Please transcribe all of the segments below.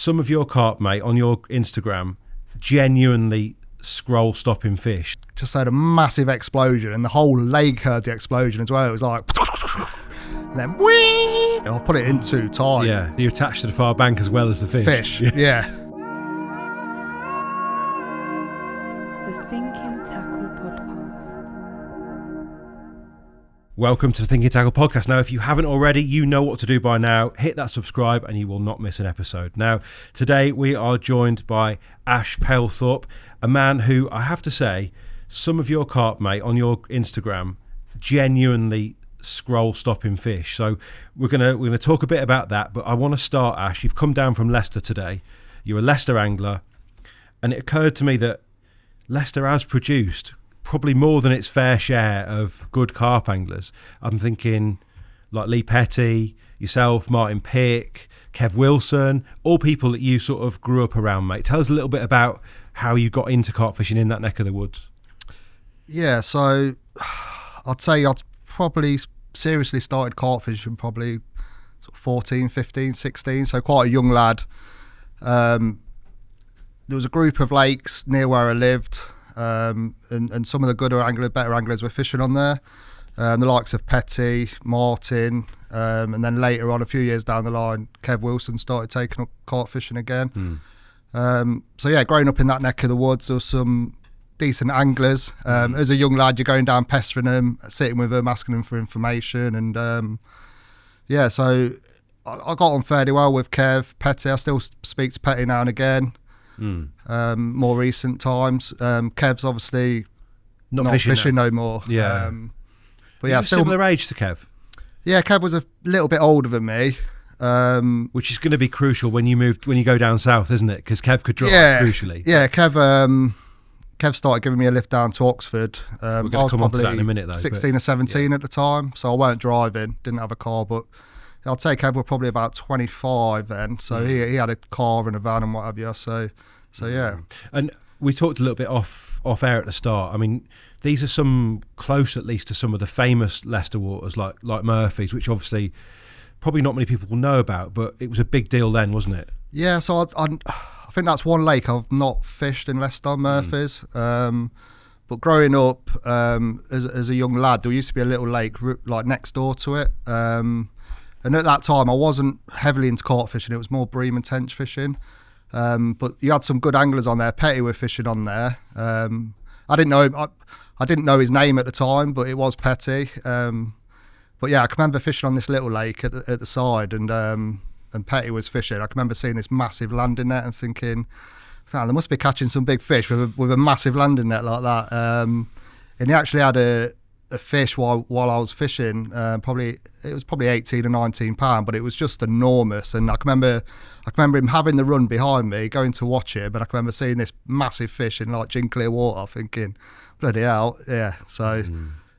some of your carp, mate, on your Instagram, genuinely scroll-stopping fish. Just had a massive explosion, and the whole lake heard the explosion as well. It was like, and then whee! I'll put it in too tight. Yeah, you're attached to the far bank as well as the fish. Yeah. The Thinking Tackle Podcast. Welcome to the Thinking Tackle Podcast. Now, if you haven't already, you know what to do by now. Hit that subscribe and you will not miss an episode. Now, today we are joined by Ash Palethorpe, a man who, I have to say, some of your carp, mate, on your Instagram, genuinely scroll-stopping fish. So we're gonna talk a bit about that, but I want to start, Ash. You've come down from Leicester today. You're a Leicester angler, and it occurred to me that Leicester has produced probably more than its fair share of good carp anglers. I'm thinking like Lee Petty, yourself, Martin Pick, Kev Wilson, all people that you sort of grew up around, mate. Tell us a little bit about how you got into carp fishing in that neck of the woods. Yeah, so I'd say I'd probably seriously started carp fishing probably sort of 14, 15, 16, so quite a young lad. There was a group of lakes near where I lived, and some of the better anglers were fishing on there. The likes of Petty, Martin, and then later on, a few years down the line, Kev Wilson started taking up carp fishing again. So yeah, growing up in that neck of the woods, there was some decent anglers. As a young lad, you're going down pestering them, sitting with them, asking them for information, and yeah, so I got on fairly well with Kev, Petty. I still speak to Petty now and again. More recent times, Kev's obviously not fishing no more. Yeah, but yeah, still similar age to Kev. Yeah, Kev was a little bit older than me, which is going to be crucial when you go down south, isn't it? Because Kev could drive crucially. Yeah, Kev started giving me a lift down to Oxford. We're going to come on to that in a minute, though. 16 or 17 at the time, so I weren't driving, didn't have a car, but I'd say Kev was probably about 25 then, so he had a car and a van and what have you, so yeah. And we talked a little bit off air at the start. I mean, these are some close at least to some of the famous Leicester waters like Murphy's, which obviously probably not many people will know about, but it was a big deal then, wasn't it? Yeah, so I think that's one lake I've not fished in Leicester, Murphy's. But growing up as a young lad, there used to be a little lake like next door to it. And at that time, I wasn't heavily into carp fishing. It was more bream and tench fishing. But you had some good anglers on there. Petty were fishing on there. I didn't know him. I didn't know his name at the time, but it was Petty. But yeah, I can remember fishing on this little lake at the side, and Petty was fishing. I can remember seeing this massive landing net and thinking, man, they must be catching some big fish with a massive landing net like that. And he actually had a fish while I was fishing. It was probably 18 or 19 pound, but it was just enormous. And I can remember him having the run behind me, going to watch it. But I can remember seeing this massive fish in like gin clear water, thinking, bloody hell, yeah. So,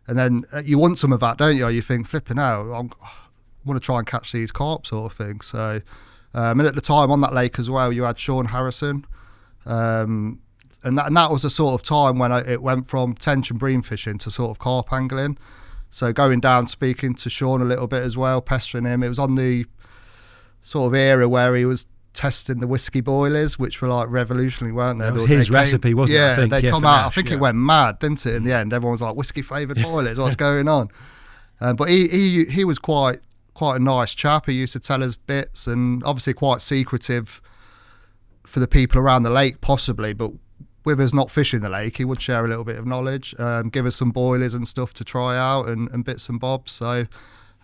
and then you want some of that, don't you? You think, flipping out, I want to try and catch these carp, sort of thing. So, and at the time on that lake as well, you had Sean Harrison. And that was the sort of time when it went from tench and bream fishing to sort of carp angling. So going down, speaking to Sean a little bit as well, pestering him. It was on the sort of era where he was testing the whiskey boilers, which were like revolutionary, weren't they? That was his recipe, wasn't it? Yeah, they come out. I think it went mad, didn't it? In the end, everyone was like, whiskey flavoured boilers, what's going on? But he was quite a nice chap. He used to tell us bits, and obviously quite secretive for the people around the lake, possibly, but with us not fishing the lake, he would share a little bit of knowledge, give us some boilers and stuff to try out and bits and bobs. So,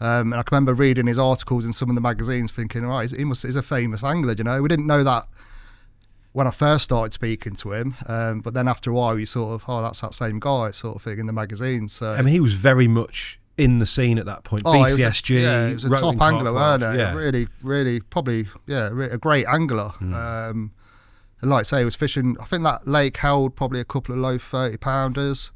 and I can remember reading his articles in some of the magazines thinking, right, he's a famous angler, you know. We didn't know that when I first started speaking to him, but then after a while you sort of, that's that same guy sort of thing in the magazines. So, I mean, he was very much in the scene at that point. BCSG, he was a top angler, weren't he? Yeah. Really, probably, a great angler. And like I say, he was fishing, I think that lake held probably a couple of low 30-pounders,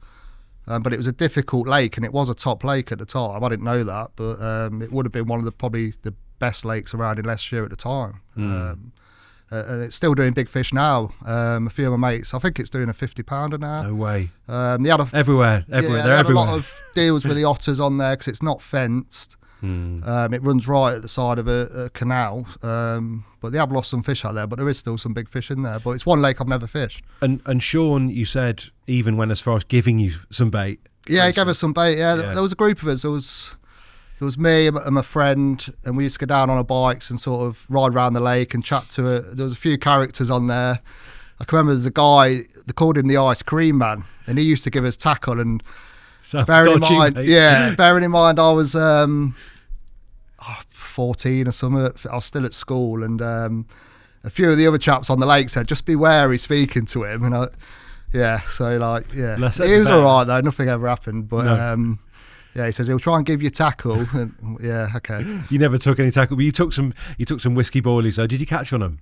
but it was a difficult lake, and it was a top lake at the time. I didn't know that, but it would have been one of probably the best lakes around in Leicestershire at the time. And it's still doing big fish now. A few of my mates, I think it's doing a 50-pounder now. No way. They had everywhere. Yeah, They're they had everywhere. a lot of deals with the otters on there because it's not fenced. It runs right at the side of a canal, but they have lost some fish out there, but there is still some big fish in there. But it's one lake I've never fished. And Sean, you said, even went as far as giving you some bait. Yeah, he gave us some bait. Yeah, there was a group of us. There was me and my friend, and we used to go down on our bikes and sort of ride around the lake and chat to it. There was a few characters on there. I can remember there's a guy, they called him the Ice Cream Man, and he used to give us tackle. And bearing in mind I was 14 or something, I was still at school, and a few of the other chaps on the lake said, just be wary speaking to him. And he was all right though, nothing ever happened. But no. He says he'll try and give you tackle. And, yeah, okay. You never took any tackle, but you took some whiskey boilies though. Did you catch on them?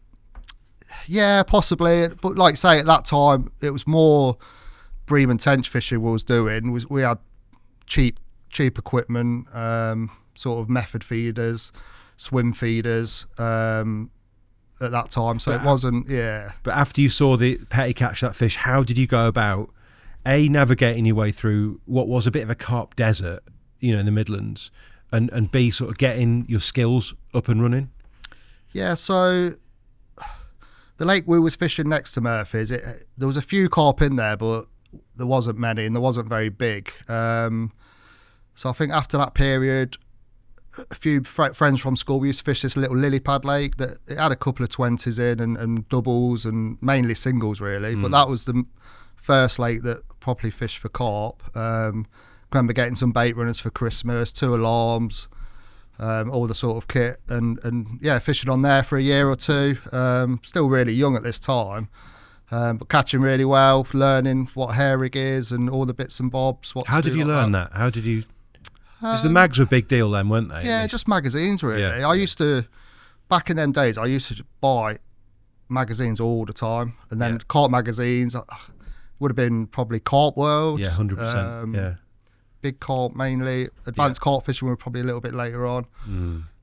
Yeah, possibly. But like I say, at that time, it was more bream and tench fishing we was doing. We had cheap equipment, sort of method feeders, swim feeders at that time. So it wasn't, But after you saw the Petty catch that fish, how did you go about, A, navigating your way through what was a bit of a carp desert, in the Midlands, and B, sort of getting your skills up and running? Yeah, so the lake we was fishing next to Murphy's, there was a few carp in there, but there wasn't many, and they wasn't very big. So I think after that period, a few friends from school, we used to fish this little lily pad lake that it had a couple of 20s in and doubles and mainly singles really. But that was the first lake that properly fished for carp. I remember getting some bait runners for Christmas, 2 alarms, all the sort of kit, and fishing on there for a year or two. Still really young at this time, but catching really well, learning what hair rig is and all the bits and bobs. How did you learn that? How did you? Because the mags were a big deal then, weren't they? Yeah, just magazines really. Yeah. I used to, back in them days, I used to buy magazines all the time, and then carp magazines would have been probably Carp World. Yeah, 100%. Big carp mainly. Advanced carp fishing were probably a little bit later on.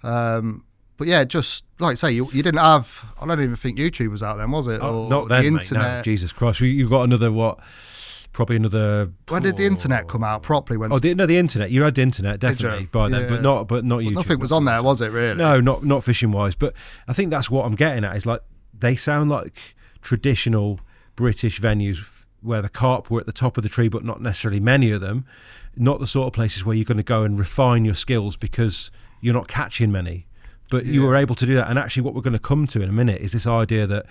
But yeah, just like I say, you didn't have, I don't even think YouTube was out then, was it? Or not then, the internet. Mate, no, Jesus Christ. You got probably another. When did the internet come out properly? The internet. You had the internet definitely by then, but not YouTube. Nothing was on there, was it? Really? No, not fishing wise. But I think that's what I'm getting at. Is like they sound like traditional British venues where the carp were at the top of the tree, but not necessarily many of them. Not the sort of places where you're going to go and refine your skills because you're not catching many. But you were able to do that. And actually what we're going to come to in a minute is this idea that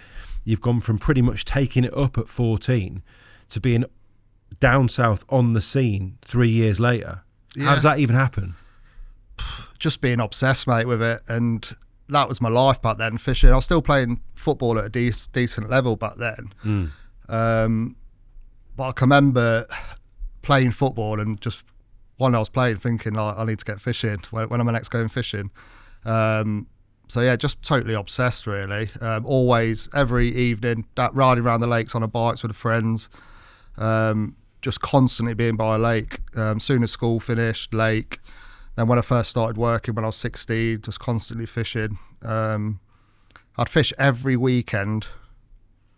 you've gone from pretty much taking it up at 14 to being down south on the scene 3 years later. How does that even happen? Just being obsessed, mate, with it. And that was my life back then, fishing. I was still playing football at a decent level back then. But I can remember playing football and just when I was playing thinking I need to get fishing. When am I next going fishing? So yeah, just totally obsessed really. Always, every evening, riding around the lakes on a bikes with friends. Just constantly being by a lake. Soon as school finished, lake. Then when I first started working when I was 16, just constantly fishing. I'd fish every weekend.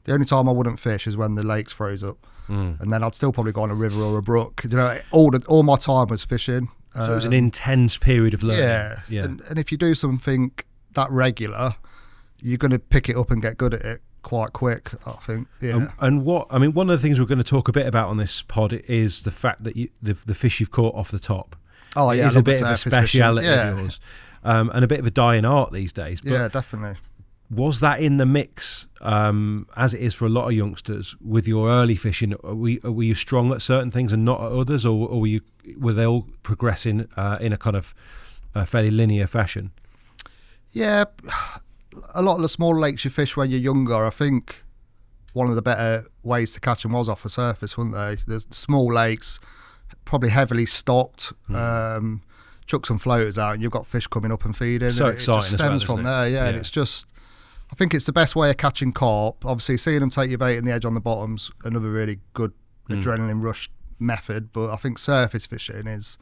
The only time I wouldn't fish is when the lakes froze up. And then I'd still probably go on a river or a brook. All my time was fishing. So it was an intense period of learning. Yeah. And if you do something that regular, you're going to pick it up and get good at it quite quick, I think. Yeah. And one of the things we're going to talk a bit about on this pod is the fact that the fish you've caught off the top. Oh yeah, is a bit of a speciality of yours, and a bit of a dying art these days. But yeah, definitely. Was that in the mix, as it is for a lot of youngsters, with your early fishing? Were you strong at certain things and not at others, or were they all progressing in a kind of fairly linear fashion? Yeah, a lot of the small lakes you fish when you're younger, I think one of the better ways to catch them was off the surface, weren't they? There's small lakes, probably heavily stocked. Chuck some floaters out and you've got fish coming up and feeding. So and exciting. It just stems from there, and it's just, I think it's the best way of catching carp. Obviously, seeing them take your bait in the edge on the bottom's another really good adrenaline rush method. But I think surface fishing is,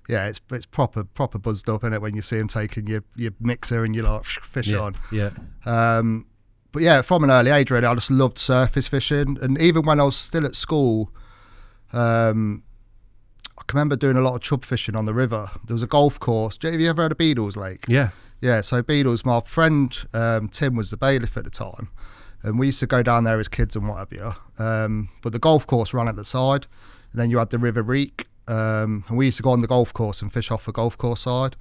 it's proper buzzed up, isn't it, when you see them taking your mixer and you like fish on. Yeah. But yeah, from an early age, really, I just loved surface fishing. And even when I was still at school, I can remember doing a lot of chub fishing on the river. There was a golf course. Have you ever heard of Petals Lake? Yeah. Yeah, so Petals, my friend Tim was the bailiff at the time, and we used to go down there as kids and whatever. But the golf course ran at the side, and then you had the River Reek, and we used to go on the golf course and fish off the golf course side.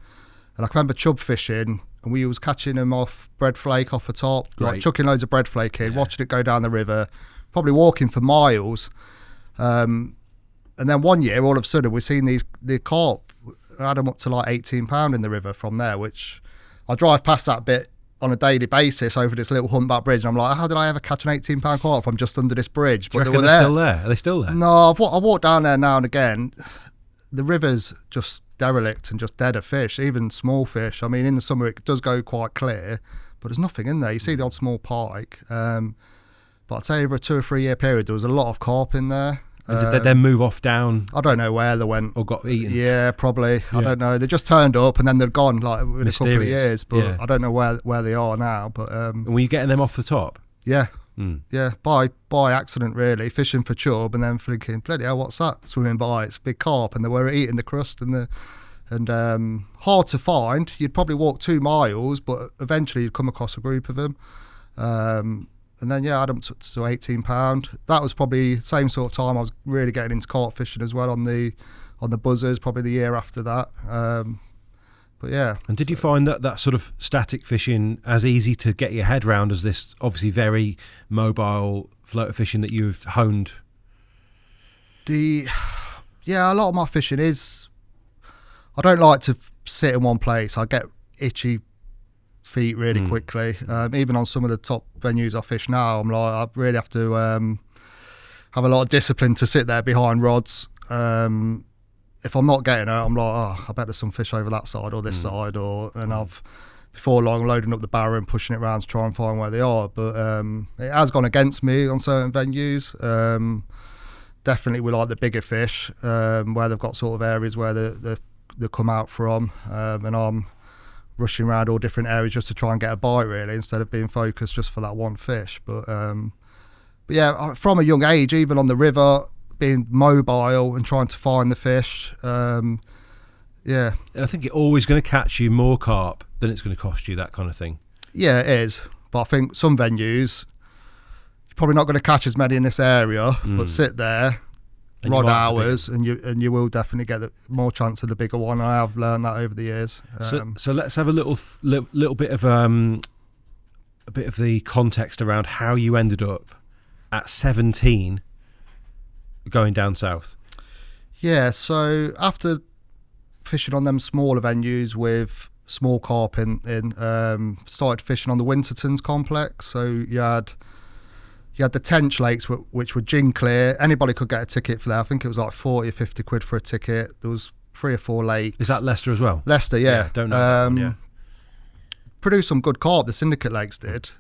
And I can remember chub fishing, and we was catching them off bread flake off the top, like chucking loads of bread flake in, watching it go down the river, probably walking for miles. And then one year, all of a sudden, we're seeing the carp. I had them up to like £18 in the river from there, which I drive past that bit on a daily basis over this little humpback bridge, and I'm like, how did I ever catch an £18 carp from just under this bridge? But they were there. Still there? Are they still there? No, I walk down there now and again. The river's just derelict and just dead of fish, even small fish. I mean, in the summer it does go quite clear, but there's nothing in there. You see the odd small pike. But I'd say over a 2 or 3 year period, there was a lot of carp in there. And did they then move off down? I don't know where they went. Or got eaten? Yeah, probably. Yeah. I don't know. They just turned up and then they're gone like in a couple of years. But I don't know where they are now. But and were you getting them off the top? Yeah. Yeah, by accident really, fishing for chub and then thinking, bloody hell, what's that swimming by? It's a big carp, and they were eating the crust and hard to find. You'd probably walk 2 miles, but eventually you'd come across a group of them. And then I had them to £18. That was probably the same sort of time I was really getting into carp fishing as well on the buzzers, probably the year after that. But yeah. And did you find that sort of static fishing as easy to get your head round as this obviously very mobile floater fishing that you've honed? A lot of my fishing is, I don't like to sit in one place. I get itchy feet really quickly. Even on some of the top venues I fish now, I'm like, I really have to have a lot of discipline to sit there behind rods. If I'm not getting it, I'm like, I bet there's some fish over that side or this side, and I've before long loading up the barrow and pushing it around to try and find where they are. But it has gone against me on certain venues. Definitely with like the bigger fish, where they've got sort of areas where they come out from, and I'm rushing around all different areas just to try and get a bite really, instead of being focused just for that one fish. But yeah, from a young age, even on the river, being mobile and trying to find the fish. I think it's always going to catch you more carp than it's going to cost you, that kind of thing. Yeah, it is. But I think some venues, you're probably not going to catch as many in this area, but sit there, and rod hours, and you will definitely get more chance of the bigger one. I have learned that over the years. So let's have a little bit of the context around how you ended up at 17 going down south. Yeah, so after fishing on them smaller venues with small carp in started fishing on the Winterton's complex. So you had the Tench Lakes, which were gin clear. Anybody could get a ticket for that. I think it was like 40 or 50 quid for a ticket. There was 3 or 4 lakes. Is that Leicester as well? Leicester, yeah. Don't know that one, yeah. Produced some good carp, the syndicate lakes did.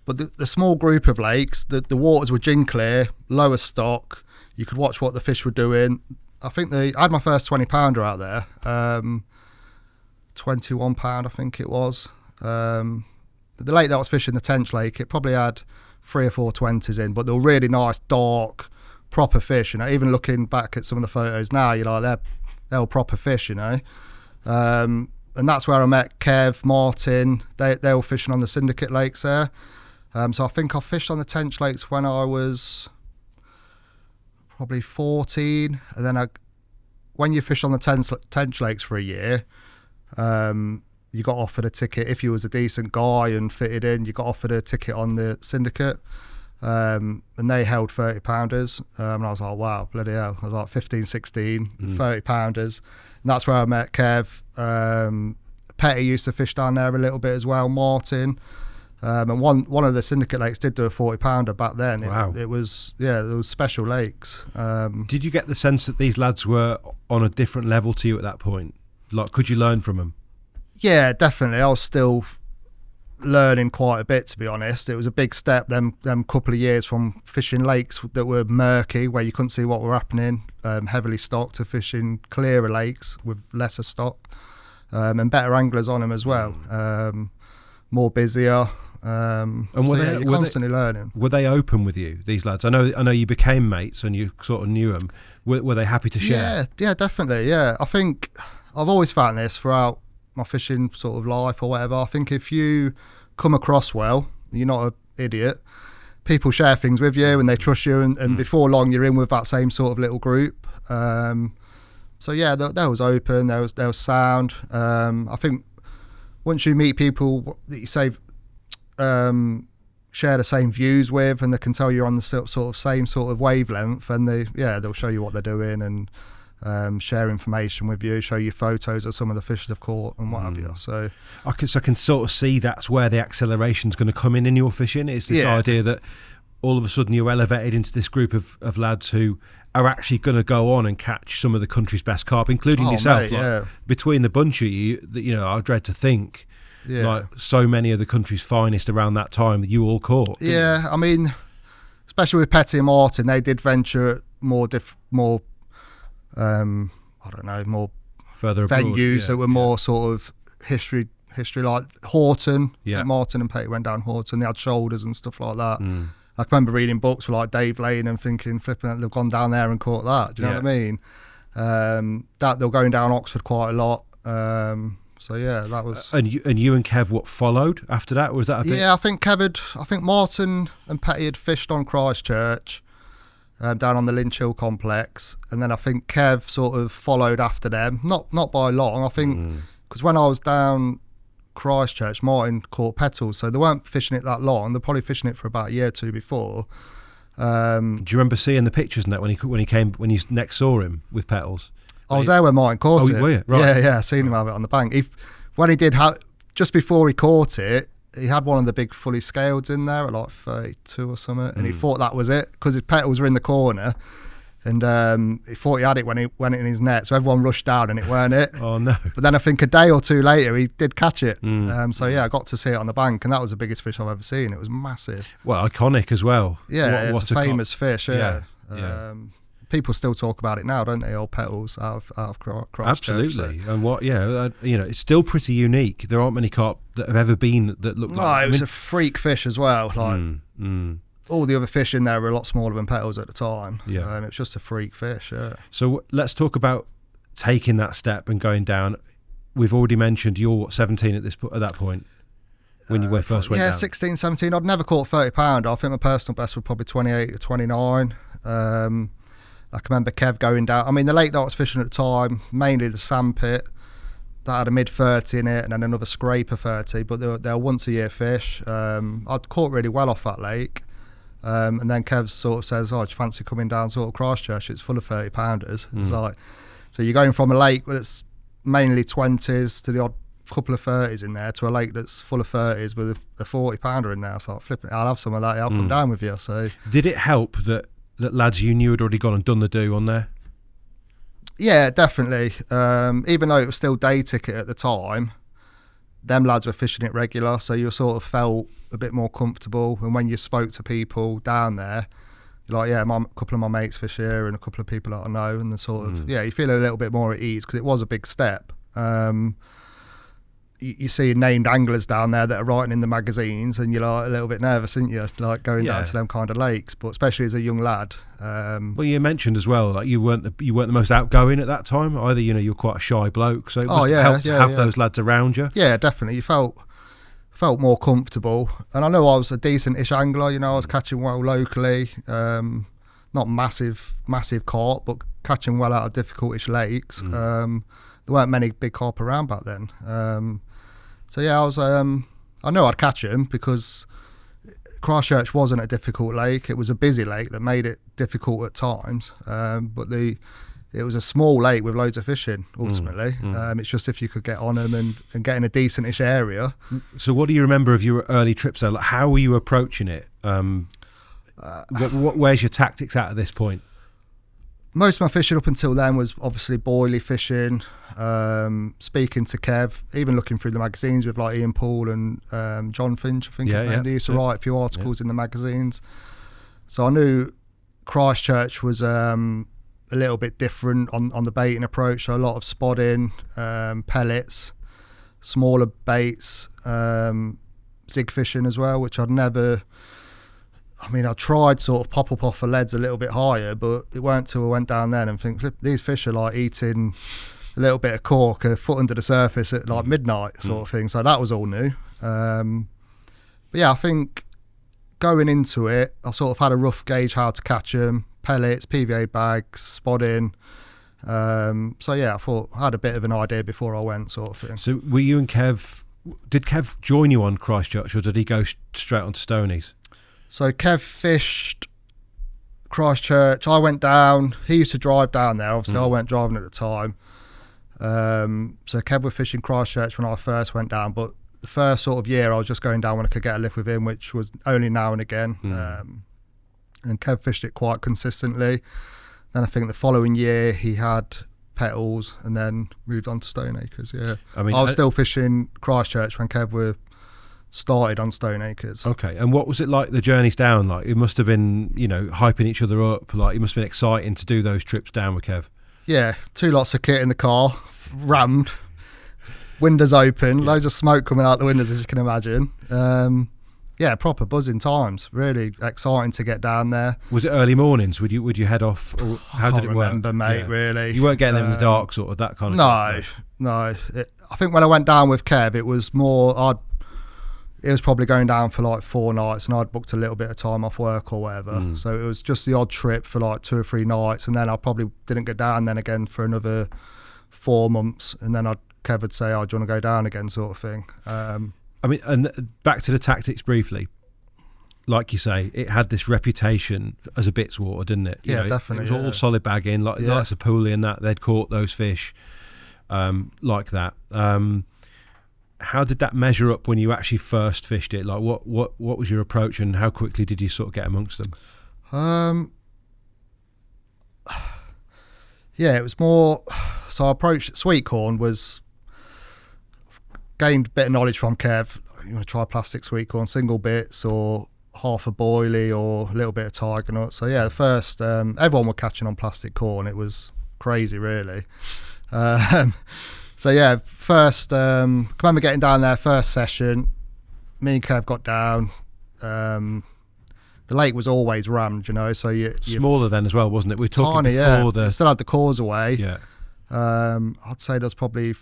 But the small group of lakes, the waters were gin clear, lower stock. You could watch what the fish were doing. I think I had my first 20 pounder out there. £21, I think it was. The lake that I was fishing, the Tench Lake, it probably had 3 or 4 20s in, but they were really nice, dark, proper fish. You know, even looking back at some of the photos now, you're like, they're all proper fish, you know. And that's where I met Kev, Martin. They were fishing on the syndicate lakes there. So I think I fished on the Tench Lakes when I was probably 14, and then when you fish on the Tench Lakes for a year, you got offered a ticket. If you was a decent guy and fitted in, you got offered a ticket on the syndicate, and they held 30 pounders, and I was like, wow, bloody hell. I was like 15, 16, 30 pounders, and that's where I met Kev. Petty used to fish down there a little bit as well, Martin. And one of the syndicate lakes did do a 40 pounder back then. Wow. It was special lakes. Did you get the sense that these lads were on a different level to you at that point? Like, could you learn from them? Yeah, definitely. I was still learning quite a bit, to be honest. It was a big step, them couple of years, from fishing lakes that were murky, where you couldn't see what were happening, heavily stocked, to fishing clearer lakes with lesser stock, and better anglers on them as well. More busier. And you're constantly learning. Were they open with you, these lads? I know you became mates and you sort of knew them. Were they happy to share? Yeah, definitely. Yeah, I think I've always found this throughout my fishing sort of life or whatever. I think if you come across well, you're not an idiot. People share things with you and they trust you, and before long you're in with that same sort of little group. So yeah, that was open. There was sound. I think once you meet people that you say share the same views with, and they can tell you're on the sort of same sort of wavelength, and they'll show you what they're doing and share information with you, show you photos of some of the fish they've caught and what have you. So I can sort of see that's where the acceleration's going to come in your fishing. It's this idea that all of a sudden you're elevated into this group of lads who are actually going to go on and catch some of the country's best carp, including yourself. Mate, between the bunch of you, I dread to think, like so many of the country's finest around that time that you all caught. Yeah, I mean, especially with Petty and Martin, they did venture more I don't know, more further abroad, venues that were more sort of history like Horton. Yeah, Martin and Petty went down Horton. They had shoulders and stuff like that. I can remember reading books with like Dave Lane and thinking, flipping, they've gone down there and caught that. Do you know what I mean? That they were going down Oxford quite a lot. So yeah, that was. And you and Kev, what followed after that? Was that a thing? Yeah, I think Martin and Petty had fished on Christchurch, down on the Lynch Hill complex, and then I think Kev sort of followed after them. Not by long, I think, because when I was down Christchurch, Martin caught Petals, so they weren't fishing it that long. They're probably fishing it for about a year or two before. Do you remember seeing the pictures and that when you next saw him with Petals? I was there when Martin caught it. Were you? Right. Yeah, I seen him have it on the bank. When he did just before he caught it, he had one of the big fully scaleds in there at like 32 or something, and he thought that was it because his Petals were in the corner. And he thought he had it when he went in his net, so everyone rushed down and it weren't it. Oh no! But then I think a day or two later he did catch it. So yeah, I got to see it on the bank, and that was the biggest fish I've ever seen. It was massive. Well, iconic as well. Yeah, it's a famous fish. Yeah. Yeah. People still talk about it now, don't they? Old Petals out of Christchurch. Absolutely. So. And it's still pretty unique. There aren't many carp that have ever been that look like. No, it was a freak fish as well. Like. All the other fish in there were a lot smaller than Petals at the time. Yeah, it's just a freak fish. Yeah. So let's talk about taking that step and going down. We've already mentioned you're 17 at that point when you first went down. Yeah, 16, 17. I'd never caught 30 pounder. I think my personal best was probably 28 or 29. I can remember Kev going down. I mean, the lake that I was fishing at the time, mainly the sandpit, that had a mid 30 in it and then another scraper 30, but they were once a year fish. I'd caught really well off that lake. And then Kev sort of says, "Oh, do you fancy coming down sort of Christchurch? It's full of 30 pounders." It's like, so you're going from a lake that's mainly 20s to the odd couple of 30s in there to a lake that's full of 30s with a 40 pounder in there. So flipping, I'll have some of that. I'll come down with you. So did it help that lads you knew had already gone and done the do on there? Yeah, definitely. Even though it was still day ticket at the time, them lads were fishing it regular, so you sort of felt a bit more comfortable. And when you spoke to people down there, you're like, yeah, a couple of my mates fish here and a couple of people that I know, and the sort of you feel a little bit more at ease because it was a big step. You see named anglers down there that are writing in the magazines, and you're like a little bit nervous, aren't you? Like going down to them kind of lakes, but especially as a young lad. Well, you mentioned as well, like you weren't the most outgoing at that time either. You're quite a shy bloke, so it must help to have those lads around you. Yeah, definitely. You felt more comfortable, and I know I was a decent-ish angler. I was catching well locally, not massive carp, but catching well out of difficult-ish lakes. There weren't many big carp around back then. So yeah, I was. I know I'd catch them because Christchurch wasn't a difficult lake. It was a busy lake that made it difficult at times. But it was a small lake with loads of fishing. Ultimately, it's just if you could get on them and get in a decentish area. So, what do you remember of your early trips there? Like, how were you approaching it? Where's your tactics at this point? Most of my fishing up until then was obviously boilie fishing, speaking to Kev, even looking through the magazines with like Ian Poole and John Finch, I think his name. They used to write a few articles in the magazines. So I knew Christchurch was a little bit different on the baiting approach. So a lot of spodding, pellets, smaller baits, zig fishing as well, which I'd never. I mean, I tried sort of pop up off the leads a little bit higher, but it weren't till I went down there and think, "Flip, these fish are like eating a little bit of cork a foot under the surface at like midnight sort of thing." So that was all new. But yeah, I think going into it, I sort of had a rough gauge how to catch them: pellets, PVA bags, spodding. So yeah, I thought I had a bit of an idea before I went, sort of thing. So were you and Kev? Did Kev join you on Christchurch, or did he go straight on to Stonies? So Kev fished Christchurch. I went down. He used to drive down there. Obviously, I weren't driving at the time. So Kev was fishing Christchurch when I first went down, but the first sort of year I was just going down when I could get a lift with him, which was only now and again. And Kev fished it quite consistently. Then I think the following year he had Petals and then moved on to Stoneacres. Yeah, I mean, I was still fishing Christchurch when Kev were started on Stoneacres. Okay, and what was it like, the journeys down? Like, it must have been, hyping each other up. Like, it must have been exciting to do those trips down with Kev. Yeah, 2 lots of kit in the car, rammed, windows open, loads of smoke coming out the windows, as you can imagine. Yeah, proper buzzing times. Really exciting to get down there. Was it early mornings? Would you head off? Or how did it work? I can't remember, mate. Really, you weren't getting them in the dark, sort of that kind of thing. No. I think when I went down with Kev, it was more. It was probably going down for like 4 nights, and I'd booked a little bit of time off work or whatever. So it was just the odd trip for like 2 or 3 nights, and then I probably didn't get down then again for another 4 months, and then Kev would say, "Oh, do you want to go down again?" sort of thing. I mean, and back to the tactics briefly. Like you say, it had this reputation as a bits water, didn't it? Definitely. It was all solid bagging, like a pulley and that. They'd caught those fish like that. How did that measure up when you actually first fished it? Like, what was your approach, and how quickly did you sort of get amongst them? Yeah, it was more. So I approached sweet corn gained a bit of knowledge from Kev. You want to try plastic sweet corn, single bits or half a boilie or a little bit of tiger nut. So yeah, the first everyone were catching on plastic corn. It was crazy, really. So yeah, first I remember getting down there first session. Me and Kev got down. The lake was always rammed, so you smaller then as well, wasn't it? We were talking tiny, before It still had the causeway. Yeah. I'd say there's probably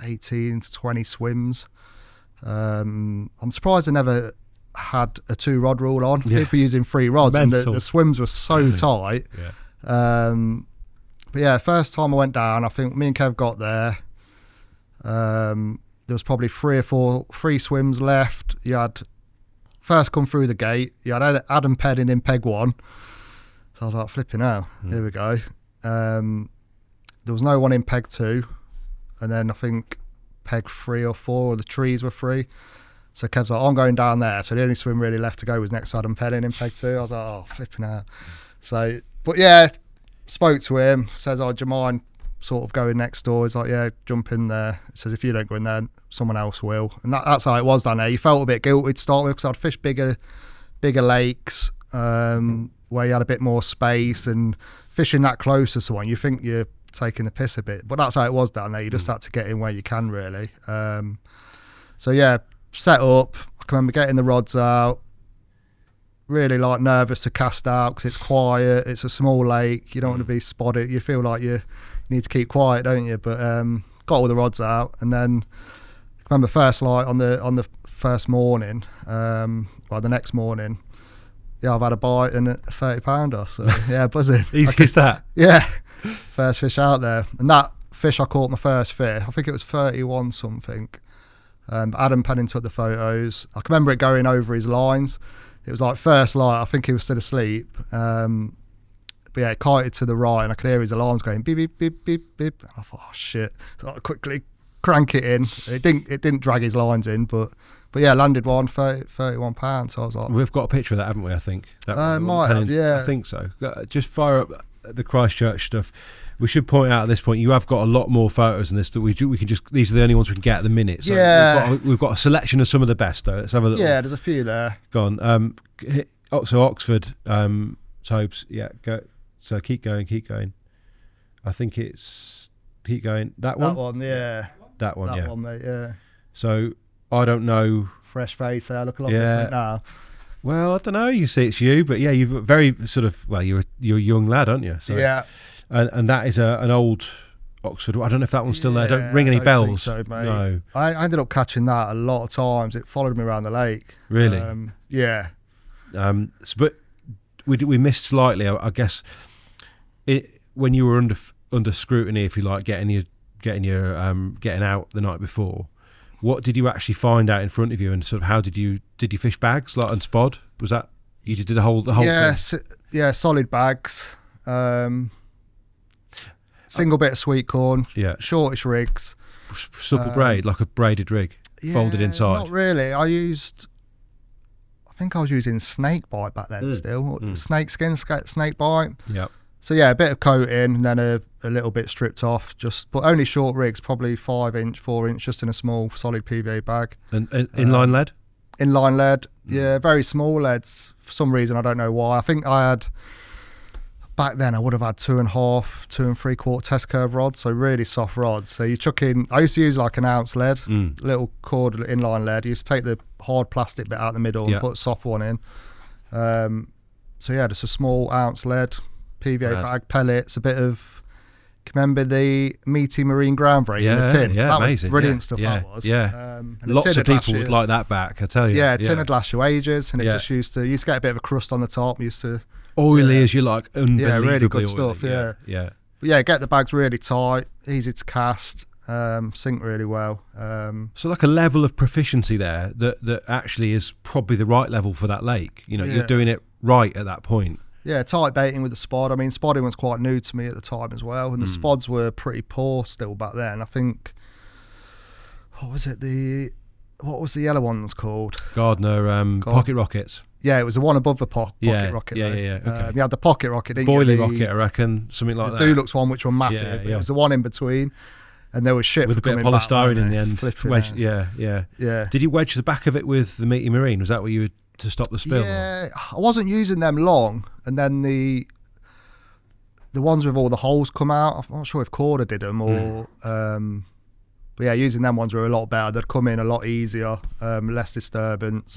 18 to 20 swims. I'm surprised they never had a 2-rod rule on. People using 3 rods, mental. And the swims were so tight. But yeah, first time I went down, I think me and Kev got there. There was probably 3 swims left. You had first come through the gate. You had Adam pedding in peg 1. So I was like, flipping out. Here we go. There was no one in peg 2. And then I think peg 3 or 4, or the trees were free. So Kev's like, I'm going down there. So the only swim really left to go was next to Adam pedding in peg 2. I was like, oh, flipping out. So, but yeah, spoke to him, says, oh, do you mind sort of going next door? He's like, yeah, jump in there. He says, if you don't go in there, someone else will. And that's how it was down there. You felt a bit guilty to start with, because I'd fished bigger lakes where you had a bit more space, and fishing that close to someone, you think you're taking the piss a bit. But that's how it was down there. You just had to get in where you can, really. So yeah, set up. I can remember getting the rods out. Really nervous to cast out because it's quiet. It's a small lake. You don't want to be spotted. You feel like you need to keep quiet, don't you? But got all the rods out, and then I remember first light on the first morning. The next morning, I've had a bite and a 30-pounder. So yeah, buzzing. Easy as that. Yeah, first fish out there, and that fish I caught my first fish. I think it was 31 something. Adam Penning took the photos. I can remember it going over his lines. It was like first light. I think he was still asleep. But yeah, it kited to the right, and I could hear his alarms going beep beep beep beep beep. And I thought, oh shit! So I quickly crank it in. It didn't drag his lines in, but yeah, landed one 31 pounds. So I was like, we've got a picture of that, haven't we? I think that might have, yeah. I think so. Just fire up the Christchurch stuff. We should point out at this point, you have got a lot more photos than this that we can just. These are the only ones we can get at the minute. So yeah, we've got a selection of some of the best though. Let's have a little. Yeah, there's a few there. Go on. So Oxford, Tobes. Yeah, go. So keep going. I think it's keep going. That one. That one, yeah. That one, that yeah. That one, mate. Yeah. So I don't know fresh face there. I look a lot different now. Well, I don't know. You see, it's you, but yeah, you're very sort of. Well, you're a young lad, aren't you? So, Yeah. And that is an old Oxford. I don't know if that one's still there. Don't ring any I don't bells. think so, mate. No. I ended up catching that a lot of times. It followed me around the lake. Really? Yeah. But we missed slightly, I guess. When you were under scrutiny, if you like, getting out the night before. What did you actually find out in front of you, and sort of how did you fish bags like on spod? Was that you just did the whole thing? Yeah, solid bags. Single bit of sweet corn. Yeah, shortish rigs. Supple braid, like a braided rig, folded inside. Not really. I think I was using snake bite back then. Still snake skin, snake bite. Yeah. So yeah, a bit of coating and then a little bit stripped off, but only short rigs, probably 5 inch, 4 inch, just in a small solid PVA bag. And inline lead? Inline lead, yeah, very small leads. For some reason, I don't know why. I think back then I would have had 2.5, 2 3/4 test curve rods, so really soft rods. So you chuck in, I used to use like an ounce lead, little cord inline lead. You used to take the hard plastic bit out the middle and put a soft one in. So yeah, just a small ounce lead. PVA bag, pellets, a bit of. Remember the meaty marine ground break in the tin? Yeah, that amazing. Was brilliant stuff. That was. Yeah. Lots of people would like that back. I tell you. Yeah, tin would last you ages, and it just used to get a bit of a crust on the top. Used to oily as you like, unbelievably really good oily. stuff. Yeah. But yeah, get the bags really tight, easy to cast, sink really well. So like a level of proficiency there that actually is probably the right level for that lake. You know, you're doing it right at that point. Yeah, tight baiting with the spod. I mean, spodding was quite new to me at the time as well, and the spods were pretty poor still back then. I think, what was the yellow ones called? Gardner pocket rockets. Yeah, it was the one above the pocket rocket. Yeah. Okay. You had the pocket rocket, didn't Boilie you? rocket, I reckon, something like the that. Dulux one, which were massive. Yeah. It was the one in between, and there was shit with a bit of polystyrene in the end. Yeah. Did you wedge the back of it with the meaty marine? Was that what you would to stop the spill? Yeah, I wasn't using them long, and then the ones with all the holes come out. I'm not sure if Korda did them or, but yeah, using them ones were a lot better. They'd come in a lot easier, less disturbance,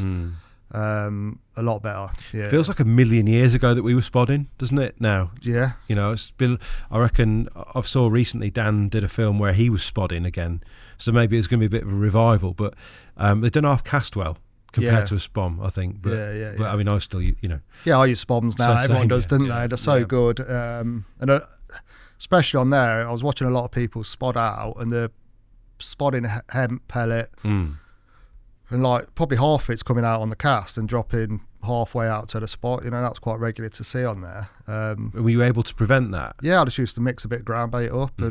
a lot better. Yeah, feels like a million years ago that we were spodding, doesn't it? Now, yeah, you know, it's been. I reckon I saw recently Dan did a film where he was spodding again, so maybe it's going to be a bit of a revival. But they don't half cast well. Compared to a spom, I think. But, but I mean, I still, you know. Yeah, I use spoms now. Everyone does, doesn't they? They're so good. And especially on there, I was watching a lot of people spod out, and they're spodding hemp pellet, and like probably half of it's coming out on the cast and dropping halfway out to the spot. You know, that's quite regular to see on there. Were you able to prevent that? Yeah, I just used to mix a bit of ground bait up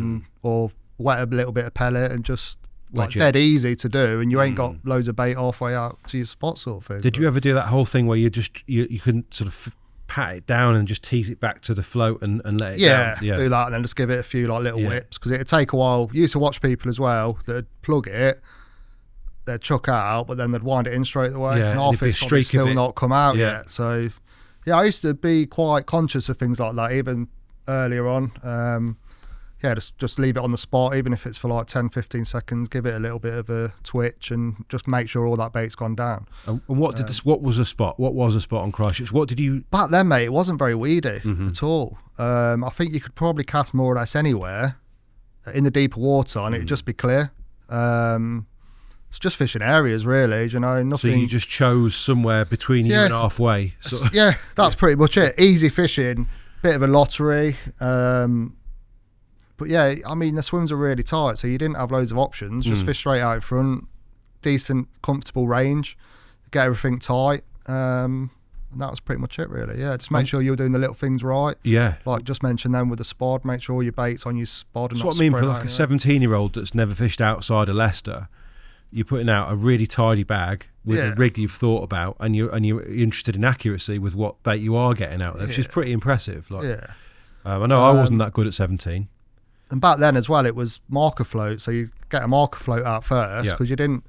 or wet a little bit of pellet and just. Like dead easy to do, and you ain't got loads of bait halfway out to your spot sort of thing. Did you ever do that whole thing where you can sort of pat it down and just tease it back to the float and let it down? Yeah, do that and then just give it a few like little whips, because it'd take a while. You used to watch people as well that'd plug it, they'd chuck out, but then they'd wind it in straight away, and half it's probably still not come out yet. So yeah, I used to be quite conscious of things like that even earlier on. Just leave it on the spot, even if it's for like 10-15 seconds. Give it a little bit of a twitch and just make sure all that bait's gone down. And what did what was a spot? What was a spot on Christchurch? What did you... Back then, mate, it wasn't very weedy at all. I think you could probably cast more or less anywhere in the deeper water and it'd just be clear. It's just fishing areas, really, you know, nothing... So you just chose somewhere between you and halfway? Yeah, that's pretty much it. Easy fishing, bit of a lottery. But yeah, I mean, the swims are really tight, so you didn't have loads of options. Just fish straight out in front, decent, comfortable range, get everything tight. And that was pretty much it, really. Yeah, just make sure you're doing the little things right. Yeah. Like just mentioned then with the spod, make sure all your bait's on your spod. And that's what I mean for like a 17-year-old that's never fished outside of Leicester. You're putting out a really tidy bag with a rig you've thought about, and you're interested in accuracy with what bait you are getting out there, which is pretty impressive. Like, I know I wasn't that good at 17. And back then as well, it was marker float, so you get a marker float out first, because you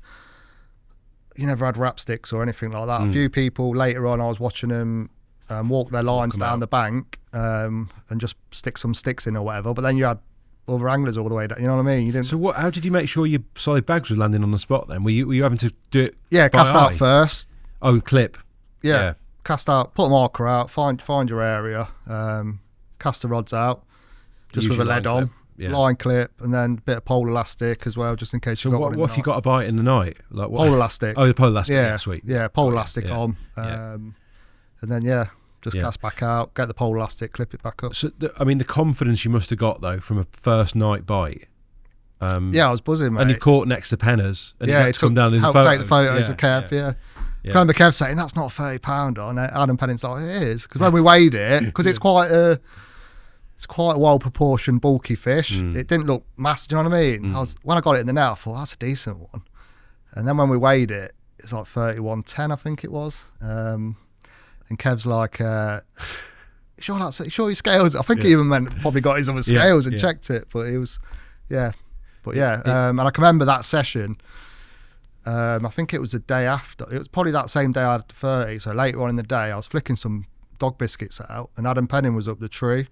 never had wrap sticks or anything like that. A few people later on, I was watching them walk their lines down the bank and just stick some sticks in or whatever. But then you had other anglers all the way down. You know what I mean? You didn't. So how did you make sure your solid bags were landing on the spot then? Were you having to do it? Yeah, by cast out eye? first. Oh, clip. Yeah, cast out, put a marker out, find your area, cast the rods out, just Use with a your lead line on, clip. Yeah. line clip, and then a bit of pole elastic as well, just in case So you got one. what if you got a bite in the night? Like what? pole elastic? Oh, the pole elastic. yeah, Sweet. Yeah, pole Got it, elastic yeah. on, Yeah. and then just cast back out, get the pole elastic, clip it back up. So the confidence you must have got though from a first night bite. Yeah, I was buzzing, mate. And you caught next to Penners. And you yeah, had to come down in the helped photos. take the photos with Kev. Yeah. Yeah. I remember Kev saying that's not a 30-pounder, and Adam Penning's like it is, because when we weighed it, because it's quite a well proportioned bulky fish. It didn't look massive. Do you know what I mean? When I got it in the net, I thought that's a decent one, and then when we weighed it, it was like 31.10, I think it was. And Kev's like, sure he scales it? I think he even probably got his other scales and checked it, but it was, and I can remember that session. I think it was the day after. It was probably that same day I had 30. So later on in the day, I was flicking some dog biscuits out, and Adam Penning was up the tree,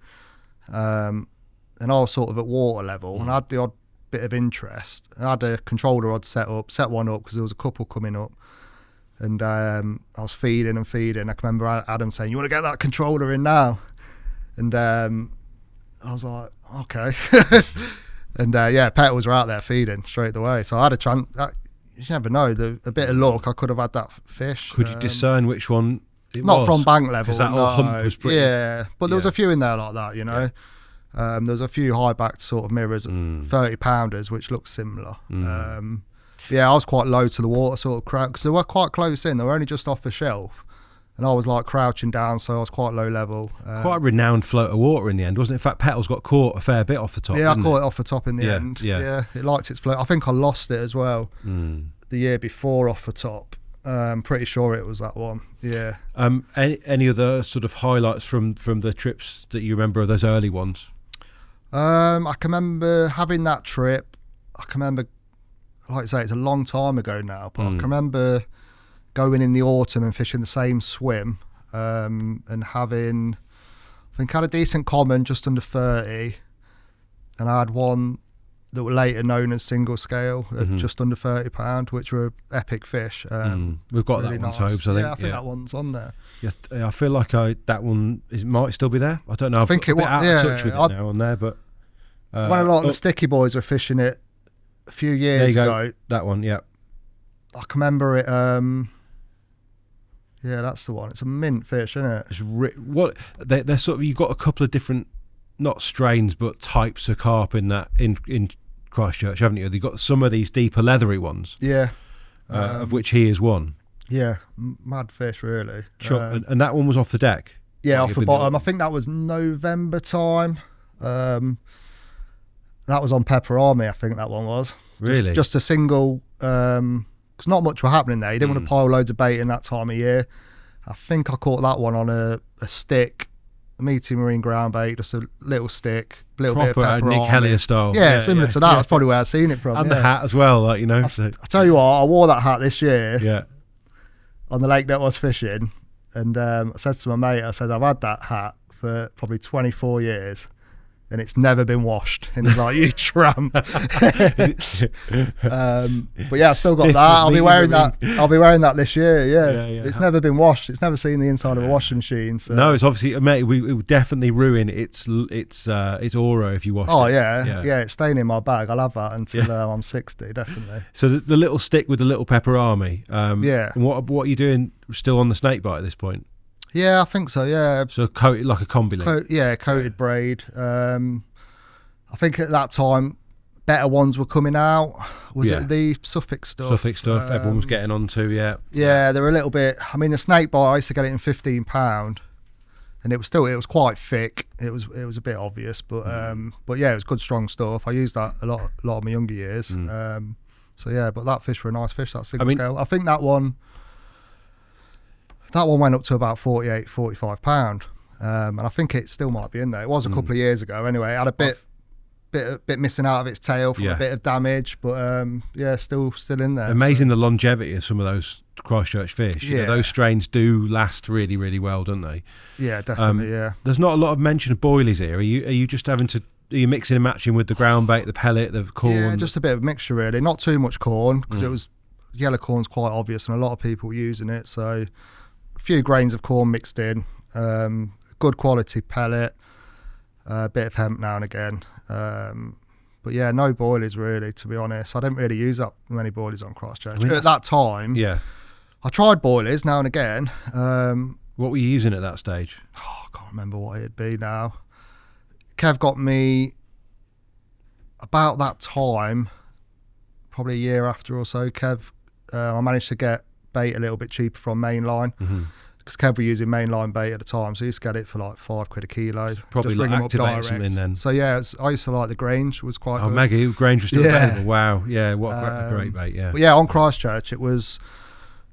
and I was sort of at water level, and I had the odd bit of interest. I had a controller rod set one up because there was a couple coming up, and I was feeding. I can remember Adam saying, "You want to get that controller in now?" And I was like, "Okay." And Petals were out there feeding straight away, so I had a chance. You never know. A bit of luck, I could have had that fish. Could you discern which one it not was? From bank level. Because that whole hump was pretty... Yeah, but there was a few in there like that, you know. There was a few high-backed sort of mirrors, 30-pounders, which looked similar. I was quite low to the water sort of crowd, because they were quite close in. They were only just off the shelf. And I was like crouching down, so I was quite low level. Quite a renowned float of water in the end, wasn't it? In fact, Petals got caught a fair bit off the top. Yeah, I caught it off the top in the end. Yeah. It liked its float. I think I lost it as well the year before off the top. I'm pretty sure it was that one. Yeah. Any other sort of highlights from the trips that you remember of those early ones? I can remember having that trip. I can remember, like I say, it's a long time ago now, but I can remember going in the autumn and fishing the same swim, and having, I think I had a decent common just under 30, and I had one that were later known as single scale at just under 30 pound, which were epic fish. We've got really that one, nice. Tobes, I think. Yeah, I think that one's on there. Yes, I feel like that one might still be there. I don't know. I think I'm a bit it out was. of touch with it now on there, but when a lot of the sticky boys were fishing it a few years ago. That one, yeah. I can remember it. Yeah, that's the one. It's a mint fish, isn't it? It's they're sort of, you've got a couple of different, not strains, but types of carp in Christchurch, haven't you? You've got some of these deeper leathery ones. Yeah. Of which he is one. Yeah, mad fish, really. Sure. And that one was off the deck? Yeah, off the bottom. I think that was November time. That was on Pepper Army, I think that one was. Really? Just a single, because not much were happening there. You didn't want to pile loads of bait in that time of year. I think I caught that one on a stick, a meaty marine ground bait, just a little stick, a little bit of Pepper Nick Army. Hellier style. Yeah, similar to that. That's probably where I've seen it from. And the hat as well, like, you know. I tell you what, I wore that hat this year. Yeah. On the lake that I was fishing, and I said to my mate, I said, I've had that hat for probably 24 years and it's never been washed. And he's like, you tramp. But yeah, I've still got that. I'll be wearing that this year. Yeah. It's never been washed. It's never seen the inside of a washing machine. So. No, it's obviously, mate, it would definitely ruin its aura if you wash it. Oh yeah, it's staying in my bag. I'll have that until I'm 60, definitely. So the little stick with the little Pepper Army. Yeah. And what are you doing still on the snake bite at this point? Yeah, I think so. Yeah. So coated like a combi link. Coated braid. I think at that time, better ones were coming out. Was it the Suffolk stuff? Suffolk stuff. Everyone was getting onto. Yeah, they were a little bit. I mean, the snake bite I used to get it in £15, and it was quite thick. It was a bit obvious, but yeah, it was good strong stuff. I used that a lot of my younger years. So yeah, but that fish were a nice fish. That single scale. I think that one went up to about 48, 45 pound, and I think it still might be in there. It was a couple of years ago anyway. It had a bit missing out of its tail from a bit of damage, but still in there. Amazing the longevity of some of those Christchurch fish. You know, those strains do last really, really well, don't they? Yeah, definitely. There's not a lot of mention of boilies here. Are you just having to are you mixing and matching with the ground bait, the pellet, the corn? Yeah, just a bit of a mixture really. Not too much corn because it was yellow corn's quite obvious and a lot of people were using it. So a few grains of corn mixed in, good quality pellet, a bit of hemp now and again. But yeah, no boilies really, to be honest. I didn't really use that many boilies on Christchurch. At that time, yeah, I tried boilies now and again. What were you using at that stage? I can't remember what it'd be now. Kev got me about that time, probably a year after or so. Kev, I managed to get bait a little bit cheaper from Mainline because Kev were using Mainline bait at the time, so he used to get it for like £5 a kilo. Probably just like ring 'em up activate direct. something then. So yeah, I used to like the Grange. It was quite good. Maggie, Grange was still Yeah. available. Wow, yeah, what a great bait, yeah. But yeah, on Christchurch, it was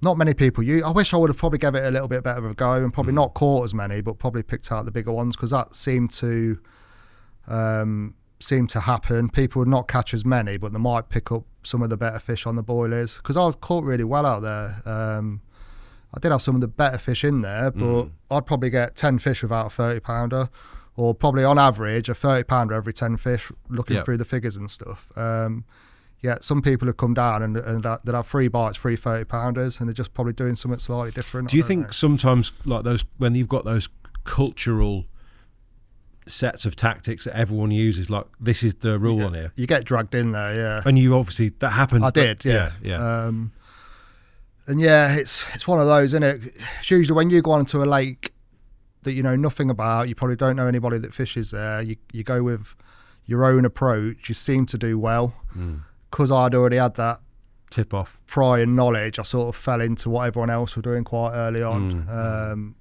not many people use. I wish I would have probably gave it a little bit better of a go and probably not caught as many, but probably picked out the bigger ones because that seemed to happen. People would not catch as many, but they might pick up some of the better fish on the boilies because I was caught really well out there. I did have some of the better fish in there, but I'd probably get 10 fish without a 30-pounder, or probably on average a 30-pounder every 10 fish, looking through the figures and stuff. Yeah, some people have come down and they'd have 3 bites, 3 30-pounders, and they're just probably doing something slightly different. Do you think sometimes, like those, when you've got those cultural sets of tactics that everyone uses, like this is the rule on here, you get dragged in there, yeah. and you obviously that happened. I did, yeah. And yeah, it's one of those, isn't it? It's usually when you go onto a lake that you know nothing about, you probably don't know anybody that fishes there. You go with your own approach. You seem to do well because I'd already had that tip off prior knowledge. I sort of fell into what everyone else were doing quite early on.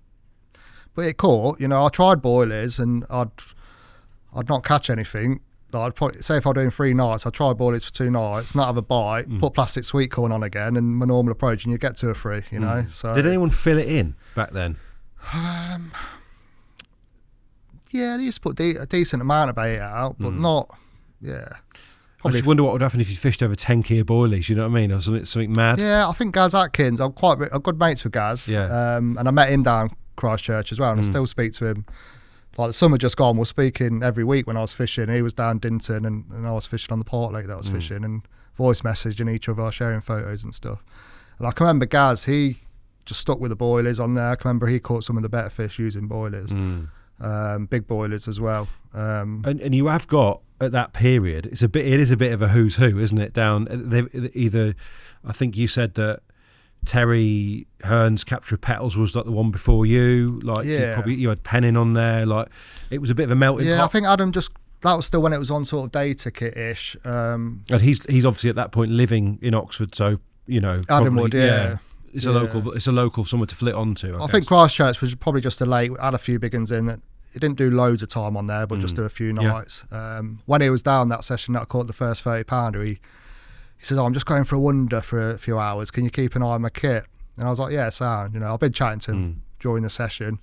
But it caught. You know, I tried boilies and I'd not catch anything. Like I'd probably say if I'm doing 3 nights, I'd try boilies for 2 nights, not have a bite, put plastic sweet corn on again, and my normal approach, and you get 2 or 3. You know. So did anyone fill it in back then? Yeah, they used to put a decent amount of bait out, but not. Yeah. I just wonder what would happen if you fished over 10 key boilies. You know what I mean, or something mad. Yeah, I think Gaz Atkins. I'm good mates with Gaz. Yeah. And I met him down Christchurch as well, and I still speak to him. Like the summer just gone, we're speaking every week when I was fishing. He was down Dinton and I was fishing on the Port Lake that I was fishing, and voice messaging each other, sharing photos and stuff. And I can remember Gaz, he just stuck with the boilies on there. I can remember he caught some of the better fish using boilies, big boilies as well. And you have got at that period, it is a bit of a who's who, isn't it? Down either, I think you said that Terry Hearn's capture of Petals was like the one before you. Like you had Penning on there. Like it was a bit of a melting pot. I think Adam that was still when it was on sort of day ticket-ish. And he's obviously at that point living in Oxford, so you know. Adam would, It's a local somewhere to flit onto. I think Christchurch was probably just a lake. Had a few big ones in that. He didn't do loads of time on there, but just do a few nights. When he was down that session that I caught the first 30-pounder, he says, I'm just going for a wander for a few hours. Can you keep an eye on my kit? And I was like, yeah, sound. You know, I've been chatting to him during the session.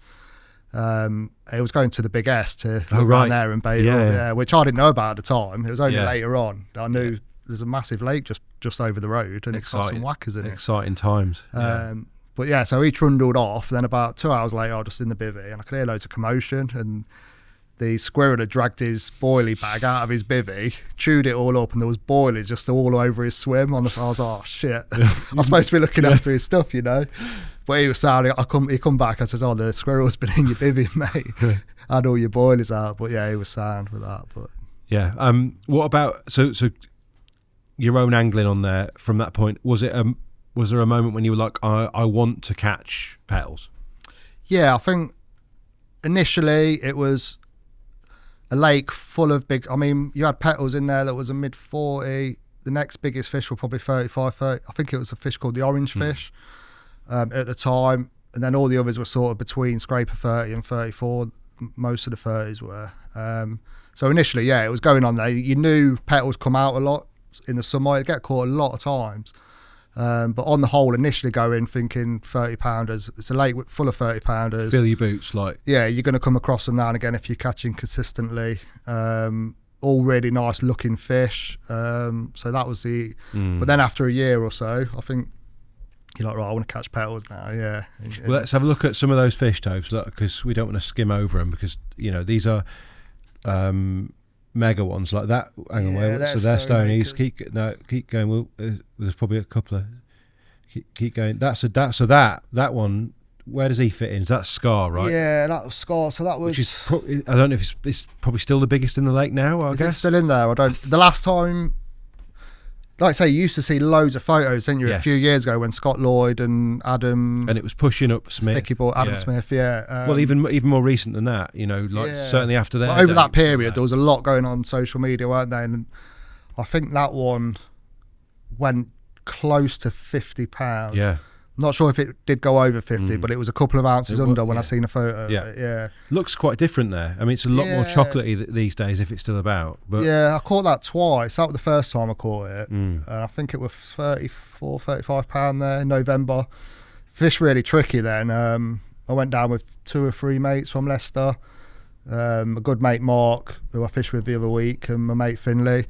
He was going to the Big S to look around there and bait up, which I didn't know about at the time. It was only later on that I knew there's a massive lake just over the road and it's got some whackers in it. Exciting times. But yeah, so he trundled off. Then about 2 hours later, I was just in the bivvy and I could hear loads of commotion, and the squirrel had dragged his boilie bag out of his bivvy, chewed it all up, and there was boilies just all over his swim. I was like, oh shit, I'm supposed to be looking after his stuff, you know. But he was sounding. He come back and says, oh, the squirrel's been in your bivvy, mate. Had all your boilies out. But yeah, he was sound with that. But yeah, what about so your own angling on there from that point? Was there a moment when you were like, I want to catch Petals? Yeah, I think initially it was a lake full of big. I mean, you had Petals in there that was a mid 40. The next biggest fish were probably 35, 30. I think it was a fish called the orange fish at the time, and then all the others were sort of between scraper 30 and 34. Most of the 30s were. So initially, yeah, it was going on there. You knew Petals come out a lot in the summer. It'd get caught a lot of times. But on the whole, initially going thinking 30-pounders. It's a lake full of 30-pounders. Fill your boots, like. Yeah, you're going to come across them now and again if you're catching consistently. All really nice looking fish. So that was the. But then after a year or so, I think you're like, right, I want to catch Petals now. Yeah. Well, let's have a look at some of those fish, Toves, because we don't want to skim over them, because you know these are. mega ones like that. Hang on, Yeah, so they're Stoneacres. Stoneacres. Keep going. There's probably a couple of. Keep going. That one. Where does he fit in? Is that Scar, right? Yeah, that was Scar. So that was. Which is I don't know if it's probably still the biggest in the lake now. I Is guess it still in there? I don't. The last time, like I say, you used to see loads of photos, didn't you? Yes. A few years ago when Scott Lloyd and Adam and it was pushing up Smith. Sticky Ball, Adam Yeah. Smith, yeah. Well, even more recent than that, certainly after that. But over that period, there was a lot going on social media, weren't there? And I think that one went close to £50. Yeah. Not sure if it did go over 50, but it was a couple of ounces under when I seen a photo. Yeah. Of it, yeah. Looks quite different there. I mean, it's a lot more chocolatey these days if it's still about. But yeah, I caught that twice. That was the first time I caught it. And I think it was £35 there in November. Fish really tricky then. I went down with 2 or 3 mates from Leicester. A good mate, Mark, who I fished with the other week, and my mate Finley.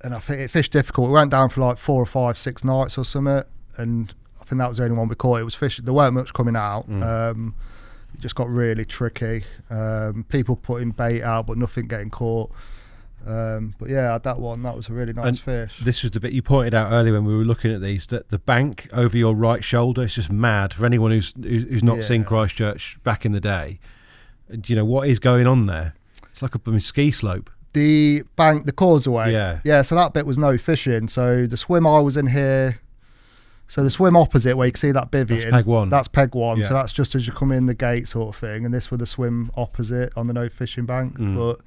And I think it fished difficult. We went down for like 4 or 5, 6 nights or something, and I think that was the only one we caught. It was fish. There weren't much coming out. It just got really tricky. People putting bait out, but nothing getting caught. But yeah, I had that one. That was a really nice fish. This was the bit you pointed out earlier when we were looking at these, that the bank over your right shoulder is just mad for anyone who's not seen Christchurch back in the day. Do you know what is going on there? It's like a ski slope. The bank, the causeway. Yeah. So that bit was no fishing. So the swim I was in here. So the swim opposite where you can see that bivvy. That's peg one. That's peg one. Yeah. So that's just as you come in the gate sort of thing. And this was the swim opposite on the no fishing bank. But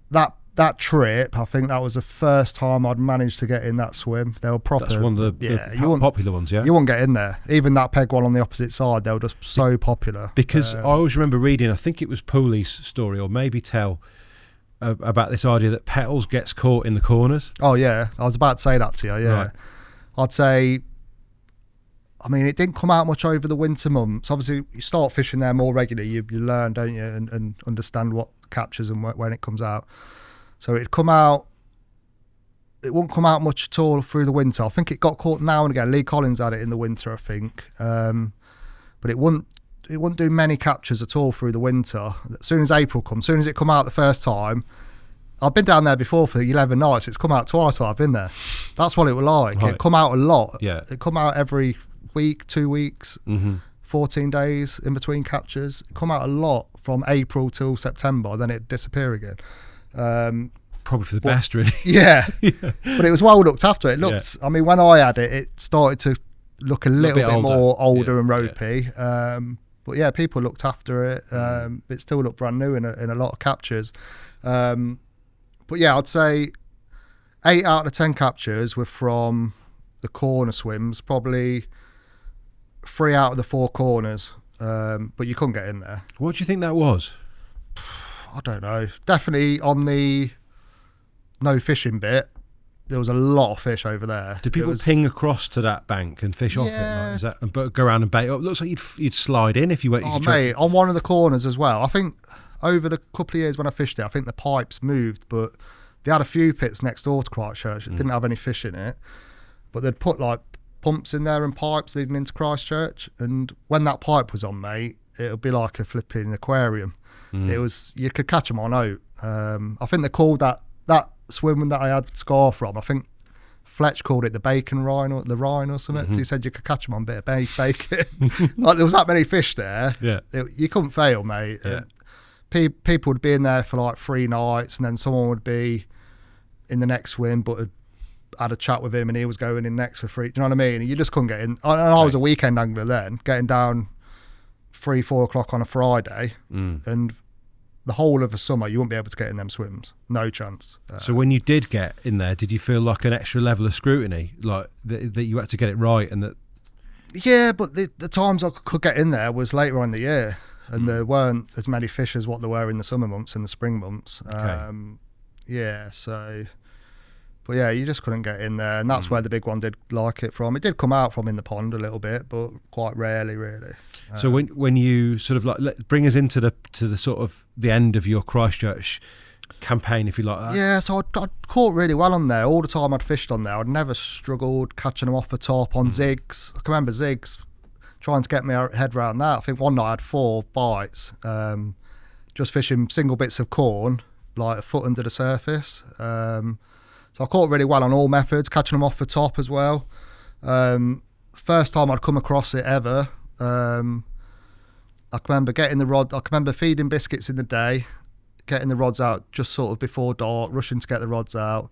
that trip, I think that was the first time I'd managed to get in that swim. They were proper. That's one of the popular ones, yeah. You wouldn't get in there. Even that peg one on the opposite side, they were just so popular. Because I always remember reading, I think it was Pooley's story, or maybe Tell, about this idea that Petals gets caught in the corners. Oh yeah, I was about to say that to you. Yeah, Right. I'd say. I mean, it didn't come out much over the winter months. Obviously, you start fishing there more regularly, you learn, don't you, and understand what captures and when it comes out. So it'd come out. It won't come out much at all through the winter. I think it got caught now and again. Lee Collins had it in the winter, I think, but it wouldn't do many captures at all through the winter. As soon as April comes, as soon as it come out the first time, I've been down there before for 11 nights. It's come out twice while I've been there. That's what it was like. Right. It come out a lot. Yeah. It come out every week, 2 weeks, 14 days in between captures. It come out a lot from April till September, then it'd disappear again. Probably for the best, really. Yeah. But it was well looked after. It looked, I mean, when I had it, it started to look a little bit more older and ropey. But yeah, people looked after it. It still looked brand new in a lot of captures. But yeah, I'd say 8 out of 10 captures were from the corner swims, probably 3 out of the 4 corners. But you couldn't get in there. What do you think that was? I don't know. Definitely on the no fishing bit, there was a lot of fish over there. Did people ping across to that bank and fish off it? Like, is that, and go around and bait up? Looks like you'd slide in if you went. Oh mate, on one of the corners as well. I think over the couple of years when I fished it, I think the pipes moved, but they had a few pits next door to Christchurch. It didn't have any fish in it, but they'd put like pumps in there and pipes leading into Christchurch. And when that pipe was on, mate, it would be like a flipping aquarium. It was, you could catch them on out. I think they called that swimming that I had Scar from, I think Fletch called it the bacon rhine or the rhine or something. He said you could catch them on a bit of bacon. Like there was that many fish there. Yeah. You couldn't fail, mate. Yeah. People would be in there for like 3 nights, and then someone would be in the next swim, but had a chat with him, and he was going in next for free. Do you know what I mean? And you just couldn't get in. I was a weekend angler then, getting down 3-4 o'clock on a Friday, and the whole of the summer you wouldn't be able to get in them swims. No chance. So when you did get in there, did you feel like an extra level of scrutiny, like that you had to get it right, and that? Yeah, but the times I could get in there was later on in the year, and there weren't as many fish as what there were in the summer months and the spring months. Okay. Yeah, so. But yeah, you just couldn't get in there, and that's where the big one did like it from. It did come out from in the pond a little bit, but quite rarely, really. So when you sort of like bring us into the sort of the end of your Christchurch campaign, if you like. Yeah, so I'd caught really well on there. All the time I'd fished on there, I'd never struggled catching them off the top on zigs. I can remember zigs, trying to get my head around that. I think one night I had 4 bites. just fishing single bits of corn, like a foot under the surface. So I caught really well on all methods, catching them off the top as well. First time I'd come across it ever. I can remember getting the rod. I can remember feeding biscuits in the day, getting the rods out just sort of before dark, rushing to get the rods out.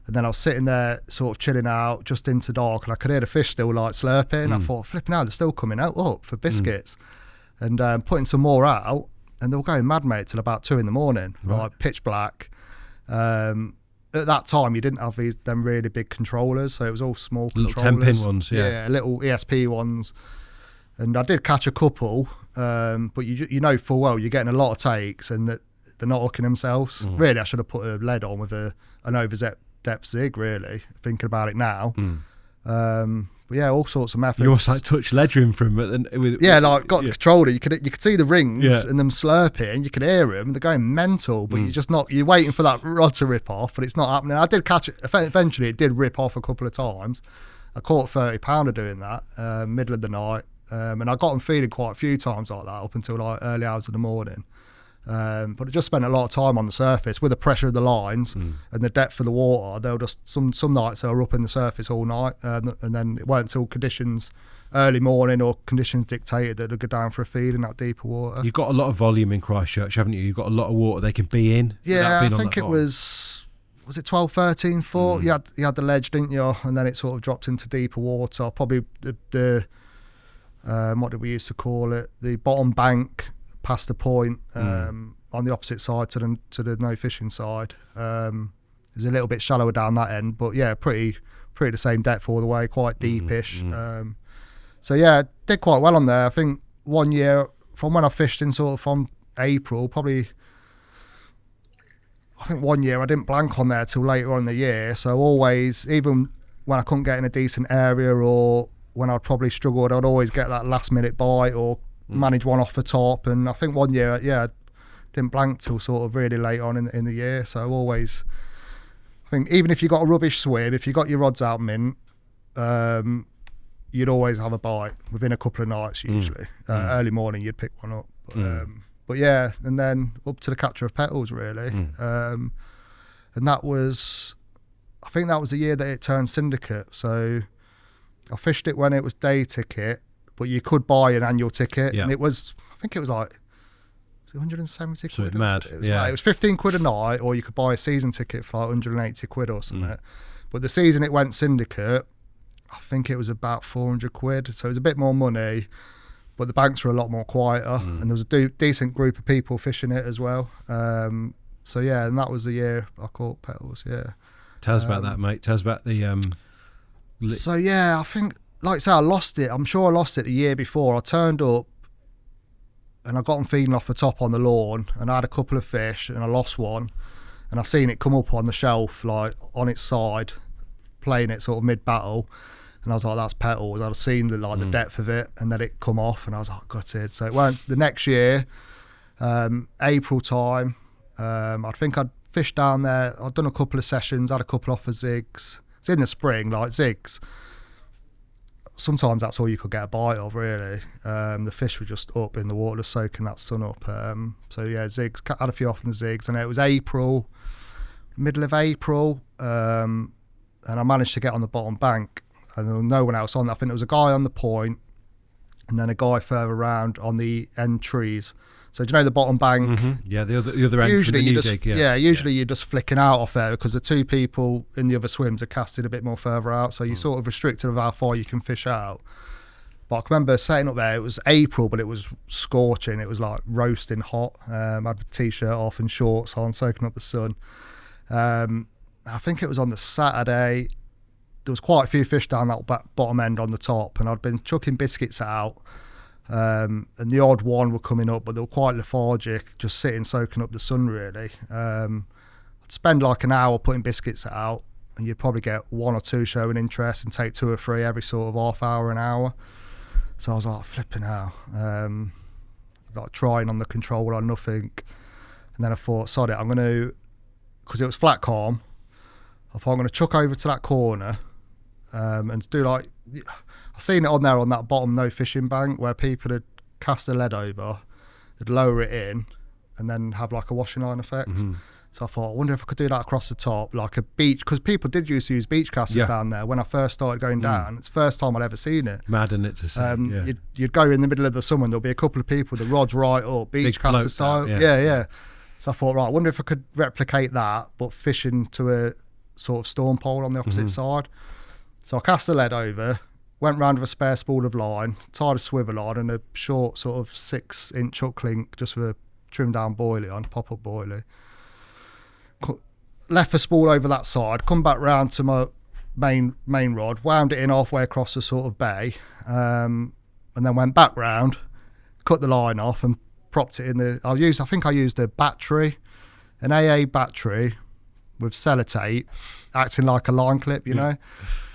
And then I was sitting there sort of chilling out just into dark, and I could hear the fish still like slurping. I thought, flipping out, they're still coming out up for biscuits. And putting some more out, and they were going mad, mate, till about 2 a.m, like pitch black. At that time, you didn't have them really big controllers, so it was all small little controllers. 10-pin ones, yeah, little ESP ones. And I did catch a couple, but you know full well you're getting a lot of takes, and that they're not hooking themselves. Really, I should have put a lead on with an over depth zig, really, thinking about it now. But yeah, all sorts of methods. You also like touch ledgering from it. Got the controller. You could see the rings and them slurping. You could hear them. They're going mental, but you're waiting for that rod to rip off, but it's not happening. I did catch it. Eventually, it did rip off a couple of times. I caught a 30-pounder doing that, middle of the night. And I got them feeding quite a few times like that up until like early hours of the morning. But I just spent a lot of time on the surface with the pressure of the lines and the depth of the water. They'll just some nights they were up in the surface all night, and then it weren't until conditions early morning or conditions dictated that they'd go down for a feed in that deeper water. You've got a lot of volume in Christchurch, haven't you? You've got a lot of water they can be in. Yeah, I think it was it 12, 13 foot? You had the ledge, didn't you? And then it sort of dropped into deeper water. Probably the what did we used to call it? The bottom bank past the point on the opposite side to the no fishing side. It was a little bit shallower down that end, but yeah, pretty the same depth all the way, quite deepish. So yeah, did quite well on there. I think 1 year from when I fished in sort of from April, probably. I think 1 year I didn't blank on there till later on in the year. So always, even when I couldn't get in a decent area or when I'd probably struggled, I'd always get that last minute bite or manage one off the top. And I think 1 year, didn't blank till sort of really late on in the year. So always, I think even if you got a rubbish swim, if you got your rods out mint, you'd always have a bite within a couple of nights usually. Early morning you'd pick one up. But yeah, and then up to the capture of Petals really. And that was, I think that was the year that it turned syndicate. So I fished it when it was day ticket, but you could buy an annual ticket. And it was, I think it was like 170 quid. So mad. It was 15 quid a night, or you could buy a season ticket for like 180 quid or something. But the season it went syndicate, I think it was about 400 quid. So it was a bit more money, but the banks were a lot more quieter, and there was a decent group of people fishing it as well. So yeah, and that was the year I caught Petals. Yeah. Tell us about that, mate. Tell us about the. So yeah, I think, like I say, I lost it. I'm sure I lost it the year before. I turned up and I got them feeding off the top on the lawn, and I had a couple of fish and I lost one, and I seen it come up on the shelf, like on its side, playing it sort of mid-battle, and I was like, that's Petals. I'd seen the depth of it, and then it come off, and I was like, gutted. So it went the next year, April time. I think I'd fished down there. I'd done a couple of sessions, had a couple off of zigs. It's in the spring, like zigs. Sometimes that's all you could get a bite of, really. The fish were just up in the water, just soaking that sun up. So yeah, zigs, had a few off in the zigs, and it was April, middle of April, and I managed to get on the bottom bank, and there was no one else on. I think there was a guy on the point, and then a guy further around on the end trees. So do you know the bottom bank? Yeah, the other end. Usually from the you new just dig, usually you're just flicking out off there because the two people in the other swims are casting a bit more further out. So you're sort of restricted of how far you can fish out. But I can remember setting up there. It was April, but it was scorching. It was like roasting hot. I had a t-shirt off and shorts on, soaking up the sun. I think it was on the Saturday. There was quite a few fish down that bottom end on the top, and I'd been chucking biscuits out. And the odd one were coming up, but they were quite lethargic, just sitting soaking up the sun really. I'd spend like an hour putting biscuits out, and you'd probably get one or two showing interest and take two or three every sort of half hour, an hour. So I was like, flipping out, like trying on the controller on nothing. And then I thought, sod it, I'm going to, because it was flat calm, I thought I'm going to chuck over to that corner and do like, I've seen it on there on that bottom no fishing bank where people had cast the lead over, they'd lower it in, and then have like a washing line effect. So I thought, I wonder if I could do that across the top, like a beach, because people did used to use beach casters down there when I first started going down. It's the first time I'd ever seen it. Mad, isn't it, to see? You'd go in the middle of the summer and there'll be a couple of people, the rod's right up, beach caster style. Yeah. So I thought, right, I wonder if I could replicate that, but fishing to a sort of storm pole on the opposite side. So I cast the lead over, went round with a spare spool of line, tied a swivel on and a short sort of 6-inch hook link just with a trimmed down boilie on, pop-up boilie. Left the spool over that side, come back round to my main rod, wound it in halfway across the sort of bay, and then went back round, cut the line off and propped it in the... I think I used a battery, an AA battery with sellotape, acting like a line clip, you know.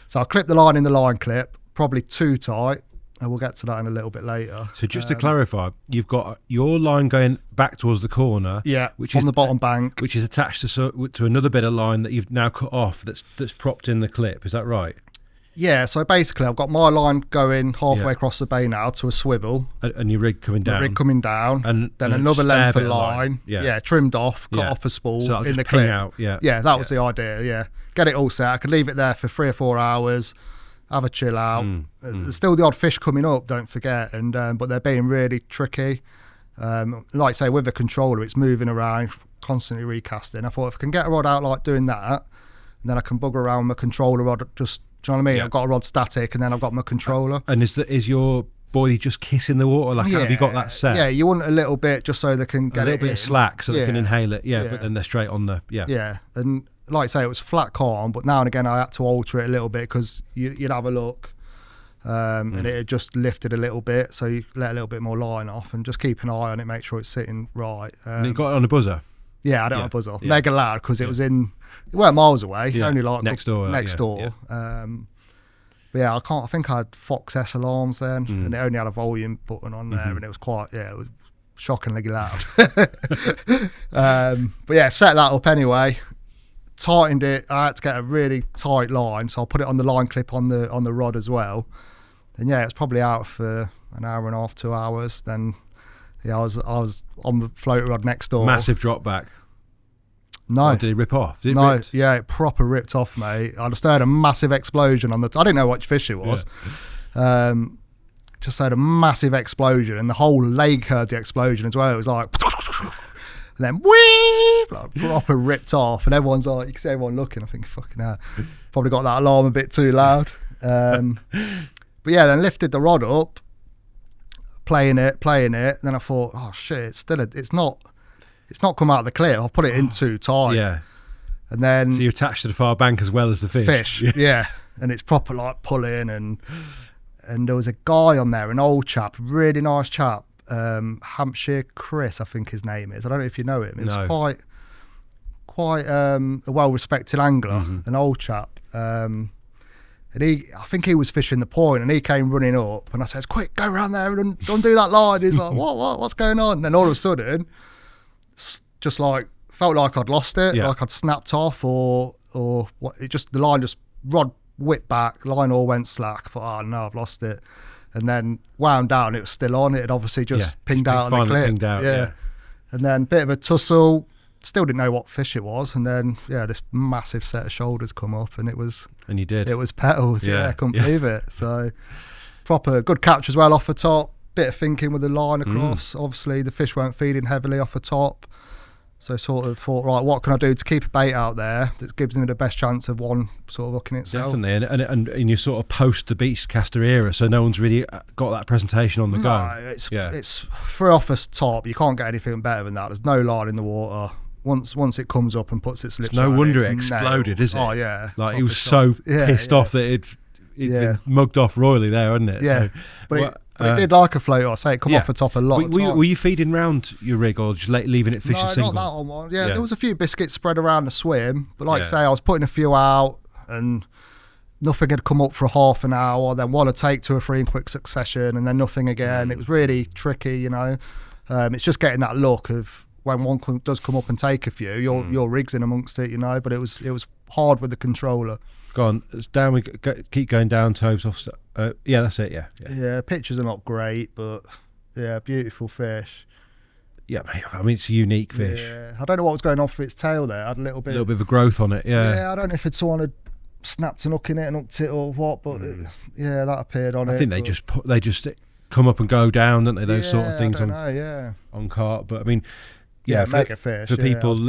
So I clipped the line in the line clip, probably too tight, and we'll get to that in a little bit later. So just to clarify, you've got your line going back towards the corner, which is the bottom bank, which is attached to another bit of line that you've now cut off. That's propped in the clip. Is that right? Yeah. So basically, I've got my line going halfway across the bay now to a swivel, and your rig coming down. And then another length of line. Trimmed off, cut off a spool so in the clip. Out. That was the idea. Yeah, get it all set. I could leave it there for 3 or 4 hours. Have a chill out. There's still the odd fish coming up, don't forget, and but they're being really tricky. Like I say, with the controller, it's moving around, constantly recasting. I thought if I can get a rod out like doing that, and then I can bugger around my controller rod. Just, do you know what I mean? Yeah. I've got a rod static, and then I've got my controller. And is your boy just kissing the water? Like, have you got that set? Yeah, you want a little bit just so they can get a little bit of slack so they can inhale it. Yeah, but then they're straight on the and. Like I say, it was flat calm, but now and again I had to alter it a little bit because you'd have a look and it had just lifted a little bit, so you let a little bit more line off and just keep an eye on it, make sure it's sitting right. And you got it on a buzzer? Yeah, I don't have a buzzer. Mega loud because it weren't miles away, only like next door. But yeah, I think I had Fox S alarms then, and it only had a volume button on there, and it was it was shockingly loud. But yeah, set that up anyway. Tightened it. I had to get a really tight line, so I'll put it on the line clip on the rod as well. And it's probably out for an hour and a half, 2 hours. Then I was on the floater rod next door. Massive drop back. No, did it rip off? It proper ripped off, mate. I just heard a massive explosion on the. I didn't know what fish it was. Just heard a massive explosion, and the whole lake heard the explosion as well. It was like. And then like proper ripped off, and everyone's like, you can see everyone looking. I think fucking hell, probably got that alarm a bit too loud. But then lifted the rod up, playing it. And then I thought, oh shit, it's not come out of the clip. I'll put it in too tight. Yeah. And then so you're attached to the far bank as well as the fish. Yeah. And it's proper like pulling, and there was a guy on there, an old chap, really nice chap. Hampshire Chris, I think his name is. I don't know if you know him. He was quite a well-respected angler, an old chap. And I think he was fishing the point, and he came running up, and I says, "Quick, go around there and undo that line." He's like, "What's going on?" And then all of a sudden, just like felt like I'd lost it, like I'd snapped off, or what? The line just rod whipped back, line all went slack. I thought, oh no, I've lost it. And then wound down, it was still on. It had obviously just pinged out on the clip. Pinged out, And then bit of a tussle. Still didn't know what fish it was. And then this massive set of shoulders come up, and it was. And you did. It was Petals. I couldn't believe it. So proper good catch as well off the top. Bit of thinking with the line across. Obviously the fish weren't feeding heavily off the top. So sort of thought, right, what can I do to keep a bait out there that gives me the best chance of one sort of hooking itself? Definitely, and you sort of post the beach caster era, so no one's really got that presentation on the go. It's free off the top. You can't get anything better than that. There's no line in the water. Once it comes up and puts its lips. No wonder it exploded, is it? Oh yeah, like he was so pissed off that it mugged off royally there, wasn't it? Yeah, so, but it did like a float. I say it come off the top a lot. Were you feeding round your rig or just leaving it fishing single? No, not that one. Yeah, there was a few biscuits spread around the swim, but like I say, I was putting a few out and nothing had come up for half an hour. Then one would take 2 or 3 in quick succession, and then nothing again. It was really tricky, you know. It's just getting that look of when one does come up and take a few, your rig's in amongst it, you know. But it was hard with the controller. Go on, it's down. We keep going down. Tobes off. Yeah, that's it. Yeah. Pictures are not great, but beautiful fish. Yeah, mate, I mean, it's a unique fish. Yeah, I don't know what was going on for its tail there. I had a little bit of a growth on it, I don't know if someone had snapped an hook in it and hooked it or what, but that appeared on it. I think they just come up and go down, don't they? Those sort of things on carp. But I mean, mega fish. For people,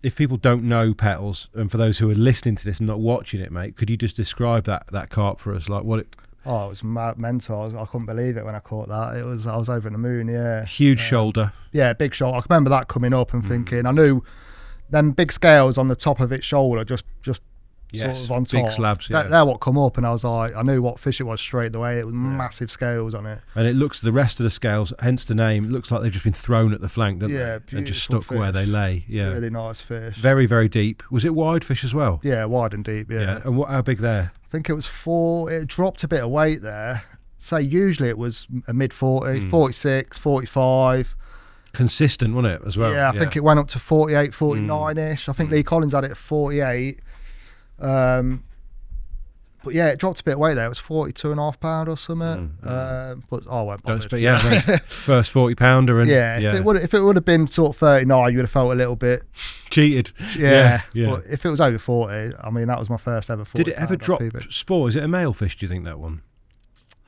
if people don't know Petals, and for those who are listening to this and not watching it, mate, could you just describe that carp for us? Like what it... Oh, it was mental. I couldn't believe it when I caught that. I was over the moon. Yeah, huge shoulder. Yeah, big shoulder. I remember that coming up and thinking. I knew them big scales on the top of its shoulder, just sort of on top. Big slabs. They're what come up, and I was like, I knew what fish it was straight away. It was massive scales on it, and it looks the rest of the scales, hence the name. It looks like they've just been thrown at the flank, doesn't they? And just stuck fish. Where they lay. Yeah, really nice fish. Very, very deep. Was it wide fish as well? Yeah, wide and deep. Yeah. And how big there? I think it was 4. It dropped a bit of weight there. So usually it was a mid 40, 46, 45. Consistent, wasn't it, as well? Yeah, I think it went up to 48, 49-ish. I think Lee Collins had it at 48. But yeah, it dropped a bit of weight there. It was 42.5 pound or something. But I won't bother. First 40 pounder. And if it would have been sort of 39, you would have felt a little bit cheated. Yeah. But if it was over 40, I mean, that was my first ever 40. Did it ever drop spore? Is it a male fish, do you think, that one?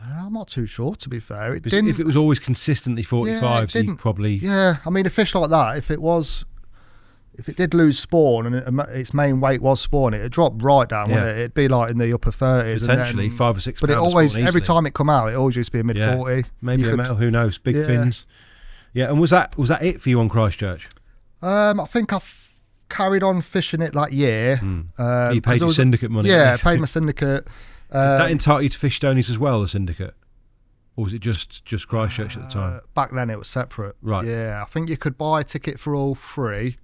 I'm not too sure, to be fair. If it was always consistently 45, so you probably... Yeah, I mean, a fish like that, if it did lose spawn and its main weight was spawn, it'd drop right down, wouldn't it? It'd be like in the upper 30s. Potentially 5 or 6 But it always, every time it come out, it always used to be a mid 40. Maybe a male, who knows? Big fins. Yeah, and was that it for you on Christchurch? I think I've carried on fishing it that year. You paid your syndicate money? Yeah, paid my syndicate. Did that entitle you to fish Stonies as well, the syndicate? Or was it just Christchurch at the time? Back then it was separate. Right. Yeah, I think you could buy a ticket for all 3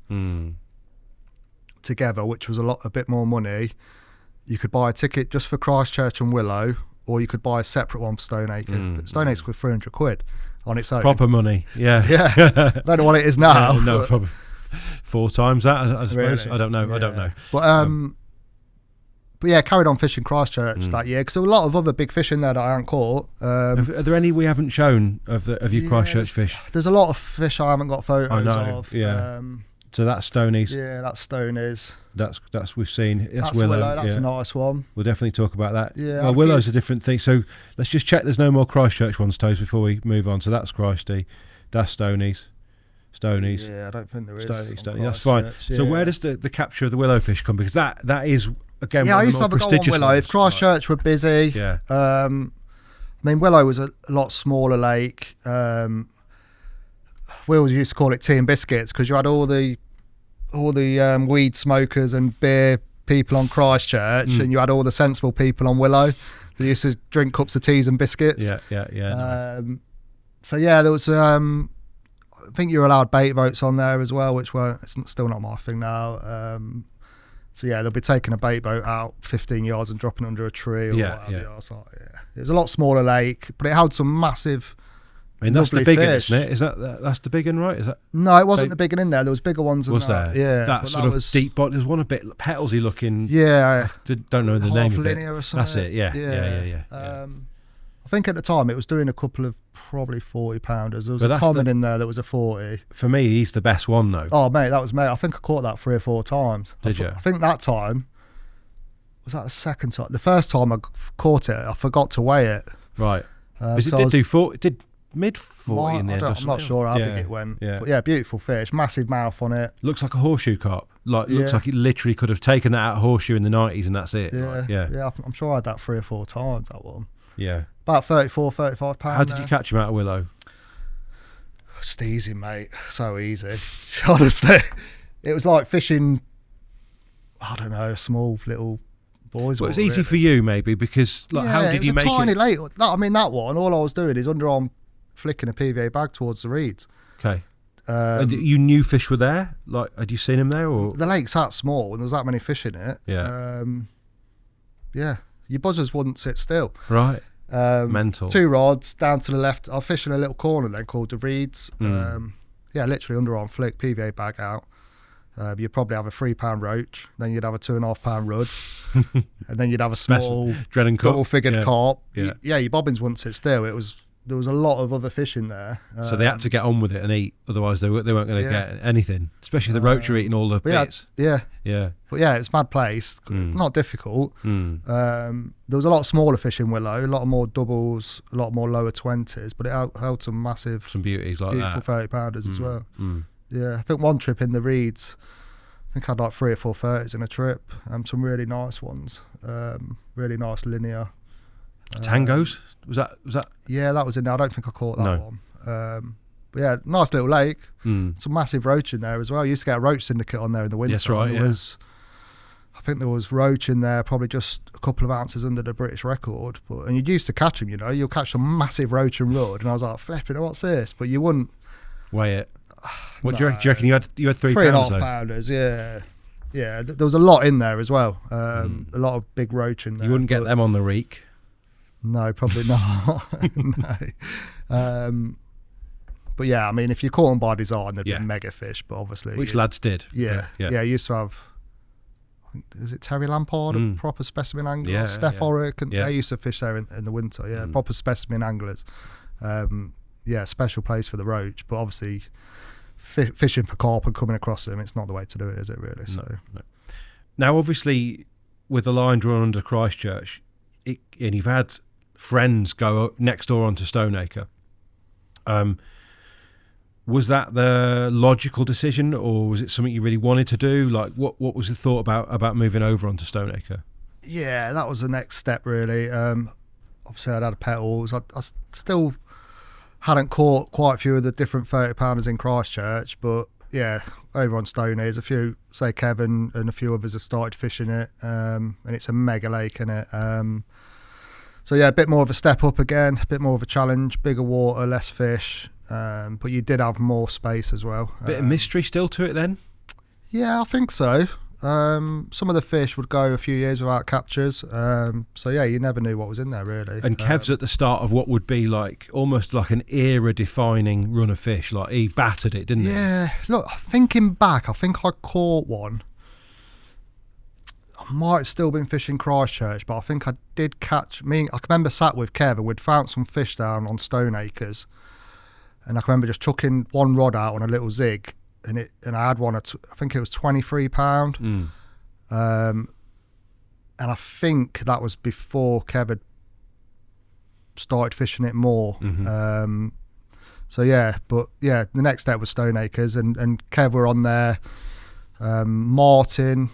together, which was a bit more money. You could buy a ticket just for Christchurch and Willow, or you could buy a separate one for Stoneacres. Stoneacres was £300 on its own. Proper money, yeah. I don't know what it is now. No, probably 4 times that, I suppose. Really? I don't know. Yeah. I don't know. But yeah, carried on fishing Christchurch that year because there were a lot of other big fish in there that I hadn't caught. Are there any we haven't shown of your Christchurch fish? There's a lot of fish I haven't got photos of. Yeah. So that's Stonies. Yeah, that's Stonies. That's we've seen. That's Willow. That's a nice one. We'll definitely talk about that. Yeah. Well, Willow's a different thing. So let's just check there's no more Christchurch ones, Toes, before we move on. So that's Christy. That's Stonies. Yeah, I don't think there is. Stonies. That's fine. Yeah. So where does the capture of the Willow fish come? Because that is... Again, I used to have a go on Willow. If Christchurch were busy, I mean, Willow was a lot smaller lake. We always used to call it tea and biscuits because you had all the weed smokers and beer people on Christchurch, and you had all the sensible people on Willow. They used to drink cups of teas and biscuits. Yeah. So yeah, there was. I think you were allowed bait boats on there as well, which it's still not my thing now. So yeah, they'll be taking a bait boat out 15 yards and dropping under a tree or whatever. I was like, it was a lot smaller lake, but it had some massive. I mean, that's the big one, isn't it? That's the big one, right? Is that? No, it wasn't the big one in there. There was bigger ones. Was there? Yeah, that sort of deep bottom. There's one a bit petalsy looking. Yeah, don't know the name of it. Or something. That's it. Yeah. I think at the time it was doing a couple of probably 40 pounders. There was a common in there that was a 40. For me, he's the best one though. Oh mate, that was mate. I think I caught that 3 or 4 times. Did you? I think that time was that the second time. The first time I caught it, I forgot to weigh it. Right. Did mid 40 in the end. I'm not sure how big it went. Yeah. But yeah, beautiful fish, massive mouth on it. Looks like a horseshoe carp. Looks like it literally could have taken that out of horseshoe in the 90s and that's it. Yeah. I'm sure I had that 3 or 4 times, that one. Yeah. About 34, 35 pounds. How did you catch him out of Willow? Just easy, mate. So easy. Honestly. It was like fishing, I don't know, small little boys. Well, it's easy for you maybe because how did you make it? It was a tiny lake. I mean, that one, all I was doing is underarm flicking a PVA bag towards the reeds. Okay. You knew fish were there? Like, had you seen them there? Or the lake's that small and there was that many fish in it. Yeah. Your buzzers wouldn't sit still. Right. Mental. 2 rods down to the left. I was fishing a little corner then called the reeds. Literally underarm flick, PVA bag out. You'd probably have a £3 roach, then you'd have a £2.5 rudd, and then you'd have a small double-figured carp. Yeah. Your bobbins wouldn't sit still. It was there was a lot of other fish in there. So they had to get on with it and eat, otherwise they weren't going to get anything. Especially if the roach are eating all the bits. Yeah. But yeah, it's a mad place. Not difficult. There was a lot of smaller fish in Willow, a lot more doubles, a lot more lower 20s, but it held some beauties like beautiful that. 30-pounders as well. Yeah, I think one trip in the Reeds, I think I had like 3 or 4 30s in a trip, some really nice ones, really nice linear. Tangos? Was that? Yeah, that was in there. I don't think I caught that No. one. But yeah, nice little lake. Some massive roach in there as well. I used to get a roach syndicate on there in the winter. That's right, I think there was roach in there, probably just a couple of ounces under the British record. And you'd used to catch them, you'll catch some massive roach and rudd. And I was like, flipping, what's this? But you wouldn't weigh it. What do you reckon? You had 3 pounds? 3.5 pounders, yeah. Yeah, there was a lot in there as well. A lot of big roach in there. You wouldn't get them on the reek. No, probably not. No. But yeah, I mean, if you caught them by design, they'd be mega fish. But obviously, which lads did. Yeah. You used to have. Was it Terry Lampard, a proper specimen angler? Yeah, Steph Orrick, and yeah. they used to fish there in the winter. Yeah, proper specimen anglers. Special place for the roach. But obviously, fishing for carp and coming across them, it's not the way to do it, is it? Really? So. No. Now, obviously, with the line drawn under Christchurch, and you've had friends go next door onto Stoneacre. Was that the logical decision, or was it something you really wanted to do? Like, what was the thought about moving over onto Stoneacre? Yeah, that was the next step, really. Obviously, I'd had Petals. I still hadn't caught quite a few of the different 30-pounders in Christchurch, but yeah, over on Stoney's, a few, say Kevin and a few others have started fishing it, and it's a mega lake, isn't it? So yeah, a bit more of a step up again, a bit more of a challenge, bigger water, less fish. But you did have more space as well. Bit of mystery still to it then? Yeah, I think so. Some of the fish would go a few years without captures. So yeah, you never knew what was in there really. And Kev's at the start of what would be like almost like an era-defining run of fish. Like he battered it, didn't he? Yeah. Look, thinking back, I think I caught one. I might have still been fishing Christchurch, but I think I did catch. I can remember sat with Kev and we'd found some fish down on Stoneacres. And I can remember just chucking one rod out on a little zig, and I had one. I think it was £23, and I think that was before Kev had started fishing it more. So yeah, but yeah, the next step was Stoneacres, and Kev were on there. Martin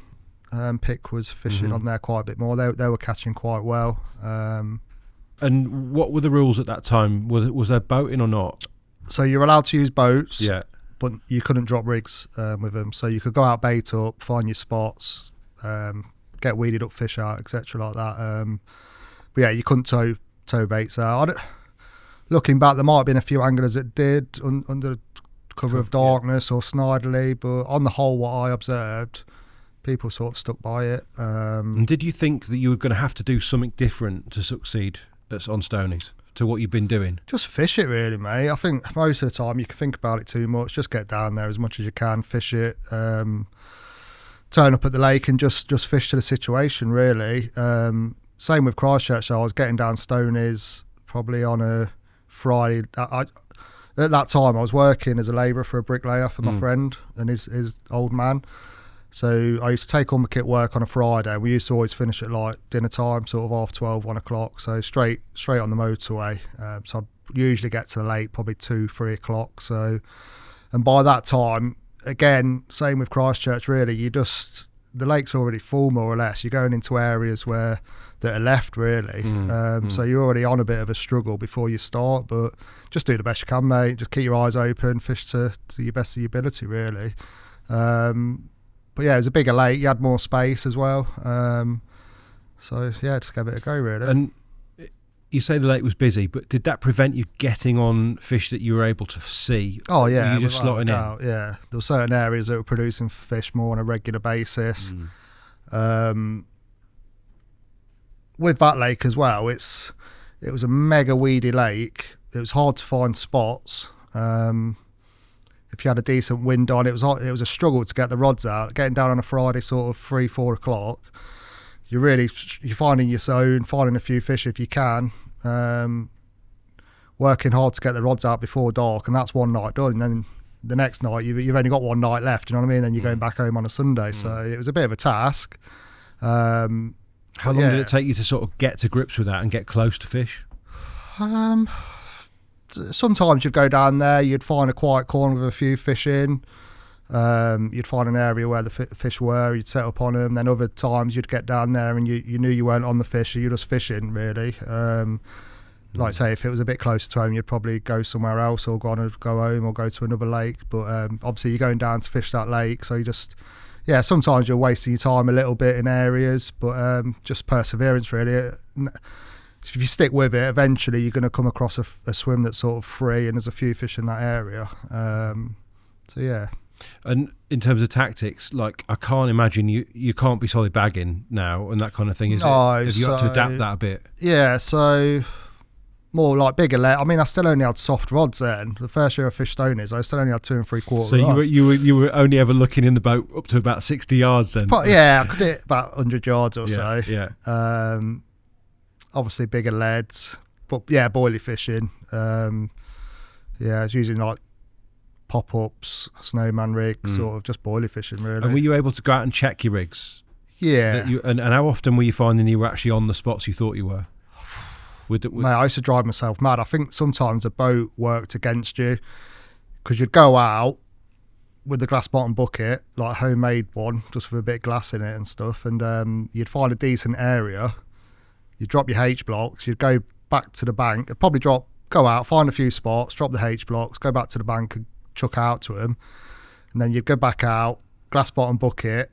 Pick was fishing on there quite a bit more. They were catching quite well. And what were the rules at that time? Was there boating or not? So you're allowed to use boats, yeah, but you couldn't drop rigs with them. So you could go out bait up, find your spots, get weeded up fish out, etc. like that. But yeah, you couldn't tow baits out. Looking back, there might have been a few anglers that did under cover of darkness or snidely, but on the whole, what I observed, people sort of stuck by it. And did you think that you were going to have to do something different to succeed on Stonies to what you've been doing? Just fish it really, mate. I think most of the time you can think about it too much. Just get down there as much as you can, fish it, turn up at the lake and just fish to the situation really. Same with Christchurch. I was getting down Stonies probably on a Friday. At that time I was working as a labourer for a bricklayer for my friend and his old man. So I used to take all my kit work on a Friday. We used to always finish at like dinner time, sort of 12:30, 1 o'clock. So straight on the motorway. So I'd usually get to the lake probably 2, 3 o'clock. So, and by that time, again, same with Christchurch really, the lake's already full more or less. You're going into areas that are left really. So you're already on a bit of a struggle before you start, but just do the best you can, mate. Just keep your eyes open, fish to your best of your ability really. But yeah, it was a bigger lake. You had more space as well. So yeah, just give it a go really. And you say the lake was busy, but did that prevent you getting on fish that you were able to see? Oh yeah, were you just slotting in? Yeah, there were certain areas that were producing fish more on a regular basis. With that lake as well, it was a mega weedy lake. It was hard to find spots. If you had a decent wind on, it was a struggle to get the rods out. Getting down on a Friday, sort of 3, 4 o'clock, you're finding your zone, finding a few fish if you can. One working hard to get the rods out before dark, and that's one night done. And then the next night, you've only got one night left, you know what I mean? Then you're going back home on a Sunday. So it was a bit of a task. How long did it take you to sort of get to grips with that and get close to fish? Sometimes you'd go down there, you'd find a quiet corner with a few fish in. You'd find an area where the fish were, you'd set up on them. Then other times you'd get down there and you knew you weren't on the fish, so you're just fishing, really. Like I say, if it was a bit closer to home, you'd probably go somewhere else or go home or go to another lake. But obviously you're going down to fish that lake, so you just... Yeah, sometimes you're wasting your time a little bit in areas, but just perseverance, really. If you stick with it, eventually you're going to come across a swim that's sort of free, and there's a few fish in that area. So, yeah. And in terms of tactics, like, I can't imagine you can't be solid bagging now and that kind of thing, is it? Have you got to adapt that a bit? Yeah, so... More like bigger lead. I mean, I still only had soft rods then. The first year I fished Stonies, I still only had 2 3/4 So rods. you were only ever looking in the boat up to about 60 yards then? Yeah, I could hit about 100 yards or so. Yeah. Obviously bigger leads, but yeah, boilie fishing. Yeah, I was using like pop-ups, snowman rigs, sort of just boilie fishing, really. And were you able to go out and check your rigs? Yeah. And how often were you finding you were actually on the spots you thought you were? Mate, I used to drive myself mad. I think sometimes the boat worked against you because you'd go out with the glass bottom bucket, like a homemade one, just with a bit of glass in it and stuff, and you'd find a decent area. You'd drop your H blocks, you'd go back to the bank, you'd probably go out, find a few spots, drop the H blocks, go back to the bank and chuck out to them, and then you'd go back out, glass bottom bucket,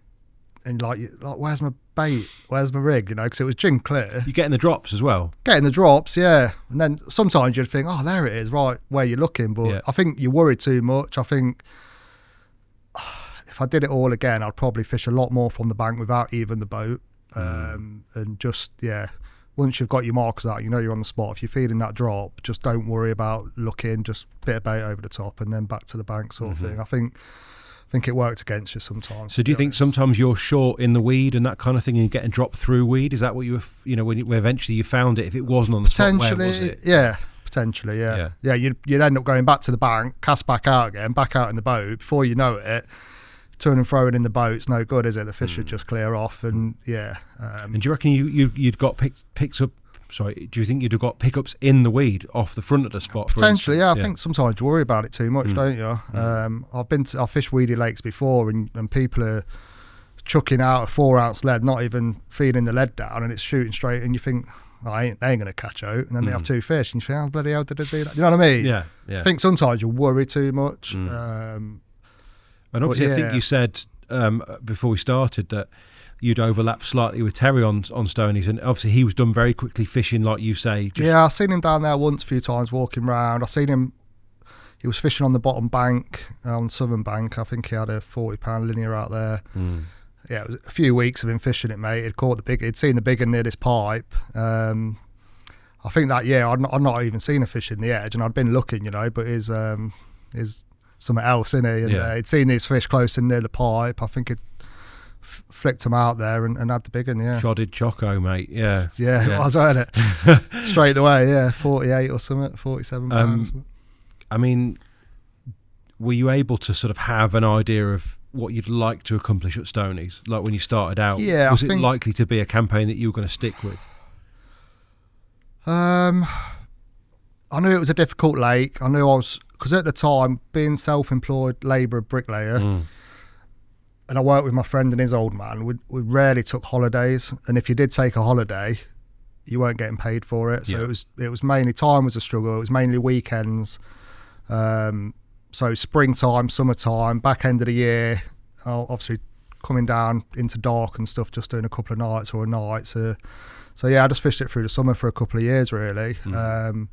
and like where's my bait, where's my rig, you know, because it was gin clear. You're getting the drops as well? Getting the drops, yeah. And then sometimes you'd think, oh, there it is, right where you're looking, but I think you worry too much. I think if I did it all again, I'd probably fish a lot more from the bank without even the boat. And just, once you've got your markers out, you know you're on the spot. If you're feeding that drop, just don't worry about looking, just bit of bait over the top and then back to the bank sort of thing. I think it worked against you sometimes. So do you think sometimes you're short in the weed and that kind of thing, and you're getting dropped through weed? Is that what you were, when eventually you found it, if it wasn't on the spot, where was it? Yeah, potentially, yeah. You'd end up going back to the bank, cast back out again, back out in the boat. Before you know it, turn and throw it in the boat, it's no good, is it? The fish should just clear off, and and do you reckon you'd got picks up? Sorry, do you think you'd have got pickups in the weed off the front of the spot? Potentially, yeah. I think sometimes you worry about it too much, don't you? I've fished weedy lakes before, and people are chucking out a 4-ounce lead, not even feeding the lead down, and it's shooting straight, and you think, they ain't going to catch out, and then they have 2 fish, and you think, oh, bloody hell, did they do that? You know what I mean? Yeah. I think sometimes you worry too much. And obviously, I think you said before we started that you'd overlap slightly with Terry on Stonies, and obviously he was done very quickly fishing, like you say. Yeah, I've seen him down there once, a few times, walking round. I've seen him, he was fishing on the bottom bank, on the southern bank. I think he had a 40-pound linear out there. Yeah, it was a few weeks of him fishing it, mate. He'd seen the big one near this pipe. I think that year I'd not even seen a fish in the edge, and I'd been looking, but his something else, innit? And he'd seen these fish close in near the pipe. I think it flicked him out there and had the big one, Shodded Choco, mate. Yeah, it was, wasn't it? Straight away, 48 or something, 47 pounds. I mean, were you able to sort of have an idea of what you'd like to accomplish at Stonies, like when you started out? Yeah, was it likely to be a campaign that you were going to stick with? I knew it was a difficult lake. I knew because at the time, being self-employed labourer bricklayer, and I worked with my friend and his old man, we rarely took holidays, and if you did take a holiday, you weren't getting paid for it. So it was mainly, time was a struggle. It was mainly weekends. So springtime, summertime, back end of the year, obviously coming down into dark and stuff, just doing a couple of nights or a night. So I just fished it through the summer for a couple of years, really. And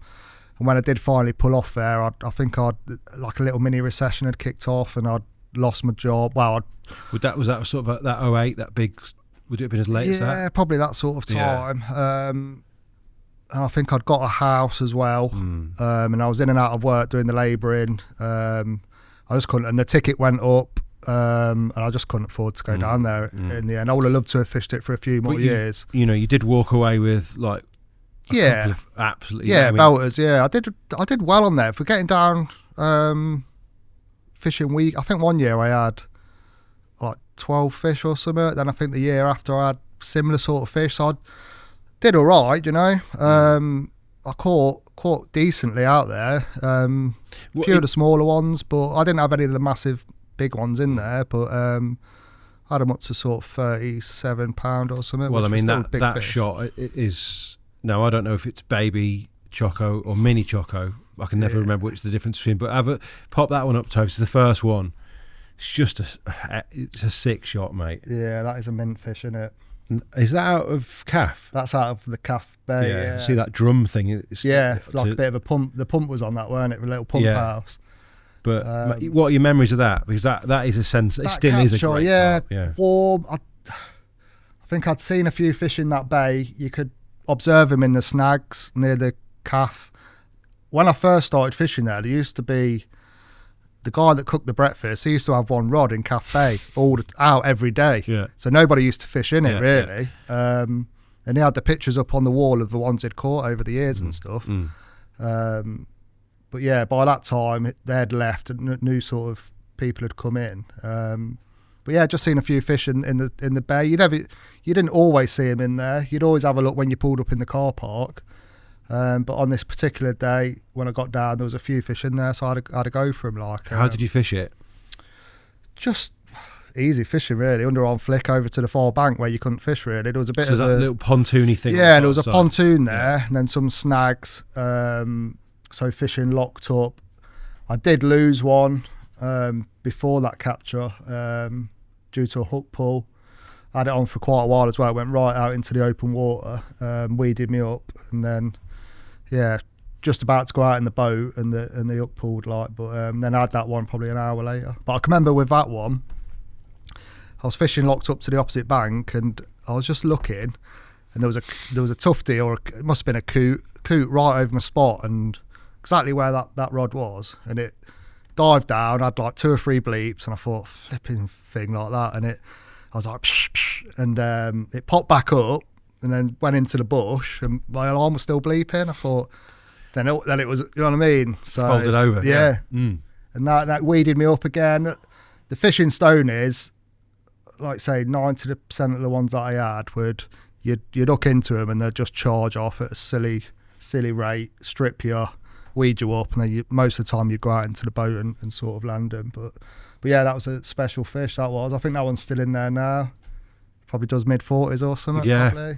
when I did finally pull off there, I think I'd like a little mini recession had kicked off, and I'd lost my job. Well, was that sort of that 08, that big? Would it have been as late as that? Yeah, probably that sort of time. And I think I'd got a house as well, and I was in and out of work doing the labouring. I just couldn't, and the ticket went up, and I just couldn't afford to go down there in the end. I would have loved to have fished it for a few more years. You did walk away with like couple of absolutely. Belters. Yeah, I did well on there. For getting down fishing week, I think one year I had like 12 fish or something. Then I think the year after I had similar sort of fish. So I did all right, I caught decently out there. A few of the smaller ones, but I didn't have any of the massive big ones in there. But I had them up to sort of £37 or something. Well, I mean that fish. shot is now I don't know if it's baby choco or mini choco. I can never remember which the difference between. But pop that one up, Toby. It's the first one. It's just it's a sick shot, mate. Yeah, that is a mint fish, isn't it? Is that out of calf? That's out of the calf bay. Yeah. See that drum thing? Like a bit of a pump. The pump was on that, weren't it? A little pump house. But what are your memories of that? Because that is a sense. It still is a great carp. Yeah. Warm. I think I'd seen a few fish in that bay. You could observe them in the snags near the calf. When I first started fishing there used to be the guy that cooked the breakfast. He used to have one rod in Calf Bay out every day. Yeah. So nobody used to fish in it really. Yeah. And he had the pictures up on the wall of the ones he'd caught over the years and stuff. But yeah, by that time they'd left and new sort of people had come in. But yeah, just seen a few fish in the bay. You didn't always see them in there. You'd always have a look when you pulled up in the car park. But on this particular day, when I got down, there was a few fish in there, so I had to go for them. How did you fish it? Just easy fishing, really. Underarm flick over to the far bank where you couldn't fish, really. There was a bit of that little pontoony thing. Yeah, there was a pontoon there, and then some snags. So fishing locked up. I did lose one before that capture due to a hook pull. I had it on for quite a while as well. It went right out into the open water, weeded me up, and then just about to go out in the boat and the hook pulled but then I had that one probably an hour later. But I can remember with that one, I was fishing locked up to the opposite bank, and I was just looking, and there was a tufty, or it must have been a coot right over my spot, and exactly where that rod was, and it dived down. I had like 2 or 3 bleeps, and I thought, flipping thing like that, and I was like, psh, psh, and it popped back up, and then went into the bush, and my alarm was still bleeping. I thought, then it was, you know what I mean? So folded over. Yeah. And that weeded me up again. The fishing stone is, like say, 90% of the ones that I had you'd hook into them and they'd just charge off at a silly rate, strip you, weed you up, and then most of the time you'd go out into the boat and sort of land them. But yeah, that was a special fish. That was. I think that one's still in there now. Probably does mid-40s or something. Yeah. Probably.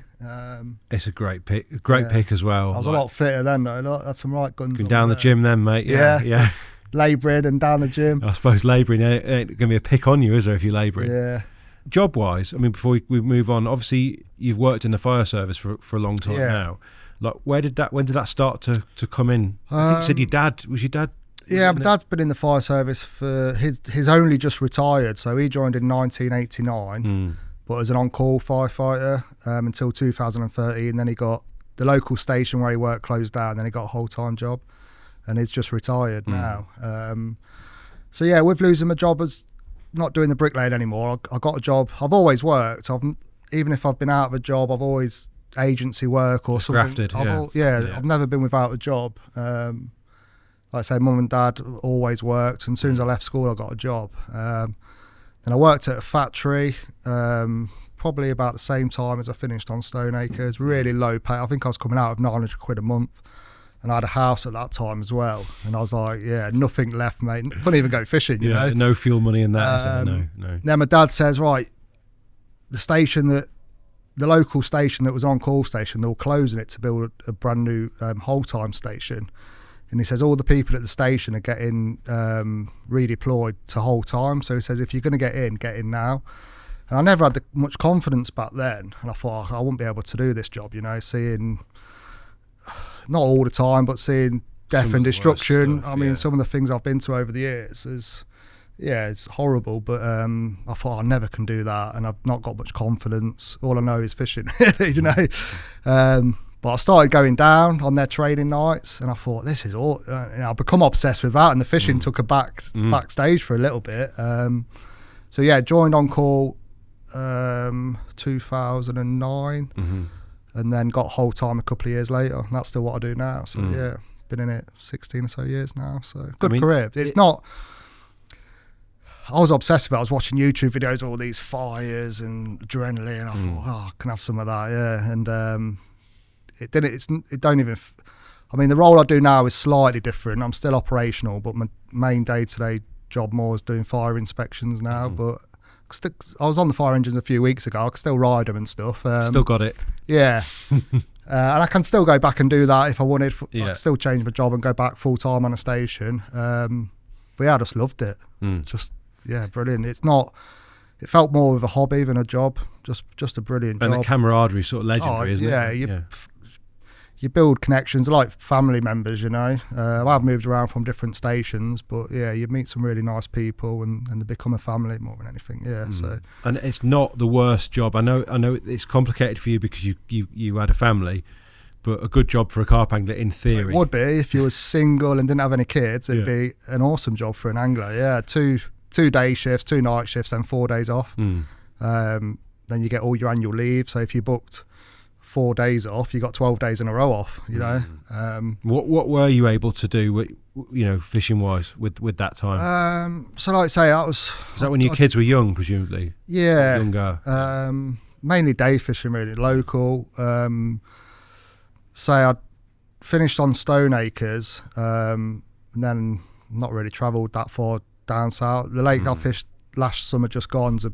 It's a great pick. Pick as well. I was a lot fitter then though. Look, had some right guns. Going down the gym then, mate. Yeah. Labouring and down the gym. I suppose labouring ain't going to be a pick on you, is there, if you're labouring? Yeah. Job-wise, I mean, before we move on, obviously you've worked in the fire service for a long time now. Like, when did that start to come in? I think you said was your dad? Yeah, my dad's been in the fire service for he's only just retired, so he joined in 1989, but as an on-call firefighter until 2013. Then he got the local station where he worked closed down, then he got a whole-time job, and he's just retired now. So yeah, with losing my job as not doing the bricklaying anymore, I got a job. I've always worked. Even if I've been out of a job, I've always agency work or just something. Grafted, I've never been without a job. Like I say, mum and dad always worked, and as soon as I left school I got a job. And I worked at a factory probably about the same time as I finished on Stoneacres. Really low pay. I think I was coming out of £900 a month, and I had a house at that time as well, and I was like, nothing left, mate. Couldn't even go fishing, you know. No fuel money in that. No. Then my dad says, right, the local station that was on call station, they were closing it to build a brand new whole time station. And he says all the people at the station are getting redeployed to whole time. So he says, if you're going to get in now. And I never had much confidence back then. And I thought, I wouldn't be able to do this job, seeing, not all the time, but seeing death and destruction. Stuff, I mean, some of the things I've been to over the years is, it's horrible. But I thought I never can do that. And I've not got much confidence. All I know is fishing, really, But I started going down on their training nights, and I thought, this is all. I've become obsessed with that, and the fishing took a backstage for a little bit. So yeah, joined on call 2009. and then got whole time a couple of years later. And that's still what I do now. So yeah, been in it 16 or so years now. So good career. It's not. I was obsessed with it. I was watching YouTube videos of all these fires and adrenaline. And I thought, I can have some of that, yeah. And it didn't. It don't even. I mean, the role I do now is slightly different. I'm still operational, but my main day-to-day job more is doing fire inspections now. But I was on the fire engines a few weeks ago. I can still ride them and stuff. Still got it. Yeah. And I can still go back and do that if I wanted. I can still change my job and go back full-time on a station. But yeah, I just loved it. Just, yeah, brilliant. It felt more of a hobby than a job. Just a brilliant job. And the camaraderie sort of legendary, isn't it? You build connections like family members, you know. I've moved around from different stations, but yeah, you meet some really nice people and they become a family more than anything. Yeah. So, and it's not the worst job. I know it's complicated for you because you had a family, but a good job for a carp angler in theory. It would be if you were single and didn't have any kids. It'd be an awesome job for an angler. Yeah, two day shifts, 2 night shifts, and 4 days off. Then you get all your annual leave. So if you booked 4 days off, you got 12 days in a row off, you know. What were you able to do, fishing wise with that time? So like I say, was that when your kids were young, presumably? Yeah, younger. Mainly day fishing, really local. Say I'd finished on Stoneacres, and then not really travelled that far down south. The lake I fished last summer just gone's a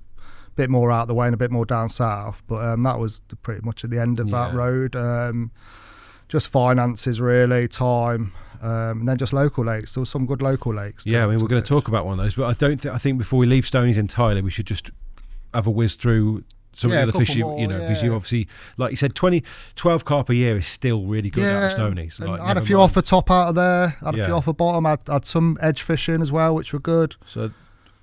bit more out the way and a bit more down south, but that was pretty much at the end of that road. Just finances, really, time, and then just local lakes. There were some good local lakes. We're going to talk about one of those, but I think before we leave Stonies entirely, we should just have a whiz through some of the other fish because you obviously, like you said, 12 carp a year is still really good out of Stonies. Like, I had a few off the top out of there, I had a few off the bottom, I had some edge fishing as well, which were good. So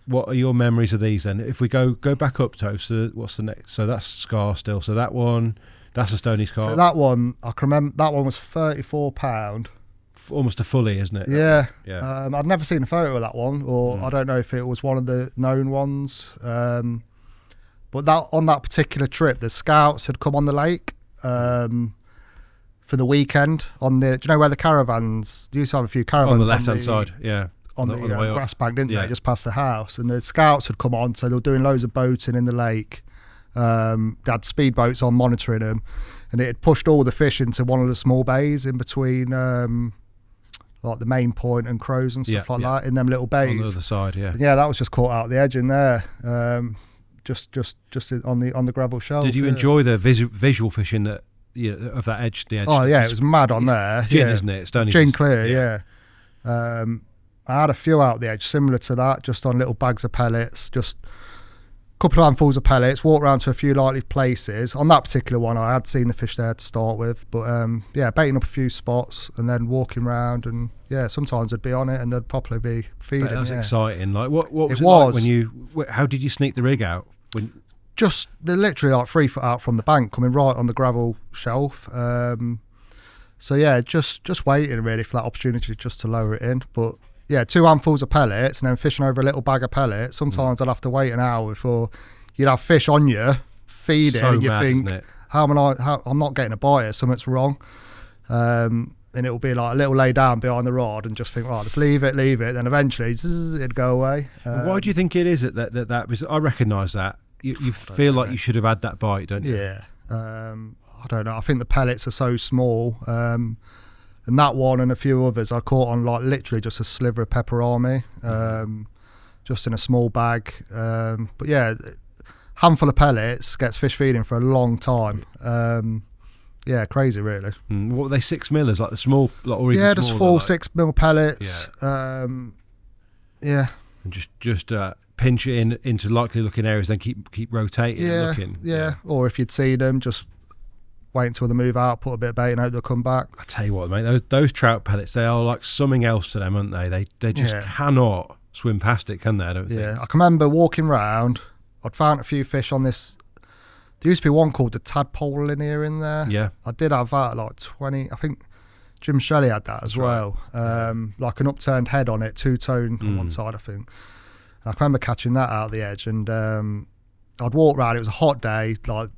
what are your memories of these then? If we go back up, Tove, so what's the next? So that's Scar still. So that one, that's a Stonies carp. So that one, I can remember, that one was £34. Almost a fully, isn't it? Yeah. I'd never seen a photo of that one, or I don't know if it was one of the known ones. But that on that particular trip, the scouts had come on the lake for the weekend. Do you know where the caravans? You used to have a few caravans on the left-hand side, on the grass bank, didn't they? Just past the house, and the scouts had come on, so they were doing loads of boating in the lake. They had speedboats on monitoring them, and it had pushed all the fish into one of the small bays in between, like the main point and crows and stuff like that, in them little bays on the other side. That was just caught out the edge in there. Just on the gravel shelf. Did you enjoy the visual fishing that of that edge? The edge. Oh yeah, it was mad on there. Gin, isn't it? It's only gin clear. I had a few out the edge similar to that, just on little bags of pellets, just a couple of handfuls of pellets. Walked around to a few likely places. On that particular one, I had seen the fish there to start with, but baiting up a few spots and then walking around, and sometimes I'd be on it and they'd probably be feeding. That was exciting. Like what was it like when you? How did you sneak the rig out? They're literally like 3 foot out from the bank, coming right on the gravel shelf. Just waiting really for that opportunity just to lower it in. But 2 handfuls of pellets and then fishing over a little bag of pellets. Sometimes I'd have to wait an hour before you'd have fish on you feeding, and you think, I'm not getting a bite here, something's wrong. And it'll be like a little lay down behind the rod and just think, right, just leave it. Then eventually it'd go away. Why do you think it is that was? I recognise that. You feel like you should have had that bite, don't you? Yeah. I don't know. I think the pellets are so small. And that one and a few others I caught on like literally just a sliver of pepperami, just in a small bag. Handful of pellets gets fish feeding for a long time. Crazy really. What were they, 6 millers, like the small, like, or even just full 6 mil pellets. And just pinch it into likely looking areas, then keep rotating and looking. Or if you'd see them, just wait until they move out, put a bit of bait and hope they'll come back. I tell you what, mate, those trout pellets, they are like something else to them, aren't they? They just cannot swim past it, can they? I don't think. I can remember walking round, I'd found a few fish on this. There used to be one called the tadpole linear in there. Yeah. I did have that at like 20, I think Jim Shelley had that as well. Like an upturned head on it, 2-tone on one side, I think. And I can remember catching that out of the edge, and I'd walk around, it was a hot day, like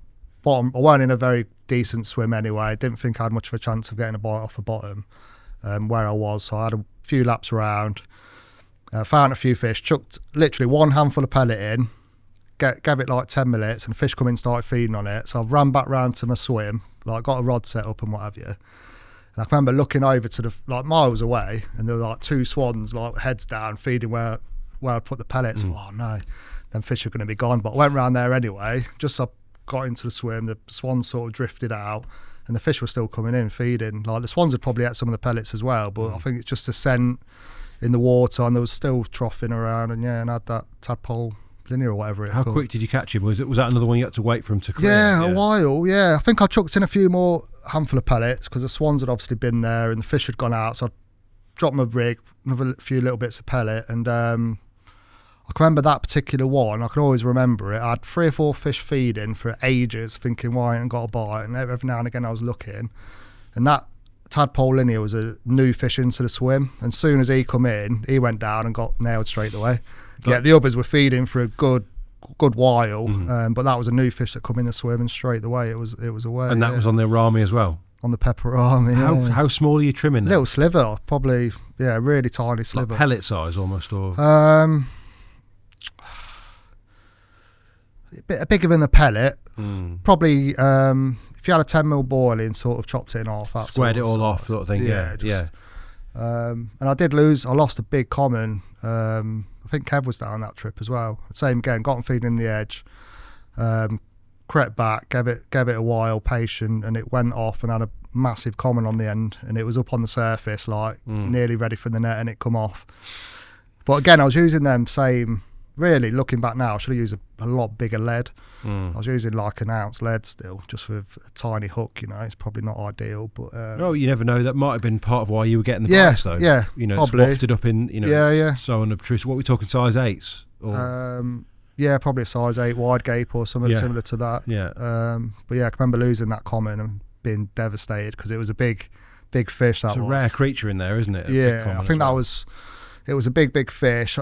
bottom, I weren't in a very decent swim anyway. Didn't think I had much of a chance of getting a bite off the bottom where I was. So I had a few laps around, found a few fish, chucked literally one handful of pellet in, gave it like 10 minutes, and the fish come in and started feeding on it. So I ran back round to my swim, like got a rod set up and what have you. And I can remember looking over to the like miles away, and there were like two swans like heads down feeding where I put the pellets. Oh no, them fish are going to be gone. But I went round there anyway. Just I got into the swim, the swans sort of drifted out, and the fish were still coming in feeding. Like the swans had probably ate some of the pellets as well, but I think it's just the scent in the water, and there was still troughing around, and I had that tadpole linear or whatever it How called. quick did you catch him? Was that another one you had to wait for him to clear? Yeah, a while. Yeah, I think I chucked in a few more handful of pellets because the swans had obviously been there and the fish had gone out. So I dropped my rig, another few little bits of pellet, and I can remember that particular one. I can always remember it. I had 3 or 4 fish feeding for ages, thinking why I ain't got a bite, and every now and again I was looking, and that tadpole linear was a new fish into the swim. And as soon as he come in, he went down and got nailed straight away. Yeah, the others were feeding for a good while, but that was a new fish that come in the swim, and straight away it was away. And that was on the Rami as well? On the pepperami. How small are you trimming? Little sliver, probably, really tiny sliver. Like pellet size almost, or? A bit bigger than the pellet. Probably, if you had a 10mm boiling, sort of chopped it in half. That squared it all off, sort of thing. Yeah. And I lost a big common. I think Kev was down that trip as well. Same again, got him feeding the edge, crept back, gave it a while, patient, and it went off and had a massive common on the end, and it was up on the surface, like nearly ready for the net, and it come off. But again, I was using them same. Really, looking back now, I should have used a lot bigger lead. I was using like an ounce lead still, just with a tiny hook. It's probably not ideal, but you never know. That might have been part of why you were getting the price, though. Yeah, probably. Wafted up in, so unobtrusive. What are we talking, size 8s? Or? Probably a size 8 wide gape or something similar to that. But I can remember losing that common and being devastated because it was a big fish. It's a rare creature in there, isn't it? I think it was a big fish.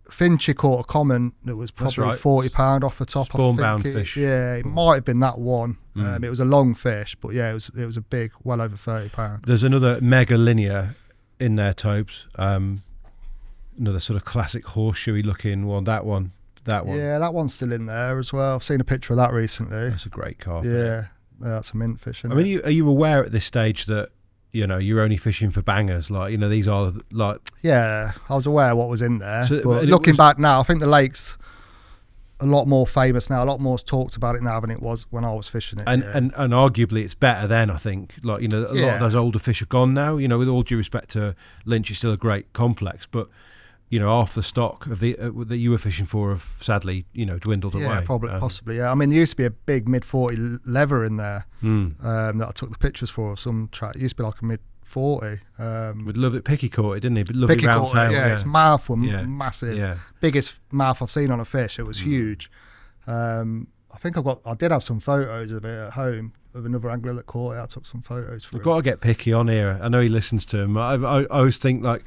Finchy caught a common that was probably £40 off the top. Spawn-bound fish. It might have been that one. It was a long fish, but it was a big, well over £30. There's another mega linear in there, Tobes. Another sort of classic horseshoey looking one. That one. Yeah, that one's still in there as well. I've seen a picture of that recently. That's a great carp. Yeah, that's a mint fish. Are you aware at this stage that you're only fishing for bangers? Like, these are like... Yeah, I was aware what was in there. But looking back now, I think the lake's a lot more famous now, a lot more talked about it now than it was when I was fishing it. And arguably it's better then, I think. Like, a lot of those older fish are gone now. With all due respect to Lynch, it's still a great complex, but... half the stock of the that you were fishing for have sadly, dwindled away. Yeah, possibly. Yeah, I mean, there used to be a big mid-40 lever in there that I took the pictures for of some track. It used to be like a mid-40. Would love it. Picky caught it, didn't he? But lovely Picky round tail. Yeah, its mouth was massive. Yeah. Biggest mouth I've seen on a fish. It was huge. I think I did have some photos of it at home of another angler that caught it. I took some photos for We've got to get Picky on here. I know he listens to him. I always think like.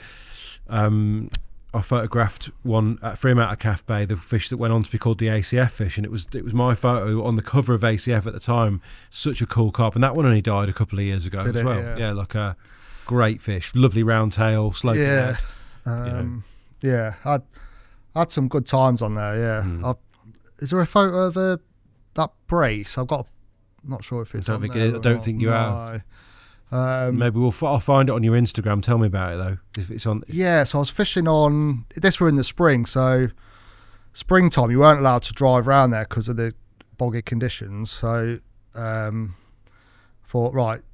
I photographed one at Fremantle Calf Bay, the fish that went on to be called the ACF fish, and it was my photo on the cover of ACF at the time. Such a cool carp, and that one only died a couple of years ago as well. Yeah, like a great fish, lovely round tail, sloping head. I had some good times on there. Yeah, is there a photo of that brace? I'm not sure if it's. I don't think you have. Maybe I'll find it on your Instagram. Tell me about it though, if it's on. Yeah, so I was fishing on this. Were in the spring, so springtime you weren't allowed to drive around there because of the boggy conditions. So thought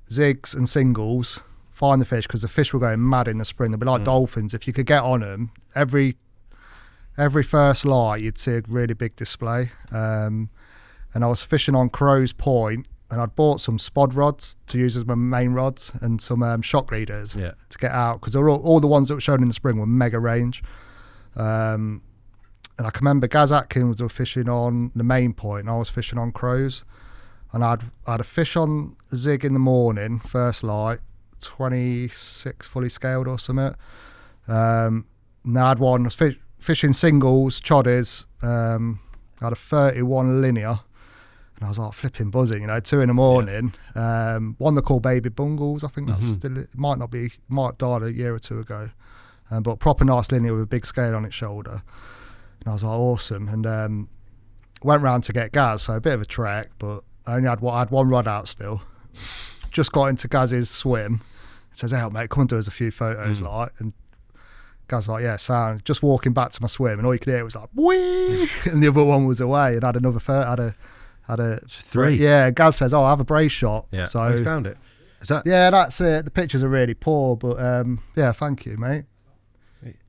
zigs and singles, find the fish because the fish were going mad in the spring. They'd be like dolphins. If you could get on them, every first light you'd see a really big display. And I was fishing on Crow's Point. And I'd bought some spod rods to use as my main rods and some shock leaders to get out because all the ones that were shown in the spring were mega range. And I can remember Gaz Atkins was fishing on the main point and I was fishing on Crows. And I had a fish on a zig in the morning, first light, 26 fully scaled or something. Now I had one, I was fishing singles, choddies. I had a 31 linear. And I was like flipping buzzing, 2 a.m. One they call baby bungles. I think that's still, it might have died a year or two ago. But proper nice linear with a big scale on its shoulder. And I was like, awesome. And went round to get Gaz, so a bit of a trek, but I only had one rod out still. Just got into Gaz's swim. He says, hey, mate, come and do us a few photos, and Gaz like, yeah, sound. Just walking back to my swim, and all you could hear was like, whee! And the other one was away, and had another photo, had a 3. Yeah, Gaz says, I have a brace shot. Yeah, so you found it. Is that? Yeah, that's it. The pictures are really poor, but yeah, thank you, mate.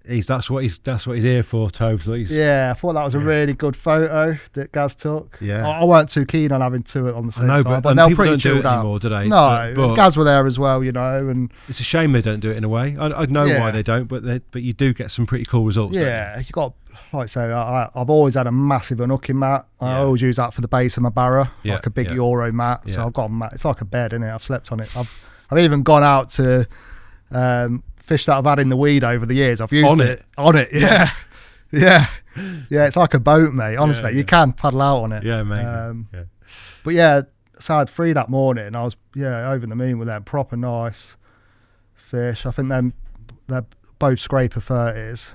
That's what he's here for, Tove. So yeah, I thought that was a really good photo that Gaz took. Yeah, I weren't too keen on having 2 on the same time, but they're people pretty don't do chilled it out anymore, do they? No, but Gaz were there as well, and it's a shame they don't do it in a way. I know why they don't, but you do get some pretty cool results. Yeah, you got, like I say, I've always had a massive unhooking mat. I always use that for the base of my barra, like a big Euro mat. So I've got a mat. It's like a bed, isn't it? I've slept on it. I've even gone out to fish that I've had in the weed over the years. I've used it on it. Yeah. Yeah, it's like a boat, mate. Honestly, you can paddle out on it. Yeah, amazing. But yeah, so I had 3 that morning. I was over the moon with them. Proper nice fish. I think they're both scraper 30s.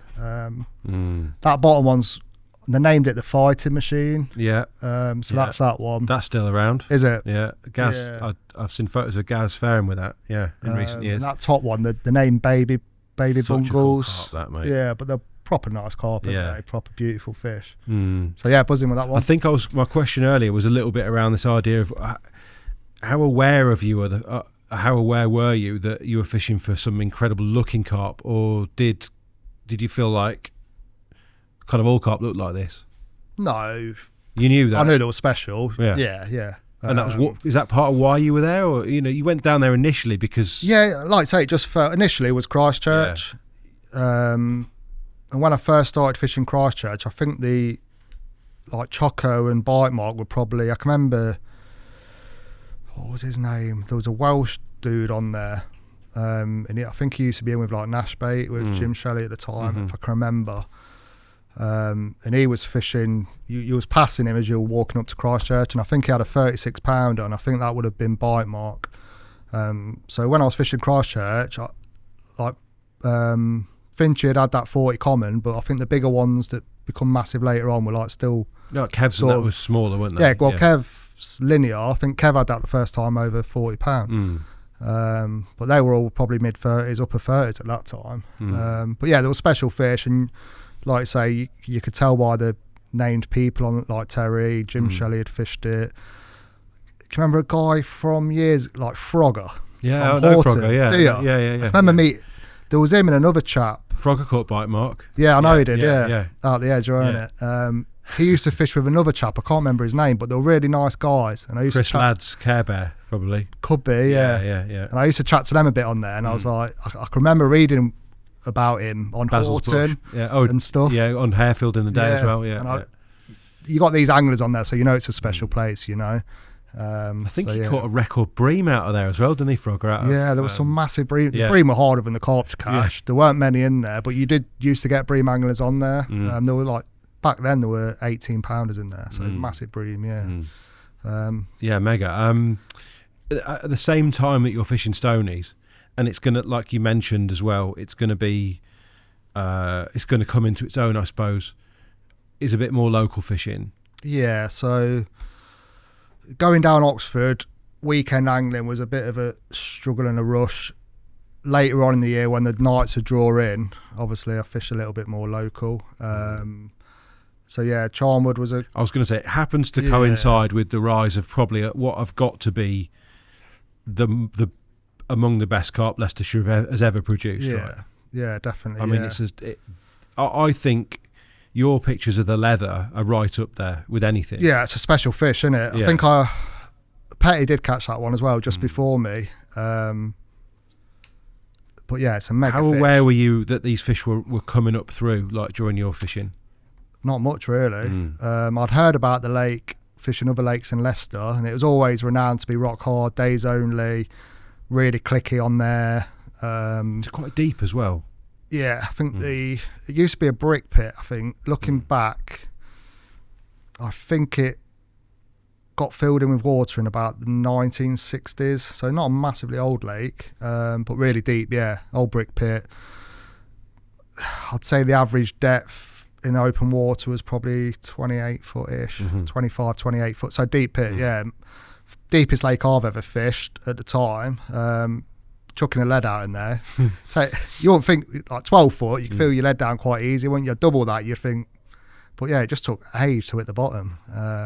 That bottom one's, they named it the fighting machine. Yeah. That's that one. That's still around. Is it? Yeah. Gaz. Yeah. I've seen photos of Gaz faring with that. Yeah, in recent years. And that top one, the name baby Such bungles. A cool carp, that, mate. Yeah, but they're proper nice carp, aren't they? Proper beautiful fish. So yeah, buzzing with that one. I think my question earlier was a little bit around this idea of how aware were you that you were fishing for some incredible looking carp, or did you feel like kind of all carp looked like this? No, you knew that. I knew they were special. Yeah. And that was is that part of why you were there, or you went down there initially because like I say, it just felt initially it was Christchurch. And when I first started fishing Christchurch, I think the Choco and Bite Mark were probably, I can remember, what was his name? There was a Welsh dude on there, and I think he used to be in with Nash Bait with Jim Shelley at the time, if I can remember. And he was fishing, you was passing him as you were walking up to Christchurch, and I think he had a 36 pounder, and I think that would have been Bite Mark. So when I was fishing Christchurch, Finchy had that 40 common, but I think the bigger ones that become massive later on were still... No, Kev's that was smaller, weren't they? Yeah, well, Kev's linear, I think Kev had that the first time over 40 pound. But they were all probably mid-30s, upper 30s at that time. But yeah, there were special fish, and like I say, you could tell by the named people on it, like Terry, Jim Shelley had fished it. Can you remember a guy from years, like Frogger? Yeah, I know Frogger, yeah. Do you? Yeah. I remember there was him and another chap. Frogger caught Bite Mark. Yeah, I know he did, yeah. Out the edge, weren't it? He used to fish with another chap, I can't remember his name, but they were really nice guys. And I used Chris Ladd's Care Bear, probably. Could be, yeah. And I used to chat to them a bit on there, and I was like, I can remember reading about him on Horton and stuff. Yeah, on Harefield in the day as well, you got these anglers on there, so it's a special place, I think he caught a record bream out of there as well, didn't he, Frogger? There was some massive bream. The bream were harder than the carp to catch. There weren't many in there, but you did used to get bream anglers on there. There were back then there were 18 pounders in there, so massive bream, mega. At the same time that you're fishing stonies, and it's gonna, like you mentioned as well, it's gonna be it's gonna come into its own, I suppose, is a bit more local fishing. Yeah, so going down Oxford, weekend angling was a bit of a struggle and a rush. Later on in the year, when the nights would draw in, obviously I fish a little bit more local. So yeah, Charnwood was a... I was going to say, it happens to coincide with the rise of probably what I've got to be the among the best carp Leicestershire has ever produced. Right? Yeah, definitely. I mean, it's just... I think your pictures of the leather are right up there with anything. Yeah, it's a special fish, isn't it? Yeah. I think Petty did catch that one as well, just before me. But yeah, it's a mega How fish. aware were you that these fish were coming up through, during your fishing? Not much, really. I'd heard about the lake, fishing other lakes in Leicester, and it was always renowned to be rock hard, days only, really clicky on there. It's quite deep as well. Yeah, I think it used to be a brick pit, I think. Looking back, I think it got filled in with water in about the 1960s, so not a massively old lake, but really deep. Yeah, old brick pit. I'd say the average depth in open water was probably 28 foot-ish, 25, 28 foot. So deep pit, yeah. Deepest lake I've ever fished at the time. Chucking a lead out in there. So you wouldn't think, like 12 foot, you can feel your lead down quite easy. When you double that, you think, but yeah, it just took age to hit the bottom.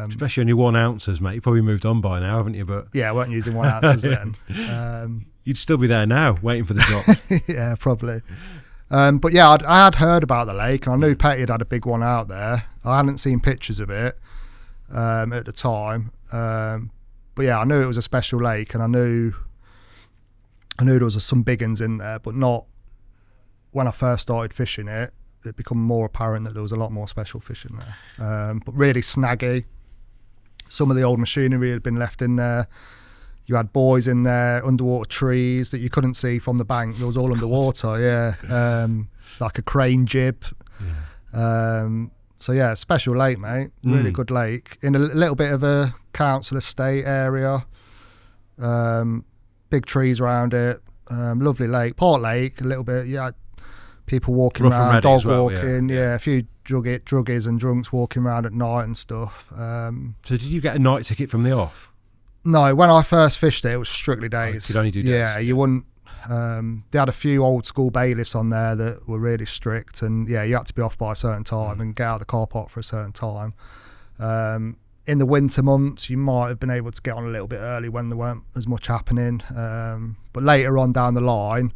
Especially on your 1 ounces, mate. You probably moved on by now, haven't you? But yeah, I weren't using 1 ounces then. You'd still be there now, waiting for the drop. Yeah, probably. But yeah, I had heard about the lake, and I knew Petty had a big one out there. I hadn't seen pictures of it at the time. But yeah, I knew it was a special lake, and I knew there was some big ones in there, but not when I first started fishing it. It became more apparent that there was a lot more special fish in there. But really snaggy. Some of the old machinery had been left in there. You had buoys in there, underwater trees that you couldn't see from the bank. It was all underwater, yeah. Like a crane jib. Yeah. So yeah, special lake, mate. Really good lake. In a little bit of a council estate area. Big trees around it. Lovely lake. Port lake, a little bit, yeah. People walking Rough and around, ready dog as well, walking, yeah. A few druggies and drunks walking around at night and stuff. So did you get a night ticket from the off? No, when I first fished it was strictly days. You could only do days. Yeah, you wouldn't. They had a few old school bailiffs on there that were really strict, and yeah, you had to be off by a certain time and get out of the car park for a certain time. In the winter months, you might have been able to get on a little bit early when there weren't as much happening. But later on down the line,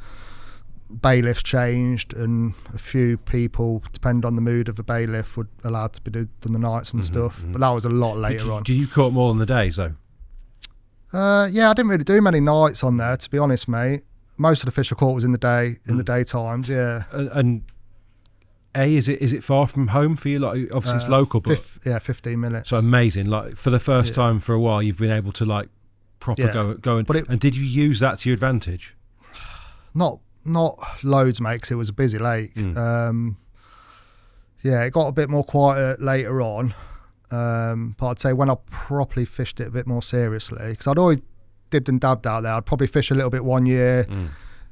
bailiffs changed, and a few people, depending on the mood of the bailiff, were allowed to be doing the nights and stuff. But that was a lot later on. Did you caught more on the days though? Yeah, I didn't really do many nights on there, to be honest, mate. Most of the fish I caught was in the day, in the daytimes. Yeah. And is it far from home for you? Like, obviously it's local, but 15 minutes. So amazing. Like for the first time for a while, you've been able to like proper go and did you use that to your advantage? Not loads, mate, because it was a busy lake. Yeah, it got a bit more quiet later on. But I'd say when I properly fished it a bit more seriously, because I'd always dibbed and dabbed out there. I'd probably fish a little bit one year,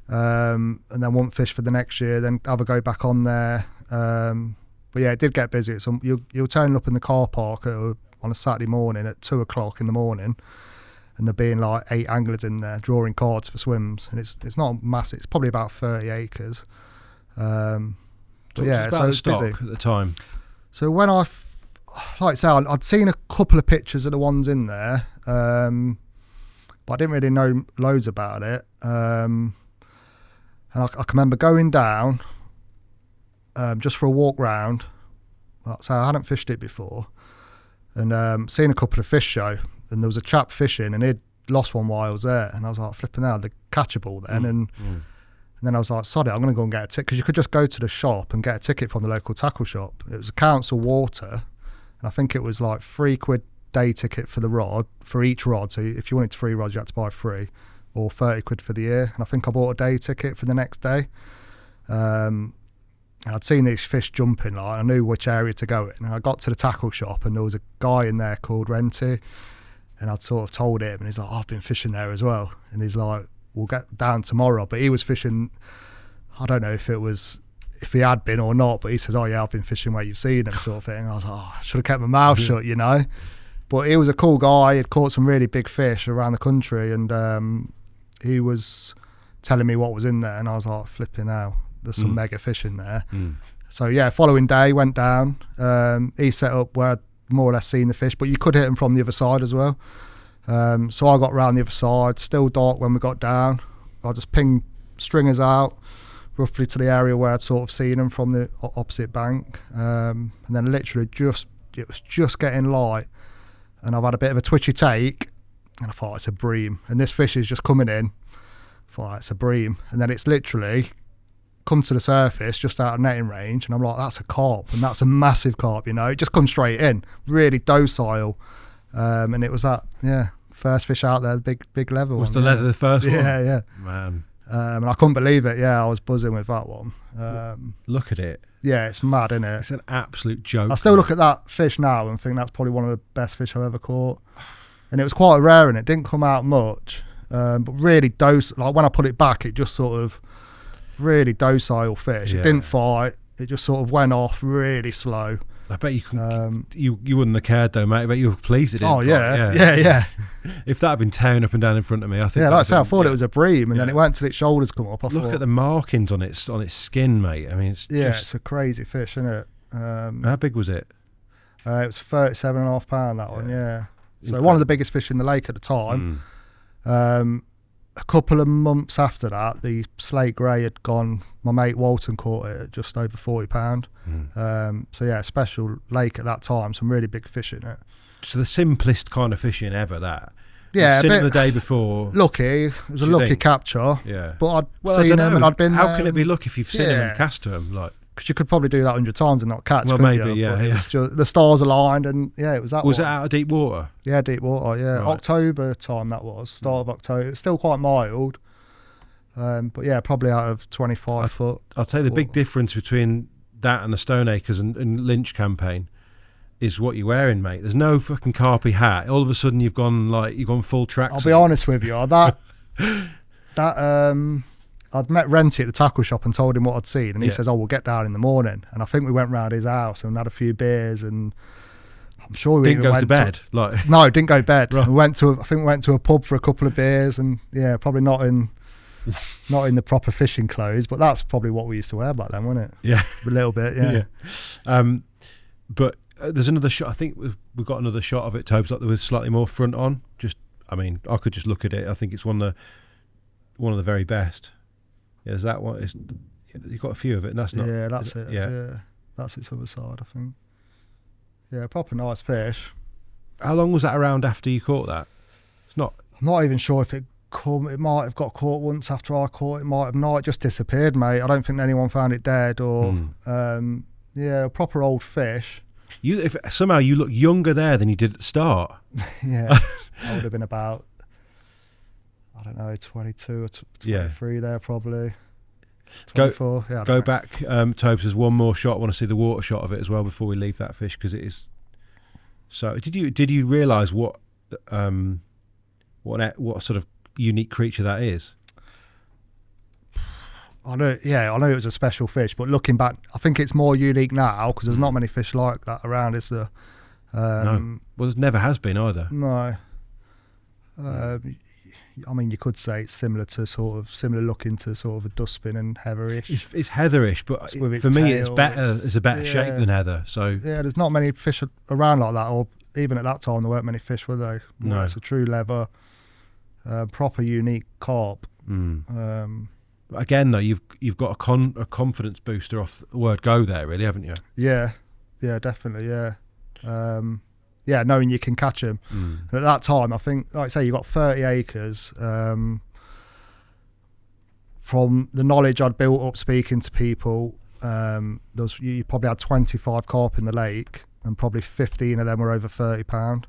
and then wouldn't fish for the next year, then have a go back on there. But yeah, it did get busy. So you're turning up in the car park on a Saturday morning at 2:00 in the morning, and there being like 8 anglers in there drawing cards for swims, and it's not massive. It's probably about 30 acres. But yeah, so it's busy at the time. So when like I say, I'd seen a couple of pictures of the ones in there, but I didn't really know loads about it. And I can remember going down just for a walk round. So I hadn't fished it before, and seen a couple of fish show. And there was a chap fishing, and he'd lost one while I was there. And I was like, flipping out, they're catchable then. And then I was like, sod it, I'm going to go and get a ticket. Because you could just go to the shop and get a ticket from the local tackle shop. It was a council water. And I think it was like £3 day ticket for the rod, for each rod. So if you wanted 3 rods, you had to buy 3, or £30 for the year. And I think I bought a day ticket for the next day. And I'd seen these fish jumping, like I knew which area to go in. And I got to the tackle shop, and there was a guy in there called Renty. And I'd sort of told him, and he's like, oh, I've been fishing there as well. And he's like, we'll get down tomorrow. But he was fishing, I don't know if he had been or not, but he says, oh yeah, I've been fishing where you've seen him, sort of thing. And I was like, oh, I should have kept my mouth shut, you know. But he was a cool guy. He'd caught some really big fish around the country, and he was telling me what was in there, and I was like, flipping out, there's some mega fish in there. So yeah, following day, went down. He set up where I'd more or less seen the fish, but you could hit them from the other side as well. So I got round the other side, still dark when we got down. I just pinged stringers out roughly to the area where I'd sort of seen them from the opposite bank, and then literally it was just getting light, and I've had a bit of a twitchy take, and I thought, it's a bream, and this fish is just coming in. I thought, it's a bream, and then it's literally come to the surface just out of netting range, and I'm like, that's a carp, and that's a massive carp, you know. It just comes straight in, really docile, and it was that, first fish out there, big level. Was the lead of the first one? Yeah, man. And I couldn't believe it. I was buzzing with that one. Look at it. Yeah, it's mad, isn't it? It's an absolute joke. I still look at that fish now and think that's probably one of the best fish I've ever caught. and it was quite rare, and it didn't come out much. But really like when I put it back, it just sort of really docile fish. Yeah. It didn't fight. It just sort of went off really slow. I bet you can. You wouldn't have cared though, mate. I bet you were pleased it didn't. Oh yeah. If that had been tearing up and down in front of me, I think. Yeah, like I said, I thought it was a bream, and then it went till its shoulders come up. Look at the markings on its skin, mate. I mean, it's a crazy fish, isn't it? How big was it? It was 37.5 pound. That one, yeah. So one of the biggest fish in the lake at the time. A couple of months after that, the Slate Gray had gone. My mate Walton caught it at just over 40 pound. So yeah, special lake at that time. Some really big fish in it. So the simplest kind of fishing ever. That. Yeah, I've seen it the day before. Lucky. It was a lucky capture. Yeah. But I'd seen him and I'd been. How can it be lucky if you've seen him and cast to him? Like, because you could probably do that 100 times and not catch. Well, maybe, you? It was just, the stars aligned, and it was that. Was it out of deep water? Yeah, deep water. Yeah, right. October time that was. Start of October. It's still quite mild. But yeah, probably out of 25 foot. I'll tell you the big difference between that and the Stoneacres and Lynch campaign is what you're wearing, mate. There's no fucking carpy hat. All of a sudden you've gone full tracksuit. I'll be honest with you, I'd met Renty at the tackle shop and told him what I'd seen, and he says, "Oh, we'll get down in the morning." And I think we went round his house and had a few beers, and I'm sure we didn't go to bed. No, didn't go to bed. Right. We went to a pub for a couple of beers, and probably not in the proper fishing clothes, but that's probably what we used to wear back then, wasn't it? Yeah, a little bit. Yeah. But there's another shot. I think we've got another shot of it, Tobes, like there was slightly more front on. I could just look at it. I think it's one of the very best. Yeah, is that one? You've got a few of it, and that's not. Yeah, that's it. Yeah, that's its other side, I think. Yeah, proper nice fish. How long was that around after you caught that? It's not. I'm not even sure if it might have got caught once after I caught it. Might have not. It just disappeared, mate. I don't think anyone found it dead or. A proper old fish. If somehow you look younger there than you did at the start. Yeah, I would have been about. I don't know, 22 or 23 there probably. 24. Go back, Tobes. There's one more shot. I want to see the water shot of it as well before we leave that fish, because it is. So did you realise what sort of unique creature that is? I know it was a special fish, but looking back, I think it's more unique now because there's not many fish like that around. Is there? No. Well, there never has been either. No. I mean, you could say it's similar looking to sort of a dustbin and heatherish. It's heatherish, but for me, it's better. It's a better shape than heather. So yeah, there's not many fish around like that, or even at that time there weren't many fish, were they? No, it's a true leather, proper unique carp. Again, though, you've got a confidence booster off the word go there, really, haven't you? Yeah, definitely, yeah. Knowing you can catch them. At that time, I think, like I say, you got 30 acres. From the knowledge I'd built up speaking to people, you probably had 25 carp in the lake, and probably 15 of them were over £30.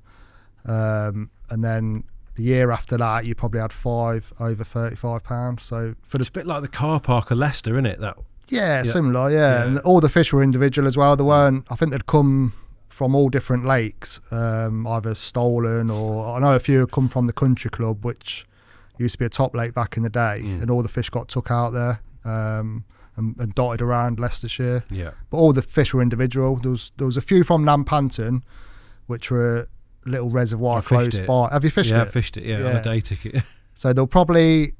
And then the year after that, you probably had 5 over £35. So it's a bit like the car park of Leicester, isn't it? Similar, yeah. And all the fish were individual as well. I think they'd come from all different lakes, either stolen or I know a few had come from the country club, which used to be a top lake back in the day, and all the fish got took out there and dotted around Leicestershire. Yeah. But all the fish were individual. There was a few from Nampanton, which were a little reservoir close by. Have you fished it? Yeah, I fished it, on a day ticket. So they'll probably,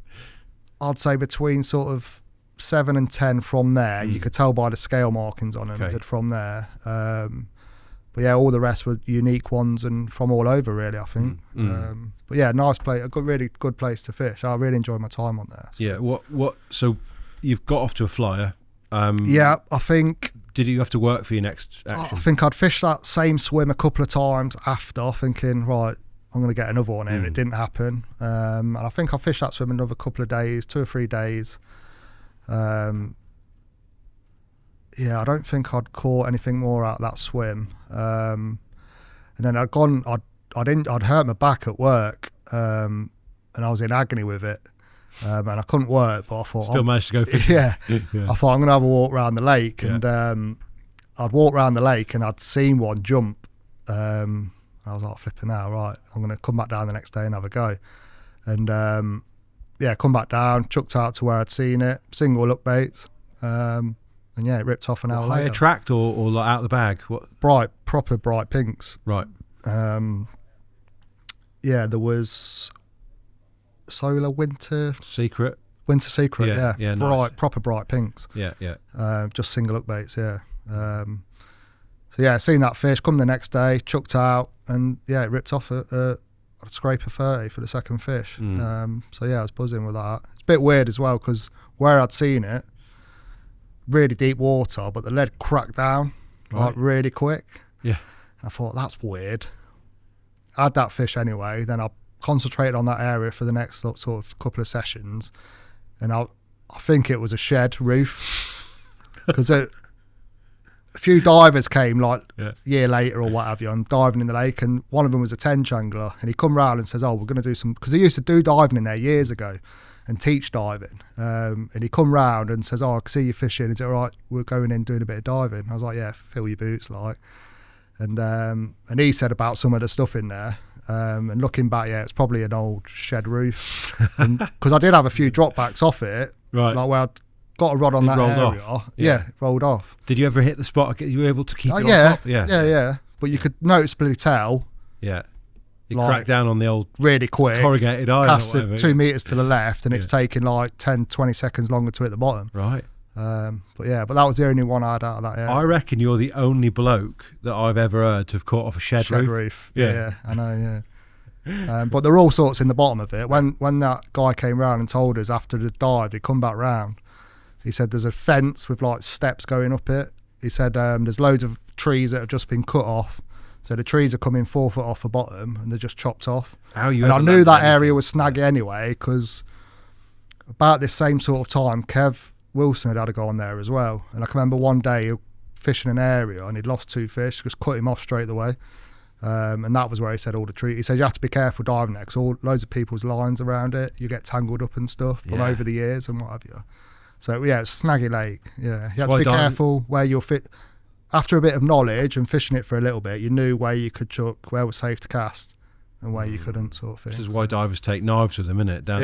I'd say between sort of 7 and 10 from there. You could tell by the scale markings on them that from there. But yeah, all the rest were unique ones and from all over, really, I think. But yeah, nice place, really good place to fish. I really enjoyed my time on there. So. Yeah, so you've got off to a flyer. I think. Did you have to work for your next action? I think I'd fished that same swim a couple of times after, thinking, right, I'm going to get another one in. It didn't happen. And I think I fished that swim another couple of days, 2 or 3 days. I don't think I'd caught anything more out of that swim. And then I'd hurt my back at work, and I was in agony with it. And I couldn't work, but I thought still managed to go fishing. Yeah. I thought I'm gonna have a walk around the lake, and I'd walk around the lake and I'd seen one jump. I was like, flipping out, right, I'm going to come back down the next day and have a go. And come back down, chucked out to where I'd seen it, single look baits. And it ripped off an hour High later. attract or like out the bag? What? Proper bright pinks. Right. There was Solar Winter Secret. Yeah. Nice. Proper bright pinks. Yeah. Just single look baits, yeah. Seen that fish, come the next day, chucked out, and it ripped off a scraper 30 for the second fish. I was buzzing with that. It's a bit weird as well, because where I'd seen it, really deep water, but the lead cracked down like really quick. Yeah. I thought, that's weird. I had that fish anyway, then I concentrated on that area for the next sort of couple of sessions, and I think it was a shed roof, because a few divers came like a year later or what have you, and diving in the lake, and one of them was a 10 angler, and he come round and says, oh, we're going to do some, because he used to do diving in there years ago and teach diving, and he come round and says, oh, I can see you fishing, is it all right, we're going in doing a bit of diving? I was like, yeah, fill your boots, like. And he said about some of the stuff in there, and looking back, it's probably an old shed roof, because I did have a few dropbacks off it, right, like where I got a rod on that area. Off. It rolled off. Did you ever hit the spot? You were able to keep it on top? Yeah. But you could noticeably tell. Yeah. You like, cracked down on the old really quick corrugated iron. Cast it 2 meters to the left, and it's taking like 10-20 seconds longer to hit the bottom. Right. But that was the only one I had out of that area. I reckon you're the only bloke that I've ever heard to have caught off a shed roof. Yeah, I know, yeah. But there were all sorts in the bottom of it. When that guy came round and told us after the dive, he'd come back round, he said there's a fence with like steps going up it. He said there's loads of trees that have just been cut off. So the trees are coming 4 foot off the bottom, and they're just chopped off. And I knew that area was snaggy anyway, because about this same sort of time, Kev Wilson had a go on there as well, and I can remember one day fishing an area and he'd lost 2 fish, just cut him off straight away, and that was where he said all the trees. He said you have to be careful diving there, because loads of people's lines around it, you get tangled up and stuff from over the years and what have you. So it's snaggy lake. You have to be careful where you'll fit. After a bit of knowledge and fishing it for a little bit, you knew where you could chuck, where was safe to cast, and where you couldn't, sort of thing. This is why divers take knives with them, isn't it? Down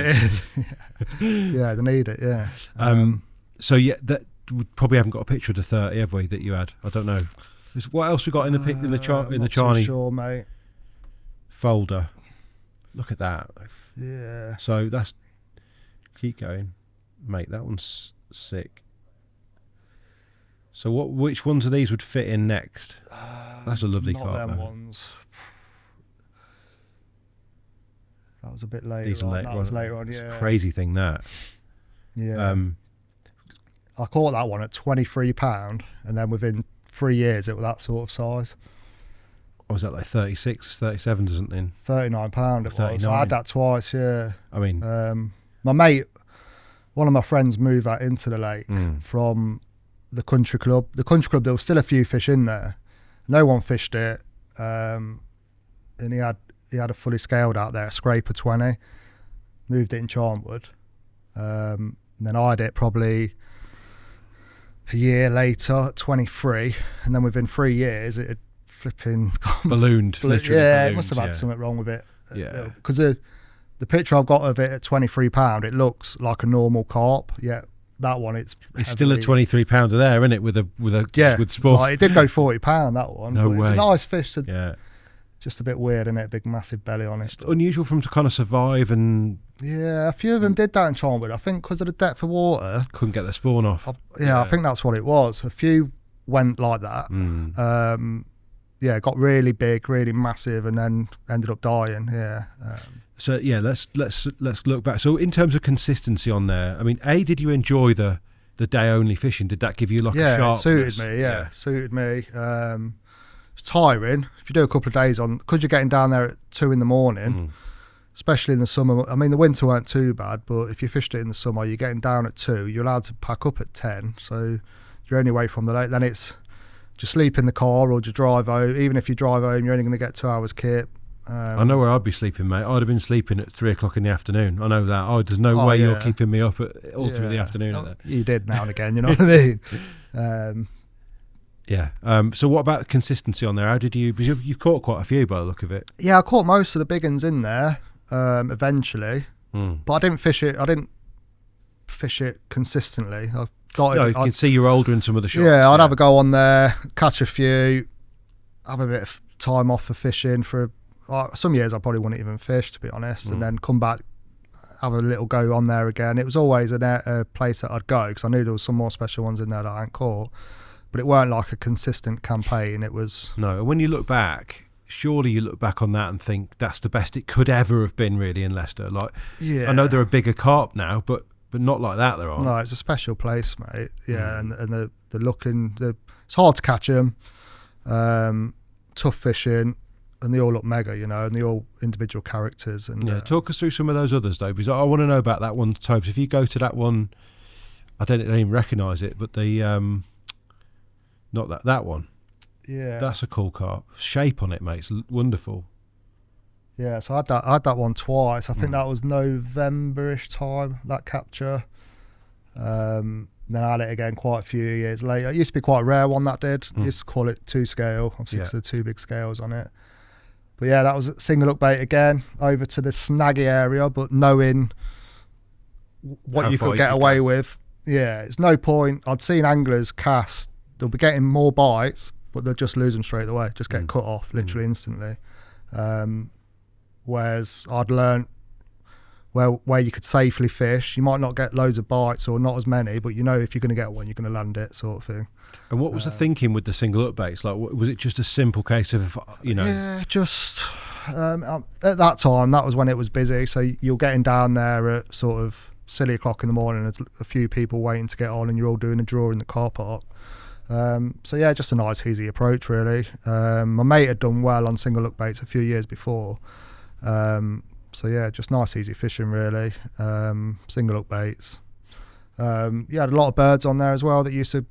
they need it. Yeah. So that we probably haven't got a picture of the 30, have we? That you had? I don't know. What else we got in the Charney sure, mate. Folder? Look at that. Yeah. So that's, keep going, mate. That one's sick. So which ones of these would fit in next? That's a lovely carp. Not them ones. That was a bit later. These are on. That was later on. It's a crazy thing that. Yeah. I caught that one at £23, and then within 3 years it was that sort of size. Or was that like 36, 37 or something? £39 it 39. Was. I had that twice, yeah. I mean, my mate, one of my friends moved out into the lake from the country club. The country club, there was still a few fish in there. No one fished it, and he had a fully scaled out there, a scraper 20. Moved it in Charnwood. And then I had it probably a year later, 23, and then within 3 years it had flipping ballooned. It must have had something wrong with it. Yeah, because the picture I've got of it at £23, it looks like a normal carp. Yeah, that one it's still a £23 there, isn't it? With sport. Like, it did go £40 that one. No way. It's a nice fish. Yeah. Just a bit weird, isn't it? Big massive belly on it. It's unusual for them to kind of survive, and yeah, a few of them did that in Charnwood. I think because of the depth of water, couldn't get their spawn off. I think that's what it was. A few went like that. Got really big, really massive, and then ended up dying. So let's look back. So in terms of consistency on there, I mean, did you enjoy the day only fishing? Did that give you like a sharpness? It suited me. Suited me. It's tiring if you do a couple of days on, because you're getting down there at 2 a.m, especially in the summer. I mean, the winter weren't too bad, but if you fished it in the summer, you're getting down at 2. You're allowed to pack up at 10, so you're only away from the lake. Then it's just sleep in the car or just drive home. Even if you drive home, you're only going to get 2 hours kit. I know where I'd be sleeping, mate. I'd have been sleeping at 3 o'clock in the afternoon. I know that. There's no way you're keeping me up all through the afternoon. You did now and again, you know what I mean? Yeah. So what about consistency on there? How did you? Because you've caught quite a few by the look of it. Yeah, I caught most of the big ones in there eventually, but I didn't fish it. I didn't fish it consistently. I got No, it. you can see you're older in some of the shots. Yeah, I'd have a go on there, catch a few, have a bit of time off for fishing. For some years, I probably wouldn't even fish, to be honest, and then come back, have a little go on there again. It was always a place that I'd go because I knew there was some more special ones in there that I hadn't caught. But it weren't like a consistent campaign. It was... No, when you look back, surely you look back on that and think that's the best it could ever have been, really, in Leicester. Like, yeah. I know there are bigger carp now, but not like that there are. No, it's a special place, mate. Yeah, and the looking... it's hard to catch them. Tough fishing. And they all look mega, you know, and they're all individual characters. And yeah, talk us through some of those others, though, because I want to know about that one, Tobes. If you go to that one, I don't even recognise it, but the... Not that one. Yeah, that's a cool carp. Shape on it, mate. It's wonderful. Yeah, so I had that one twice. I think that was November-ish time, that capture. Then I had it again quite a few years later. It used to be quite a rare one that did. Used to call it 2 scale, obviously because there are 2 big scales on it. But yeah, that was a single hook bait again, over to the snaggy area, but knowing what How you far could get away with. Yeah, it's no point. I'd seen anglers cast. They'll be getting more bites, but they'll just lose them straight away, just get cut off literally instantly. Whereas I'd learned where you could safely fish. You might not get loads of bites or not as many, but you know if you're going to get one, you're going to land it, sort of thing. And what was the thinking with the single hook baits? Like, was it just a simple case of, you know? Yeah, just at that time, that was when it was busy. So you're getting down there at sort of silly o'clock in the morning. There's a few people waiting to get on, and you're all doing a draw in the car park. So yeah, just a nice easy approach really. My mate had done well on single hook baits a few years before, so yeah, just nice easy fishing really. Single hook baits. You had a lot of birds on there as well that used to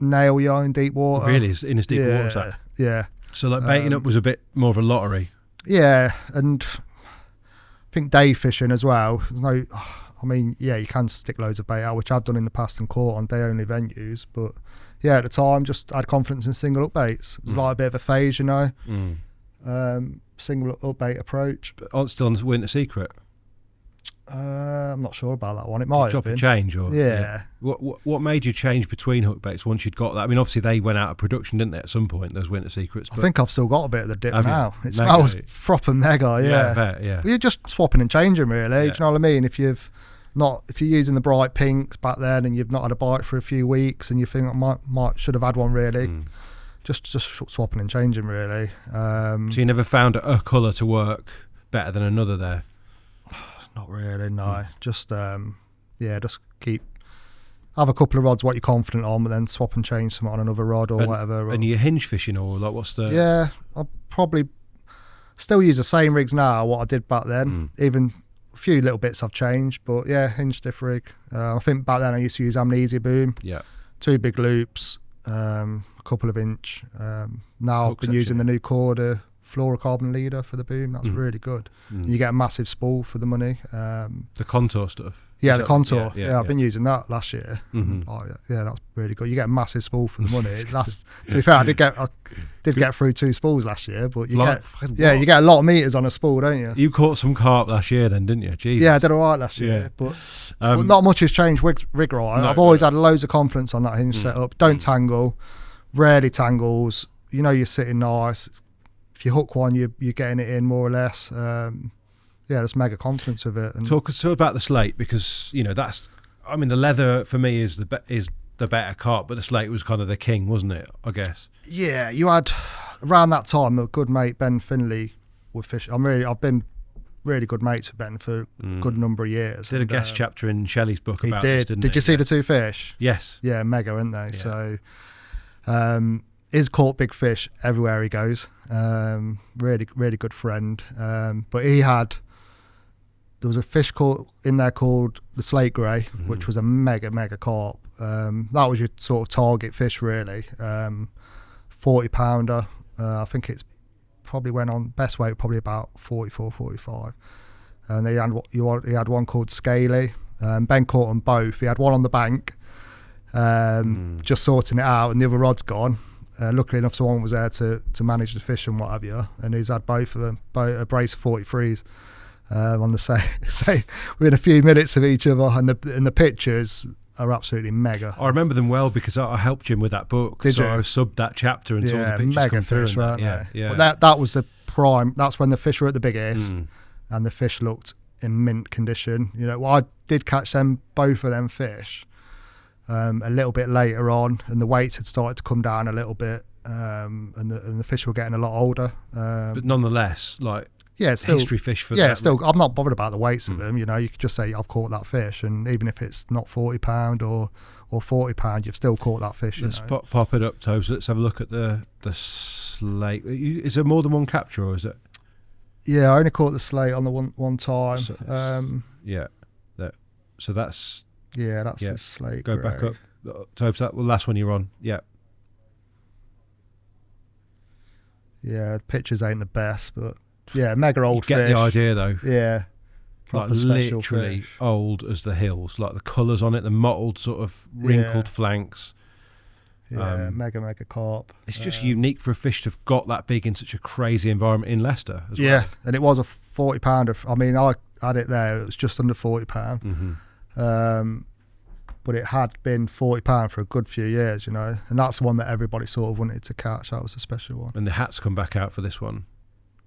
nail you in deep water. Really, in as deep water as that? Yeah. So like baiting up was a bit more of a lottery. Yeah, and I think day fishing as well. There's no, I mean, yeah, you can stick loads of bait out, which I've done in the past and caught on day only venues, but yeah, at the time, just had confidence in single hook baits. It was like a bit of a phase, you know. Single hook bait approach. But still on Winter Secret. I'm not sure about that one. It might have been. Change or yeah. What made you change between hook baits once you'd got that? I mean, obviously they went out of production, didn't they? At some point, those Winter Secrets. I think I've still got a bit of the dip Have now. you? It smells proper mega. Yeah. I bet, yeah. But you're just swapping and changing, really. Yeah. Do you know what I mean? If you're using the bright pinks back then and you've not had a bite for a few weeks and you think I should have had one really, just swapping and changing really. So you never found a colour to work better than another there? Not really, no. Just just have a couple of rods what you're confident on, but then swap and change some on another rod or whatever. And you're hinge fishing or like what's the? Yeah, I'll probably still use the same rigs now what I did back then. Even a few little bits I've changed, but yeah, hinge stiff rig. I think back then I used to use Amnesia boom. Yeah. 2 big loops, a couple of inch. Now I've been using the new Korda fluorocarbon leader for the boom. That's really good. You get a massive spool for the money. The contour stuff. Yeah, the contour. Yeah, I've been using that last year. Oh, yeah, that's really good. You get a massive spool for the money. That's to be fair, I did get through 2 spools last year, but you get a lot of meters on a spool, don't you? You caught some carp last year, then, didn't you? Jesus. Yeah, I did all right last year, but not much has changed rig right. I've always had loads of confidence on that hinge setup. Don't tangle, rarely tangles. You know you're sitting nice. If you hook one, you're getting it in more or less. Just mega confidence with it. And talk us about the slate, because you know that's. I mean, the leather for me is the better carp, but the slate was kind of the king, wasn't it? I guess. Yeah, you had around that time a good mate Ben Finley with fish. I've been really good mates with Ben for a good number of years. Did a guest chapter in Shelley's book about this, didn't he? Did you see the 2 fish? Yes. Yeah, mega, aren't they? Yeah. So, he's caught big fish everywhere he goes. Really, really good friend. But there was a fish caught in there called the Slate Gray, which was a mega, mega carp. That was your sort of target fish, really. 40 pounder. I think it's probably went on best weight, probably about 44, 45. And he had one called Scaly. Ben caught them both. He had one on the bank, just sorting it out, and the other rod's gone. Luckily enough, someone was there to manage the fish and what have you, and he's had both of them, a brace of 43s on the same within a few minutes of each other, and the pictures are absolutely mega. I remember them well because I helped Jim with that book. Did you? I subbed that chapter and saw the pictures mega come through. fish, right? Yeah. But that was the prime. That's when the fish were at the biggest, and the fish looked in mint condition. I did catch both of them fish a little bit later on, and the weights had started to come down a little bit, and the fish were getting a lot older. But nonetheless, it's still history fish for yeah. that. Still, I'm not bothered about the weights of them. You could just say I've caught that fish, and even if it's not £40 or £40, you've still caught that fish. Let's pop it up, Tobes. Let's have a look at the slate. Is there more than one capture, or is it? Yeah, I only caught the slate on the one time. So that's the slate. Go Gray. back up, Tobes. That the last one you're on. Yeah. Yeah, the pictures ain't the best, but yeah, mega old You get fish. the idea though. Yeah. Proper special literally fish. old as the hills, like the colours on it, the mottled sort of wrinkled flanks. Yeah, mega carp. It's just unique for a fish to have got that big in such a crazy environment in Leicester as well. Yeah, and it was a £40. I mean, I had it there. It was just under £40. But it had been £40 for a good few years, and that's the one that everybody sort of wanted to catch. That was a special one. And the hat's come back out for this one.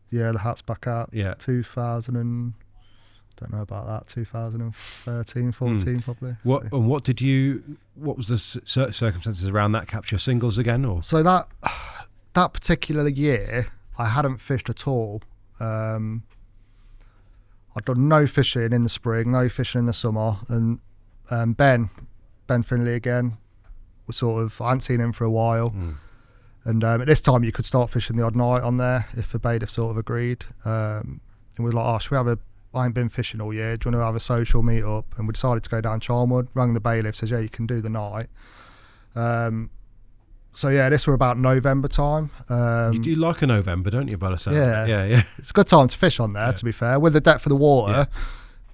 Yeah, the hat's back out. Yeah. 2000 don't know about that. 2013, 14 probably. What was the circumstances around that capture? Singles again, or? So that particular year, I hadn't fished at all. I'd done no fishing in the spring, no fishing in the summer, and Ben Finley again. I hadn't seen him for a while, and at this time you could start fishing the odd night on there if the bailiff sort of agreed. And we were like, should we have I ain't been fishing all year, do you want to have a social meet up? And we decided to go down Charnwood, rang the bailiff, says, yeah, you can do the night. This were about November time. You do like a November, don't you, by the sound? Yeah. It's a good time to fish on there, to be fair. With the depth of the water,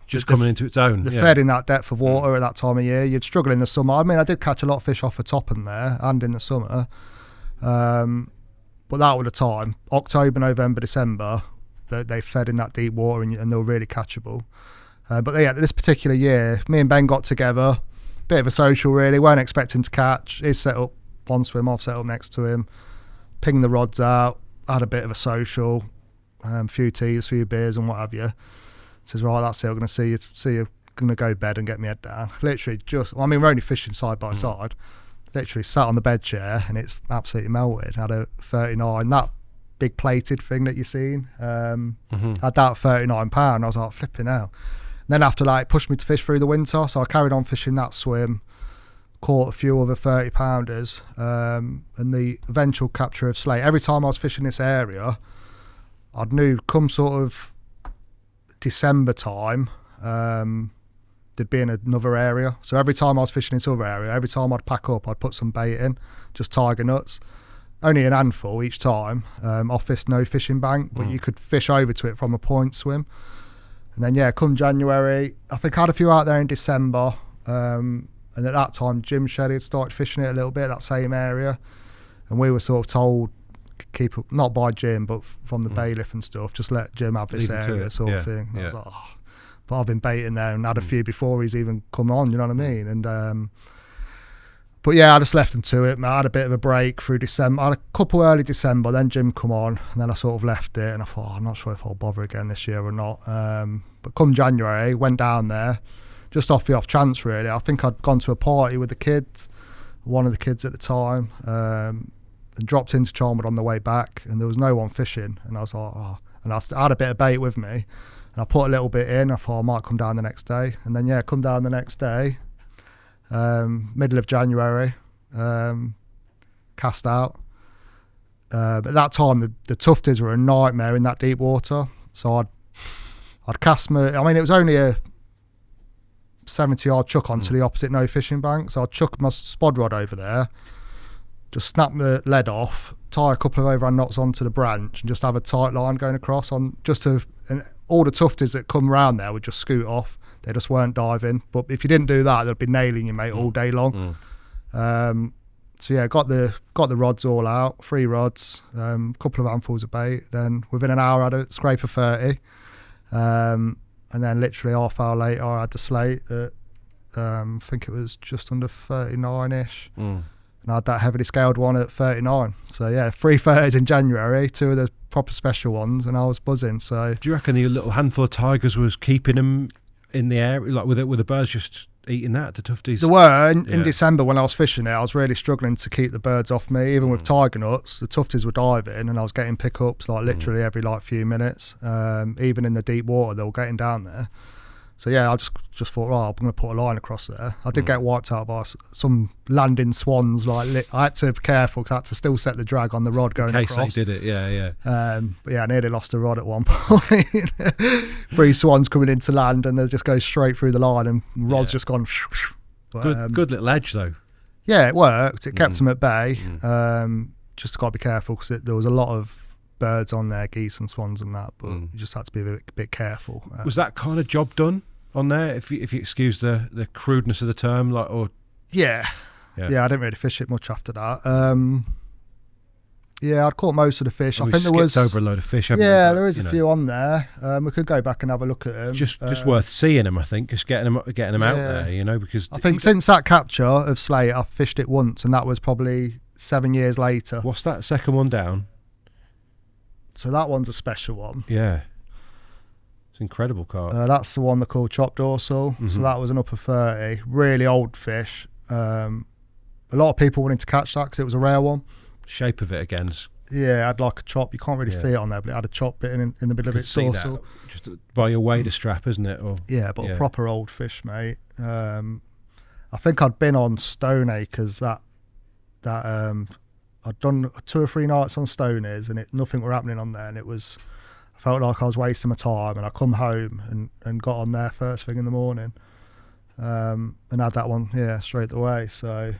just coming into its own. The fed in that depth of water at that time of year, you'd struggle in the summer. I mean, I did catch a lot of fish off the top in there and in the summer. But that was the time, October, November, December, they fed in that deep water and they were really catchable. This particular year, me and Ben got together, bit of a social really, weren't expecting to catch. He's set up one swim, I've set up next to him, pinged the rods out, had a bit of a social, few teas, few beers and what have you. Says, right, that's it, I'm going to see you, going to go to bed and get my head down. Literally we're only fishing side by side. Literally sat on the bed chair and it's absolutely melted. Had a 39, that big plated thing that you've seen. Had that £39. I was like, flipping hell. And then after that, it pushed me to fish through the winter. So I carried on fishing that swim, caught a few other 30-pounders, and the eventual capture of slate. Every time I was fishing this area, I knew come sort of December time, there'd be in another area. So every time I was fishing this other area, every time I'd pack up, I'd put some bait in, just tiger nuts. Only an handful each time, off this no fishing bank, but you could fish over to it from a point swim. And then, come January, I think I had a few out there in December. And at that time, Jim Shelley had started fishing it a little bit, that same area. And we were sort of told, keep up, not by Jim, but from the bailiff and stuff, just let Jim have this area sort of thing. And I was like, but I've been baiting there and had a few before he's even come on, you know what I mean? And but I just left him to it. I had a bit of a break through December. I had a couple early December, then Jim come on, and then I sort of left it, and I thought, I'm not sure if I'll bother again this year or not. But come January, went down there, just off the off chance really. I think I'd gone to a party with the kids, one of the kids at the time, and dropped into Charnwood on the way back, and there was no one fishing, and I was like, and I had a bit of bait with me, and I put a little bit in. I thought I might come down the next day, and then come down the next day, middle of January, cast out. But at that time, the tufties were a nightmare in that deep water, so I'd cast it was only a 70-yard chuck onto the opposite no fishing bank, so I'd chuck my spod rod over there, just snap the lead off, tie a couple of overhand knots onto the branch, and just have a tight line going across on and all the tufties that come round there would just scoot off. They just weren't diving. But if you didn't do that, they'd be nailing you, mate, all day long. So So yeah, got the rods all out, 3 rods, couple of handfuls of bait. Then within an hour, I had a scrape of 30, and then literally half hour later, I had the slate at I think it was just under 39ish, and I had that heavily scaled one at 39. So yeah, 3 30s in January, 2 of the proper special ones, and I was buzzing. So do you reckon the little handful of tigers was keeping them in the air, like with the birds just eating that, the tufties? There were in December when I was fishing it, I was really struggling to keep the birds off me. Even with tiger nuts, the tufties were diving, and I was getting pickups like literally every few minutes. Even in the deep water, they were getting down there. So yeah, I just thought, right, I'm going to put a line across there. I did get wiped out by some landing swans. I had to be careful because I had to still set the drag on the rod going across. In case they did it, yeah. But yeah, I nearly lost a rod at one point. 3 swans coming into land, and they just go straight through the line, and rod's just gone. But, good little edge though. Yeah, it worked. It kept them at bay. Just got to be careful because there was a lot of birds on there, geese and swans and that, but you just had to be a bit careful. Was that kind of job done on there, if you excuse the crudeness of the term, yeah, I didn't really fish it much after that. Yeah, I'd caught most of the fish. I think there was over a load of fish. There is a few on there. We could go back and have a look at them. Just worth seeing them, I think. Just getting them out there, because I think since that capture of Slate, I've fished it once, and that was probably 7 years later. What's that second one down? So that one's a special one. Yeah. It's incredible carp. That's the one they call chop dorsal. So that was an upper 30. Really old fish. A lot of people wanted to catch that because it was a rare one. Shape of it again. Yeah, it had like a chop. You can't really see it on there, but it had a chop bit in the middle of its dorsal. Just by your wader strap, isn't it? A proper old fish, mate. I think I'd been on Stoneacres I'd done 2 or 3 nights on Stoners, and nothing were happening on there, and I felt like I was wasting my time, and I come home and got on there first thing in the morning, and had that one straight away. So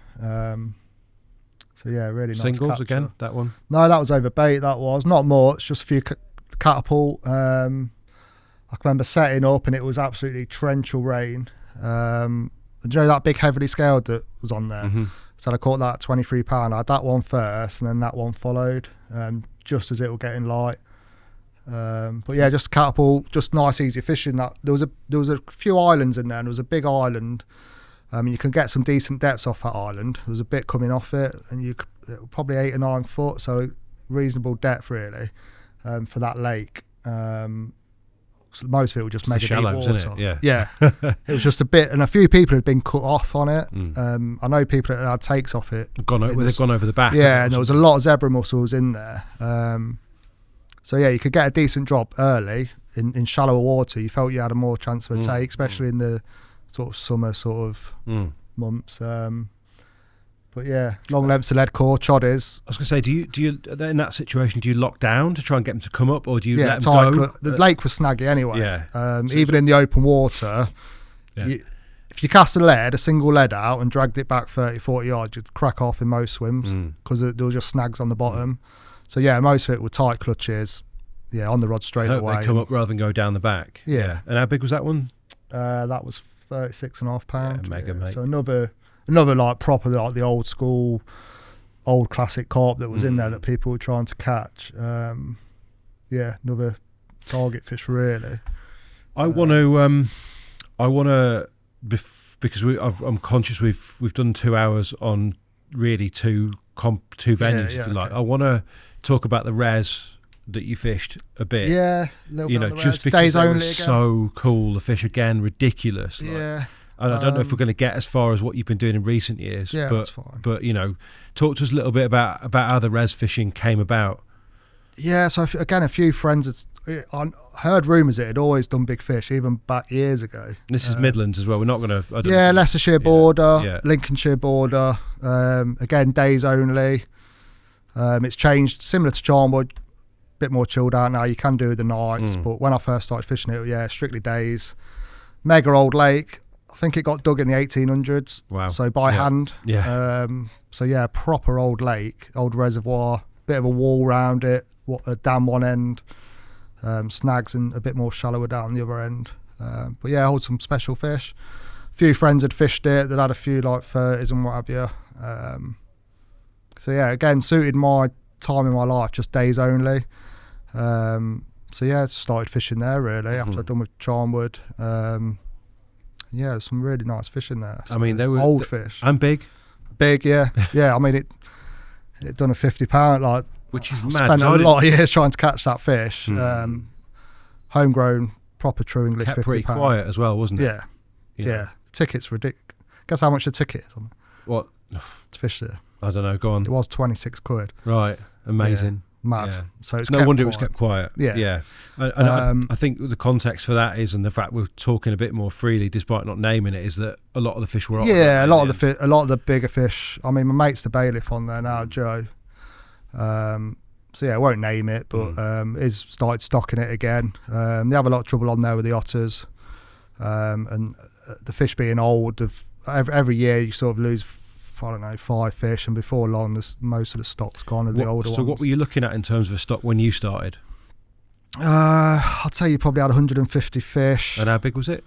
yeah, really nice singles capture. Again, that one? No, that was over bait. That was not much, just a few catapult. I can remember setting up, and it was absolutely torrential rain. Do you know that big heavily scaled that was on there? So I caught that at £23. I had that one first, and then that one followed, just as it was getting light. But yeah, just catapult, just nice, easy fishing. That there was a few islands in there, and there was a big island. You can get some decent depths off that island. There was a bit coming off it, and it was probably 8 or 9 foot, so reasonable depth really for that lake. So most of it was just mega deep water. Isn't it? Yeah. It was just a bit, and a few people had been cut off on it. I know people that had takes off it. They've gone over the back. Yeah, and there was a lot of zebra mussels in there. So yeah, you could get a decent drop early in shallower water. You felt you had a more chance of a take, especially in the sort of summer months. But yeah, long lengths of lead core, choddies. I was going to say, do you in that situation, do you lock down to try and get them to come up, or do you let them go? The lake was snaggy anyway. Yeah. Even in the open water, if you cast a single lead out and dragged it back 30, 40 yards, you'd crack off in most swims because there were just snags on the bottom. So yeah, most of it were tight clutches. Yeah, on the rod straight away. They come up rather than go down the back. Yeah. And how big was that one? That was £36.5. Yeah, mega, mate. So another like proper like the old school, old classic carp that was in there that people were trying to catch. Another target fish really. I want to because I'm conscious we've done 2 hours on really two venues, if you like. I want to talk about the res that you fished a bit. Yeah, just because it was so cool. The fish again, ridiculous. I don't know if we're going to get as far as what you've been doing in recent years. Yeah, that's fine. But talk to us a little bit about how the res fishing came about. Yeah, so again, a few friends I heard rumours it had always done big fish, even back years ago. This is Midlands as well. We're not going to. Leicestershire border, Lincolnshire border. Again, days only. It's changed, similar to Charnwood, a bit more chilled out now. You can do the nights, but when I first started fishing it, strictly days. Mega old lake. I think it got dug in the 1800s. Wow. So by hand. Yeah. Proper old lake, old reservoir, bit of a wall round it, a dam one end, snags and a bit more shallower down the other end. Hold some special fish. A few friends had fished it that had a few like 30s and what have you. So yeah, again, suited my time in my life, just days only. So yeah, started fishing there really after I'd done with Charnwood. Yeah, some really nice fishing there. I mean, they were old fish and big. Big, yeah. I mean, it done a 50-pound, like, which is mad. Spent a lot of years trying to catch that fish. Homegrown, proper true English. Kept 50 pretty pound. quiet as well, wasn't it? Yeah. Tickets ridiculous. Guess how much the ticket is on it? What? To fish there. I don't know. Go on. It was 26 quid. Right. Amazing. Mad. Yeah. So it's no wonder it was kept quiet. Yeah. And I think the context for that is, and the fact we're talking a bit more freely, despite not naming it, is that a lot of the fish were. Yeah, a lot of the bigger fish. I mean, my mate's the bailiff on there now, Joe. So yeah, I won't name it, but he's started stocking it again. They have a lot of trouble on there with the otters, and the fish being old. Every year you sort of lose, I don't know, 5 fish, and before long, most of the stock's gone of the older ones. So what were you looking at in terms of a stock when you started? I'd say you probably had 150 fish. And how big was it?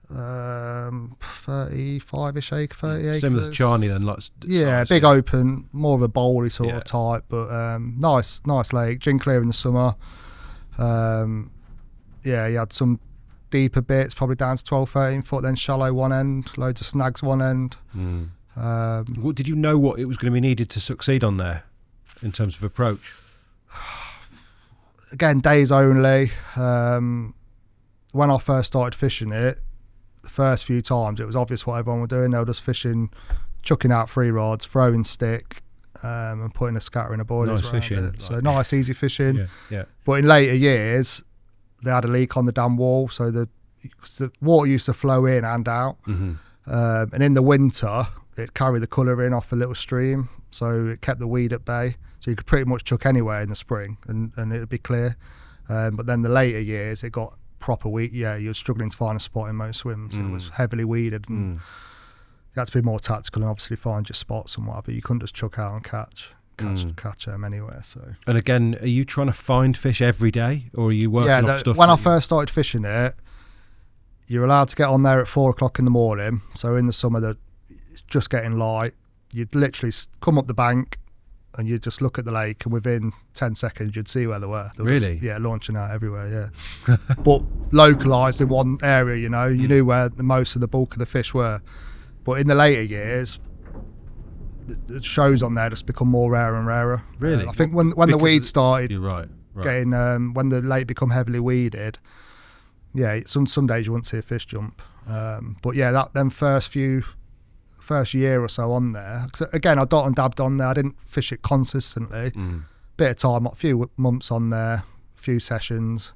35-ish acre, 30 acres. Similar to Charney then, like yeah, size, big open, more of a bowly sort of type, but nice lake, gin clear in the summer. Yeah, you had some deeper bits, probably down to 12-13 foot, then shallow one end, loads of snags one end. What did you know what it was going to be needed to succeed on there in terms of approach? Again, days only. When I first started fishing it, the first few times it was obvious what everyone were doing. They were just fishing, chucking out 3 rods, throwing stick, and putting a scatter in a boilies nice fishing, it. So nice, easy fishing. Yeah. But in later years, they had a leak on the dam wall, so the water used to flow in and out. And in the winter, it carried the colour in off a little stream, so it kept the weed at bay. So you could pretty much chuck anywhere in the spring, and it would be clear. But then the later years, it got proper weed. Yeah, you were struggling to find a spot in most swims. It was heavily weeded, and you had to be more tactical and obviously find your spots and whatever. You couldn't just chuck out and catch them anywhere. So. And again, are you trying to find fish every day, or are you working off stuff? When I first started fishing it, you're allowed to get on there at 4 o'clock in the morning. So in the summer, it's just getting light. You'd literally come up the bank, and you'd just look at the lake, and within 10 seconds you'd see where they were. Really? Launching out everywhere, yeah. But localised in one area, you knew where most of the bulk of the fish were. But in the later years, the shows on there just become more rare and rarer. Really? I think when the weed started, you're right. getting when the lake become heavily weeded, yeah, some days you wouldn't see a fish jump. But yeah, them first year or so on there, 'cause again, I dot and dabbed on there. I didn't fish it consistently. Bit of time, a few months on there, a few sessions,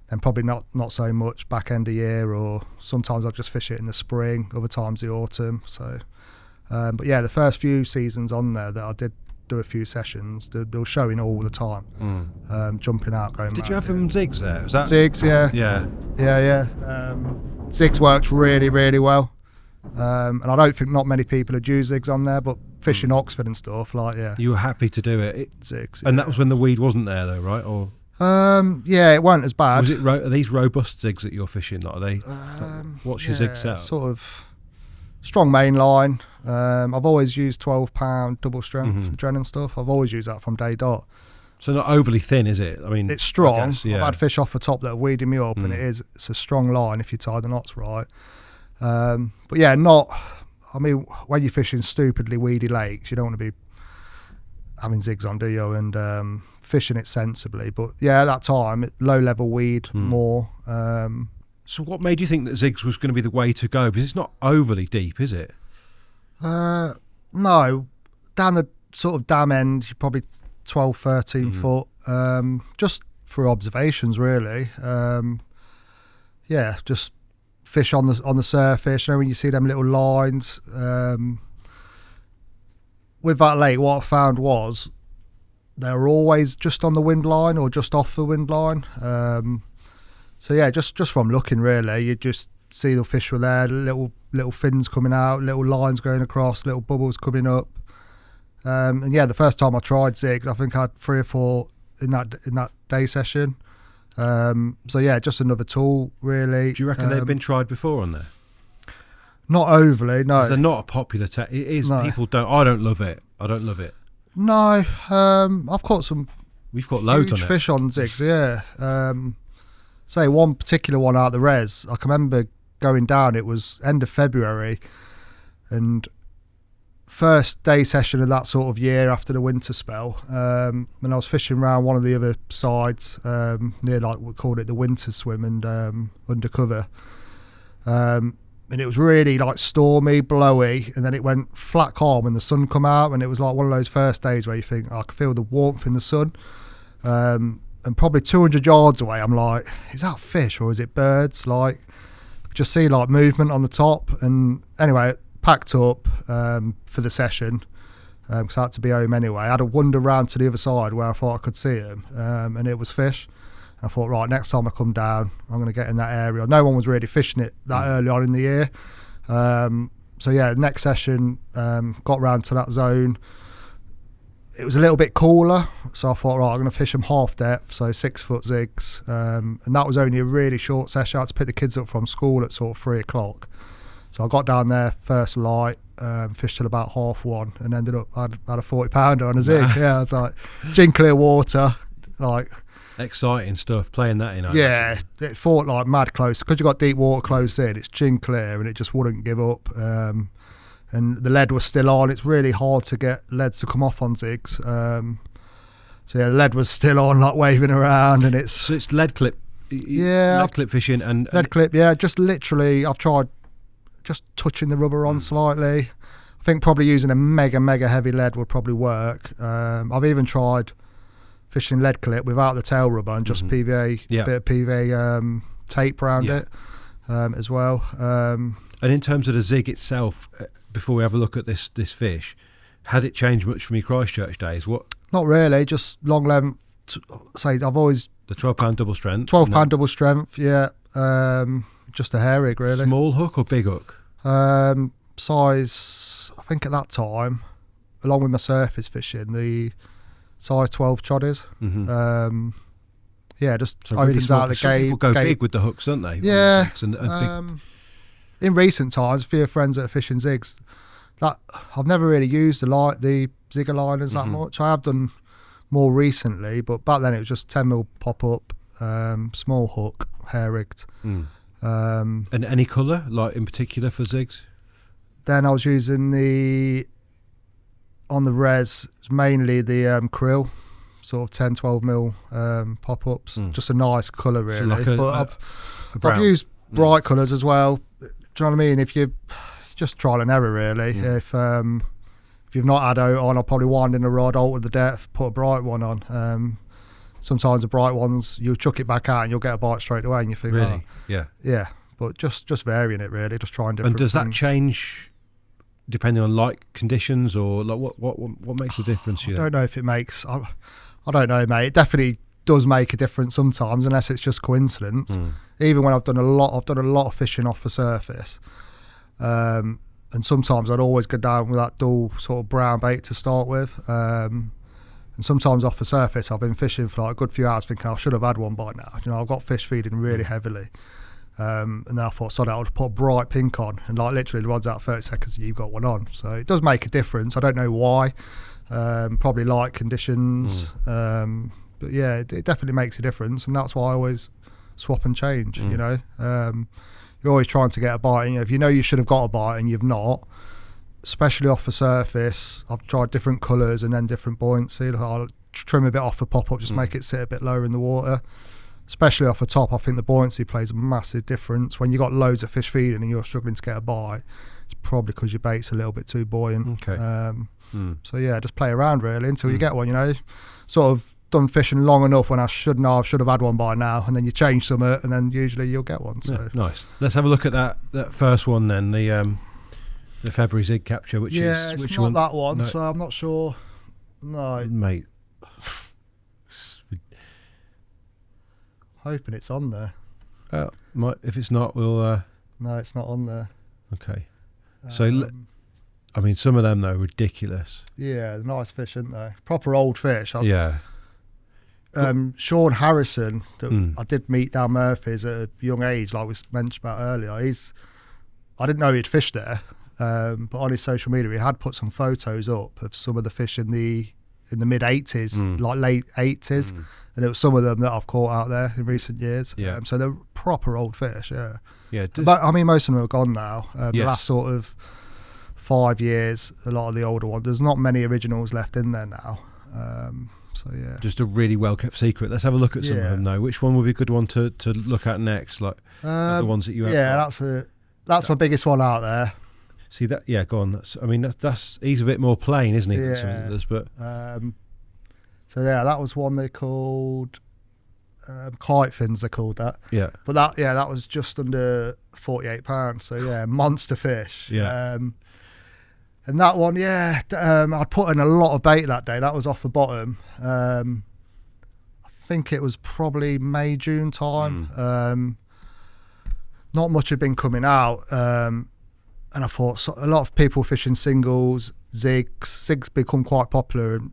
and probably not so much back end of year, or sometimes I'll just fish it in the spring, other times the autumn. So, but yeah, the first few seasons on there that I did do a few sessions, they were showing all the time, jumping out, going. Did you have them zigs there? Was that zigs? Yeah. Zigs worked really, really well. And I don't think not many people had used zigs on there, but fishing Oxford and stuff, you were happy to do it. Zigs, and that was when the weed wasn't there though, right? Or yeah, it wasn't as bad. Was it are these robust zigs that you're fishing? Like, are they? What's your zig set? Sort of strong main line. I've always used 12-pound double strength Dren stuff. I've always used that from day dot. So not overly thin, is it? I mean, it's strong. Guess, yeah. I've had fish off the top that have weeded me up, and it's a strong line if you tie the knots right. But yeah, when you're fishing stupidly weedy lakes, you don't want to be having zigs on, do you? And fishing it sensibly. But yeah, at that time, low level weed more. So what made you think that zigs was going to be the way to go? Because it's not overly deep, is it? No, down the sort of dam end, you're probably 12, 13 foot, just for observations really. Yeah, just fish on the surface. When you see them little lines, with that lake, what I found was they were always just on the wind line or just off the wind line. So yeah, just from looking really, you just see the fish were there, little fins coming out, little lines going across, little bubbles coming up. And yeah, the first time I tried zigs, I think I had 3 or 4 in that day session. So yeah, just another tool really. Do you reckon they've been tried before on there? Not overly, no. They're not a popular it is. No. People don't. I don't love it. No, I've caught some We've got loads huge on it. fish on zigs, yeah. Say one particular one out the res, I can remember going down, it was end of February, and first day session of that sort of year after the winter spell, and I was fishing around one of the other sides, near, like, we called it the winter swim, and undercover. And it was really like stormy, blowy, and then it went flat calm when the sun come out, and it was like one of those first days where you think, I can feel the warmth in the sun. And probably 200 yards away, I'm like, is that fish or is it birds? Like, just see like movement on the top. And anyway, packed up for the session, because I had to be home anyway. I had to wander round to the other side where I thought I could see him, and it was fish. I thought, right, next time I come down, I'm going to get in that area. No one was really fishing it that early on in the year. So yeah, next session, got round to that zone. It was a little bit cooler, so I thought, right, I'm going to fish them half depth, so 6 foot zigs. And that was only a really short session. I had to pick the kids up from school at sort of 3 o'clock. So I got down there first light, fished till about 1:30, and ended up, I had a 40 pounder on a zig. Yeah, I was like, gin clear water, like... Exciting stuff, playing that in. Yeah, it fought like mad close. Because you got deep water close in, it's gin clear and it just wouldn't give up. And the lead was still on. It's really hard to get leads to come off on zigs. So yeah, the lead was still on, like waving around, and it's... So it's lead clip. Yeah. Lead clip fishing and... Lead clip, yeah. Just literally, I've tried just touching the rubber on slightly. I think probably using a mega heavy lead would probably work. I've even tried fishing lead clip without the tail rubber and just PVA, bit of PVA tape around it as well. And in terms of the zig itself, before we have a look at this fish, had it changed much from your Christchurch days? What? Not really, just long length. Say I've always the 12-pound double strength. 12-pound double strength, yeah. Just a hair rig, really. Small hook or big hook? Size, I think at that time, along with my surface fishing, the size 12 choddies. Yeah, just so opens really out the gate. People go big with the hooks, don't they? Yeah. And big. In recent times, a few friends that are fishing zigs, that I've never really used the zigger liners that much. I have done more recently, but back then it was just 10mm pop up, small hook, hair rigged. And any colour, like in particular for zigs? Then I was using on the res, mainly the krill, sort of 10-12mm pop-ups. Just a nice colour, really. So like I've used bright colours as well. Do you know what I mean? If you just trial and error, really. If you've not had out on, I'll probably wind in a rod, alter the depth, put a bright one on. Sometimes the bright ones, you'll chuck it back out and you'll get a bite straight away, and you think, really? Oh, yeah. But just varying it, really, just trying different. And does things. That change depending on light conditions, or like what makes the difference? I don't know if it makes. I don't know, mate. It definitely does make a difference sometimes, unless it's just coincidence. Even when I've done a lot of fishing off the surface, and sometimes I'd always go down with that dual sort of brown bait to start with, and sometimes off the surface I've been fishing for like a good few hours thinking I should have had one by now. You know, I've got fish feeding really heavily, and then I thought, sorry, I'll put a bright pink on, and like literally the rod's out 30 seconds and you've got one on. So it does make a difference. I don't know why. Probably light conditions, but yeah, it definitely makes a difference, and that's why I always swap and change. You know, you're always trying to get a bite. You know, if you know you should have got a bite and you've not, especially off the surface, I've tried different colours and then different buoyancy. I'll trim a bit off the pop up, just make it sit a bit lower in the water. Especially off the top, I think the buoyancy plays a massive difference. When you've got loads of fish feeding and you're struggling to get a bite, it's probably because your bait's a little bit too buoyant. Okay. So yeah, just play around really until you get one. You know, sort of done fishing long enough when I should have had one by now, and then you change some, and then usually you'll get one. So nice. Let's have a look at that first one then. The February zig capture, which it's which not one? that one. No. So I'm not sure. No, mate. Hoping it's on there. If it's not, we'll. No, it's not on there. Okay. So, I mean, some of them though ridiculous. Yeah, they're nice fish, aren't they? Proper old fish. Yeah. Sean Harrison, that I did meet down Murphy's at a young age, like we mentioned about earlier. I didn't know he'd fished there, but on his social media, he had put some photos up of some of the fish in the in the mid 80s, like late 80s, and it was some of them that I've caught out there in recent years. So they're proper old fish. But I mean, most of them are gone now. The last sort of 5 years, a lot of the older ones, there's not many originals left in there now. Just a really well kept secret. Let's have a look at some of them though. Which one would be a good one to look at next? Like the ones that you have got? That's my biggest one out there. See that? Yeah, go on. He's a bit more plain, isn't he, than some others? But that was one they called kite fins. They called that. Yeah. But that was just under £48. So monster fish. Yeah. And that one, I'd put in a lot of bait that day. That was off the bottom. I think it was probably May, June time. Not much had been coming out. And I thought a lot of people fishing singles, zigs. Zigs become quite popular in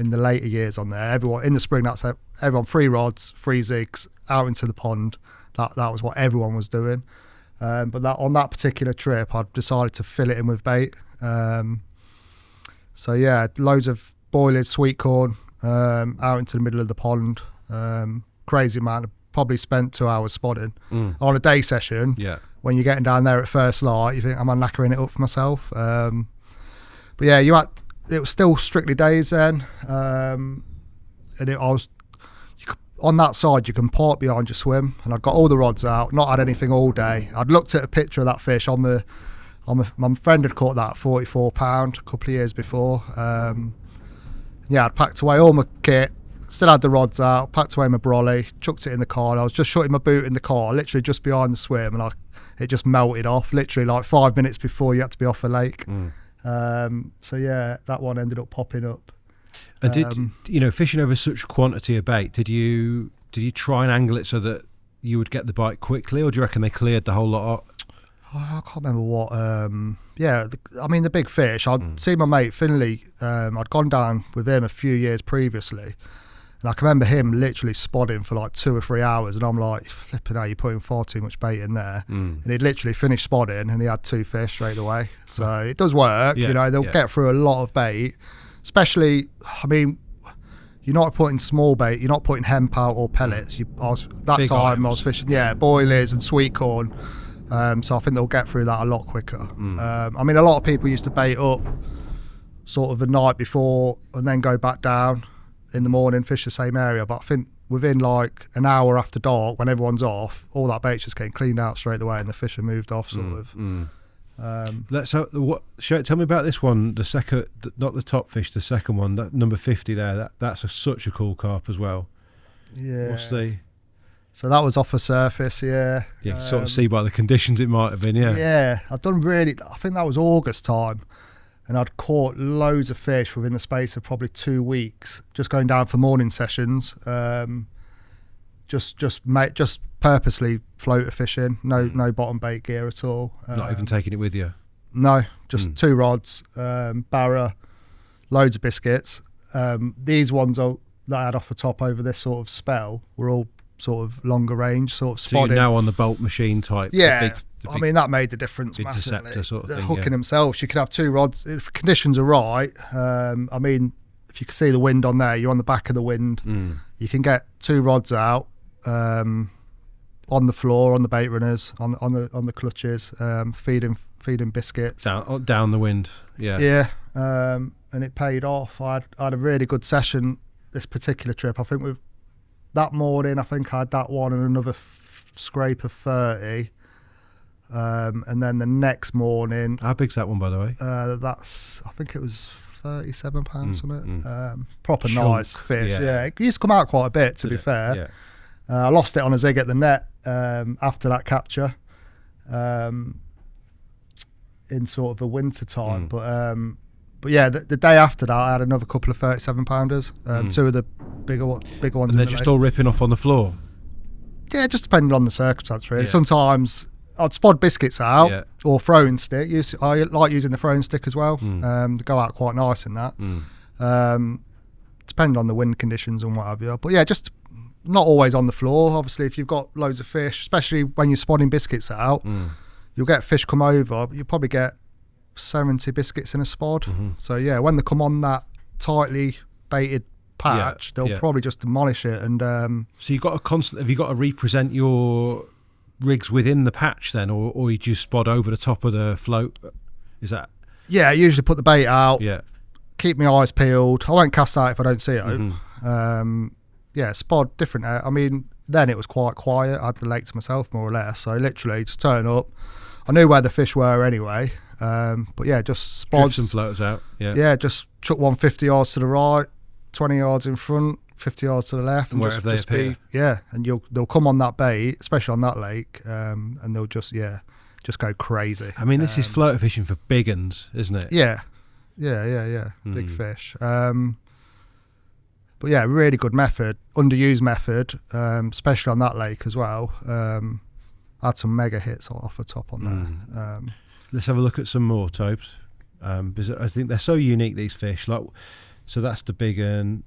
the later years on there. Everyone in the spring, that's everyone 3 rods, 3 zigs out into the pond. That was what everyone was doing. But on that particular trip, I decided to fill it in with bait. Loads of boilers, sweet corn out into the middle of the pond. Crazy amount. Probably spent 2 hours spotting on a day session. Yeah. When you're getting down there at first light, you think, am I knackering it up for myself? It was still strictly days then. On that side, you can park behind your swim, and I'd got all the rods out, not had anything all day. I'd looked at a picture of that fish my friend had caught that at £44 a couple of years before. I'd packed away all my kit, still had the rods out, packed away my brolly, chucked it in the car. I was just shutting my boot in the car, literally just behind the swim, and it just melted off, literally like 5 minutes before you had to be off the lake. That one ended up popping up. And did fishing over such quantity of bait, did you try and angle it so that you would get the bite quickly, or do you reckon they cleared the whole lot up? I can't remember what. The big fish. I'd seen my mate Finley. I'd gone down with him a few years previously, and I can remember him literally spotting for like 2 or 3 hours, and I'm like, flipping out, you're putting far too much bait in there. And he'd literally finished spotting, and he had 2 fish straight away. So it does work. They'll get through a lot of bait, especially. I mean, you're not putting small bait. You're not putting hemp out or pellets. I was fishing boilies and sweet corn. So I think they'll get through that a lot quicker. A lot of people used to bait up sort of the night before and then go back down in the morning, fish the same area. But I think within like an hour after dark, when everyone's off, all that bait's just getting cleaned out straight away, and the fish have moved off sort of. Tell me about this one, the second, not the top fish, the second one, that number 50 there. That's such a cool carp as well. Yeah. So that was off the surface, Yeah, you sort of see by the conditions it might have been, Yeah, I think that was August time, and I'd caught loads of fish within the space of probably 2 weeks, just going down for morning sessions, just purposely floater fishing, no bottom bait gear at all. Not even taking it with you? No, just 2 rods, barra, loads of biscuits. These ones that I had off the top over this sort of spell were all sort of longer range, sort of spotting. So you're now on the bolt machine type. Yeah, that made the difference massively. Deceptor sort of thing, hooking themselves, you could have 2 rods if conditions are right. If you can see the wind on there, you're on the back of the wind. You can get 2 rods out on the floor, on the bait runners, on the clutches, feeding biscuits down the wind. And it paid off. I had a really good session this particular trip. I think that morning, I think I had that one and another scrape of 30. And then the next morning... How big's that one, by the way? I think it was £37 something. Proper nice fish. Yeah, it used to come out quite a bit, to be fair. Yeah. I lost it on a zig at the net after that capture in sort of the winter time. But yeah, the day after that, I had another couple of 37-pounders, 2 of the bigger ones. And they're just all ripping off on the floor? Yeah, just depending on the circumstance, really. Sometimes I'd spod biscuits out or throwing stick. I like using the throwing stick as well. They go out quite nice in that. Depending on the wind conditions and what have you. But yeah, just not always on the floor. Obviously, if you've got loads of fish, especially when you're spotting biscuits out, you'll get fish come over. You'll probably get 70 biscuits in a spod. So yeah, when they come on that tightly baited patch, they'll probably just demolish it. And so you've got to have you got to represent your rigs within the patch then, or you just spot over the top of the float? Is that? Yeah, I usually put the bait out. Yeah. Keep my eyes peeled. I won't cast out if I don't see it. Mm-hmm. Spot different. I mean, then it was quite quiet. I had the lake to myself more or less. So literally just turn up. I knew where the fish were anyway. But yeah, just spods. Drift some floaters out. Yeah. Yeah, just chuck 150 yards to the right, 20 yards in front, 50 yards to the left, and wherever they appear. And they'll come on that bait, especially on that lake, and they'll just go crazy. I mean, this is floater fishing for big uns, isn't it? Yeah, big fish. But yeah, really good method, underused method, especially on that lake as well. I had some mega hits off the top on there. Let's have a look at some more, Tobes, because I think they're so unique, these fish. So that's the big un.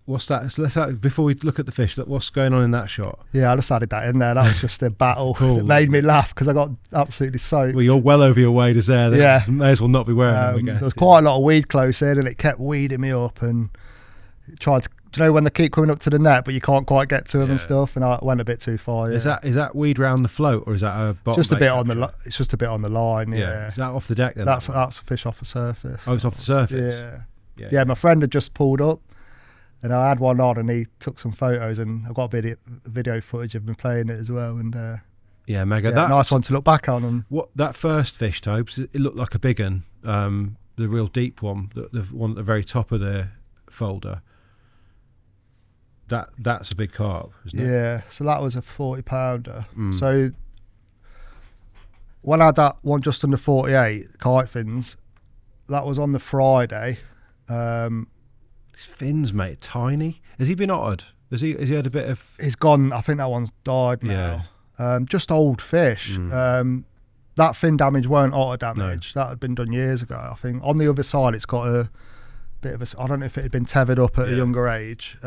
What's that? So before we look at the fish, what's going on in that shot? Yeah, I just added that in there. That was just a battle. Cool. It made me laugh because I got absolutely soaked. Well, you're well over your waders there. Yeah. May as well not be wearing them, I guess. There was quite a lot of weed close in, and it kept weeding me up, and tried to, do you know when they keep coming up to the net but you can't quite get to them and stuff, and I went a bit too far. Is that weed round the float, or is that a bottom? Just a bit on the it's just a bit on the line. Yeah. Is that off the deck then? That's a fish off the surface. Oh, it's off the surface. Yeah. My friend had just pulled up, and I had one on, and he took some photos, and I've got video footage of me playing it as well. And mega. That nice one to look back on. And what that first fish, Tobes, it looked like a big one, the real deep one, the one at the very top of the folder. That's a big carp, isn't it? Yeah, so that was a 40-pounder. So when I had that one just under 48 kite fins, that was on the Friday. His fins, mate, tiny. Has he been ottered? Has he had a bit of? He's gone. I think that one's died now. Just old fish. That fin damage weren't otter damage. No. That had been done years ago. I think on the other side, it's got a bit of a. I don't know if it had been tethered up at a younger age.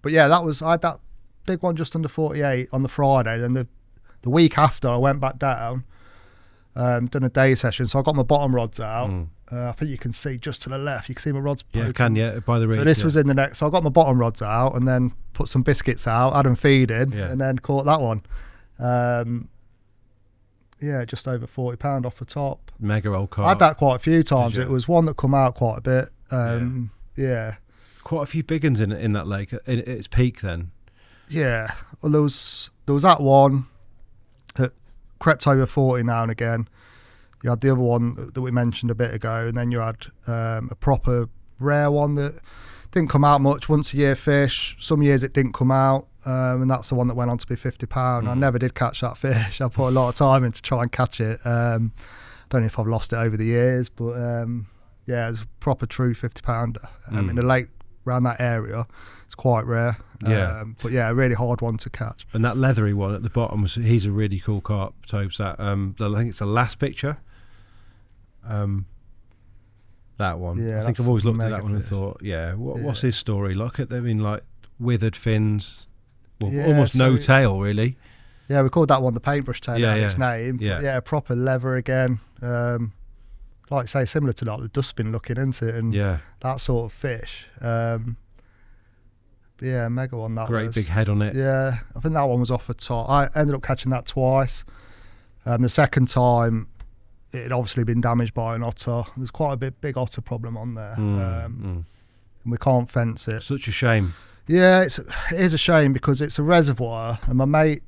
But yeah, I had that big one just under 48 on the Friday. Then the week after, I went back down, done a day session. So I got my bottom rods out. I think you can see just to the left. You can see my rods. Yeah, by the rig. So this was in the next. So I got my bottom rods out, and then put some biscuits out, had them feeding, and then caught that one. Just over 40 pound off the top. Mega old carp. I had that quite a few times. It was one that come out quite a bit. Quite a few big ones in that lake at its peak then. Yeah, well, there was that one that crept over 40 now and again. You had the other one that we mentioned a bit ago, and then you had a proper rare one that didn't come out much, once a year fish. Some years it didn't come out, and that's the one that went on to be 50 pound. I never did catch that fish. I put a lot of time in to try and catch it. I don't know if I've lost it over the years, but it was a proper true 50 pounder. In the lake around that area, it's quite rare. But a really hard one to catch. And that leathery one at the bottom, he's a really cool carp, Tobes. That I think it's the last picture. That one. I think I've always looked at that one and thought, what's his story? Look at them in like withered fins, almost no tail really. Yeah, we called that one the paintbrush tail. Its name. But proper leather again. Like I say, similar to like the dustbin looking into it, and that sort of fish. Mega one that great big head on it. Yeah, I think that one was off the top. I ended up catching that twice. The second time, it had obviously been damaged by an otter. There's quite a big otter problem on there, and we can't fence it. Such a shame. Yeah, it is a shame because it's a reservoir, and my mate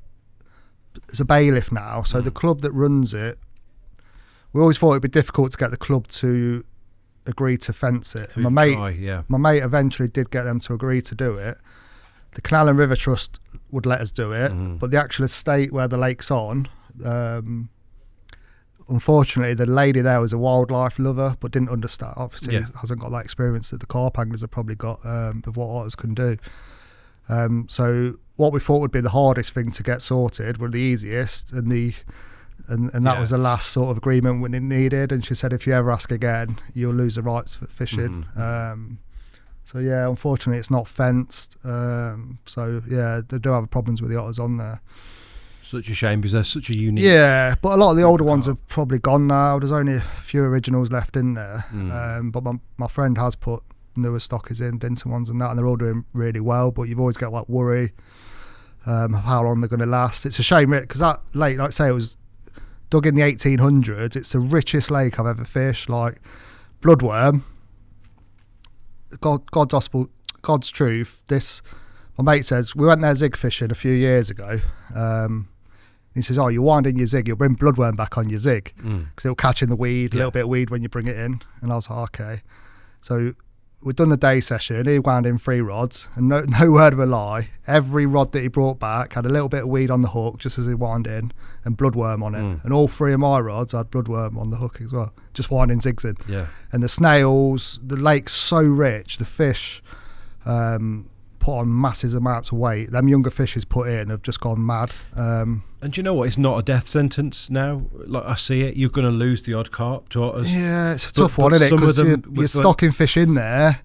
is a bailiff now, so the club that runs it. We always thought it'd be difficult to get the club to agree to fence it. And my mate eventually did get them to agree to do it. The Canal and River Trust would let us do it, but the actual estate where the lake's on, unfortunately, the lady there was a wildlife lover, but didn't understand. Obviously, hasn't got that experience that the carp anglers have probably got of what otters can do. So what we thought would be the hardest thing to get sorted were the easiest, and that was the last sort of agreement when it needed. And she said, if you ever ask again, you'll lose the rights for fishing. Unfortunately, it's not fenced. They do have problems with the otters on there. such a shame because they're such a unique. Yeah, but a lot of the older ones have probably gone now. There's only a few originals left in there. But my friend has put newer stockers in, Dinton ones and that, and they're all doing really well. But you've always got like worry how long they're going to last. It's a shame, really, because that lake, like I say, it was dug in the 1800s. It's the richest lake I've ever fished. Like bloodworm, God's gospel, God's truth. My mate says, we went there zig fishing a few years ago. He says, you wind in your zig, you'll bring bloodworm back on your zig because it'll catch in the weed, a little bit of weed when you bring it in. And I was like, okay. So we'd done the day session. He wound in 3 rods, and no word of a lie, every rod that he brought back had a little bit of weed on the hook just as he wound in, and bloodworm on it. And all 3 of my rods had bloodworm on the hook as well, just winding zigs in. Yeah. And the snails, the lake's so rich, the fish put on massive amounts of weight. Them younger fishes put in have just gone mad. And do you know what? It's not a death sentence now. Like I see it, you're going to lose the odd carp to otters. Yeah, it's a tough one, isn't it? Because you're stocking fish in there.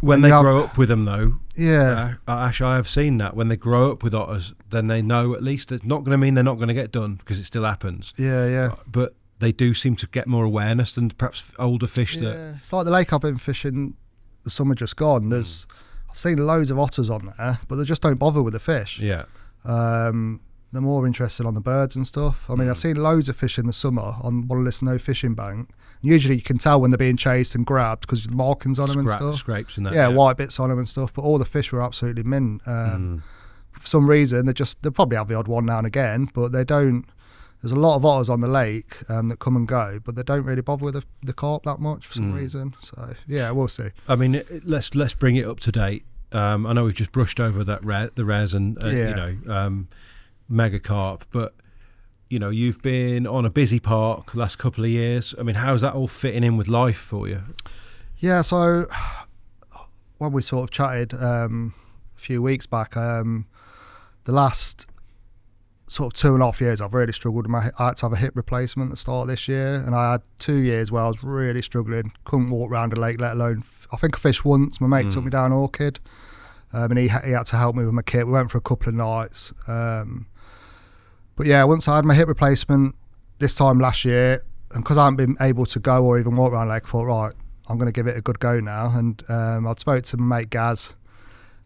When they grow up with them, though, yeah, Ash, I have seen that when they grow up with otters, then they know at least it's not going to mean they're not going to get done because it still happens. Yeah. But they do seem to get more awareness than perhaps older fish. It's like the lake I've been fishing the summer just gone. I've seen loads of otters on there, but they just don't bother with the fish. Yeah. They're more interested on the birds and stuff. I mean, I've seen loads of fish in the summer on one of this no fishing bank. Usually you can tell when they're being chased and grabbed because the markings on them and stuff. Scrapes and that. Yeah, white bits on them and stuff. But all the fish were absolutely mint. For some reason, they probably have the odd one now and again, but they don't. There's a lot of otters on the lake that come and go, but they don't really bother with the carp that much for some reason. So yeah, we'll see. I mean, let's bring it up to date. I know we've just brushed over that the res and mega carp, but you've been on a busy park the last couple of years. I mean, how's that all fitting in with life for you? Yeah, so when we sort of chatted a few weeks back, the last sort of 2.5 years I've really struggled. I had to have a hip replacement at the start of this year, and I had 2 years where I was really struggling, couldn't walk around a lake, let alone I think I fished once. My mate took me down Orchid, and he had to help me with my kit. We went for a couple of nights, but yeah, once I had my hip replacement this time last year, and because I haven't been able to go or even walk around lake, I thought, right, I'm going to give it a good go now. And I'd spoke to my mate Gaz,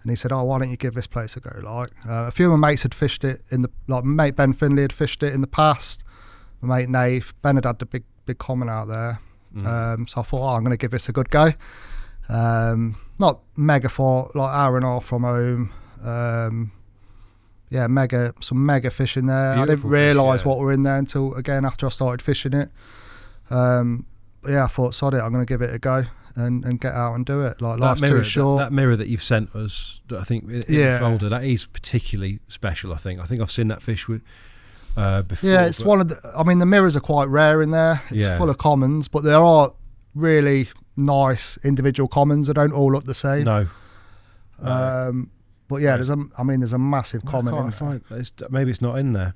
and he said, why don't you give this place a go? Like a few of my mates had fished it my mate Ben Finley had fished it in the past. My mate Nave, Ben had the big common out there. So I thought, I'm going to give this a good go. Not mega far, like hour and a half from home. Some mega fish in there. Beautiful. I didn't realise what were in there until again after I started fishing it. I thought, sod it, I'm going to give it a go and get out and do it. Like life's too short. That mirror that you've sent us, I think in the folder, that is particularly special. I think I've seen that fish with before. Yeah, it's one of the. I mean, the mirrors are quite rare in there. It's full of commons, but there are really nice individual commons. They don't all look the same. No. But yeah, there's a massive common in there. Maybe it's not in there.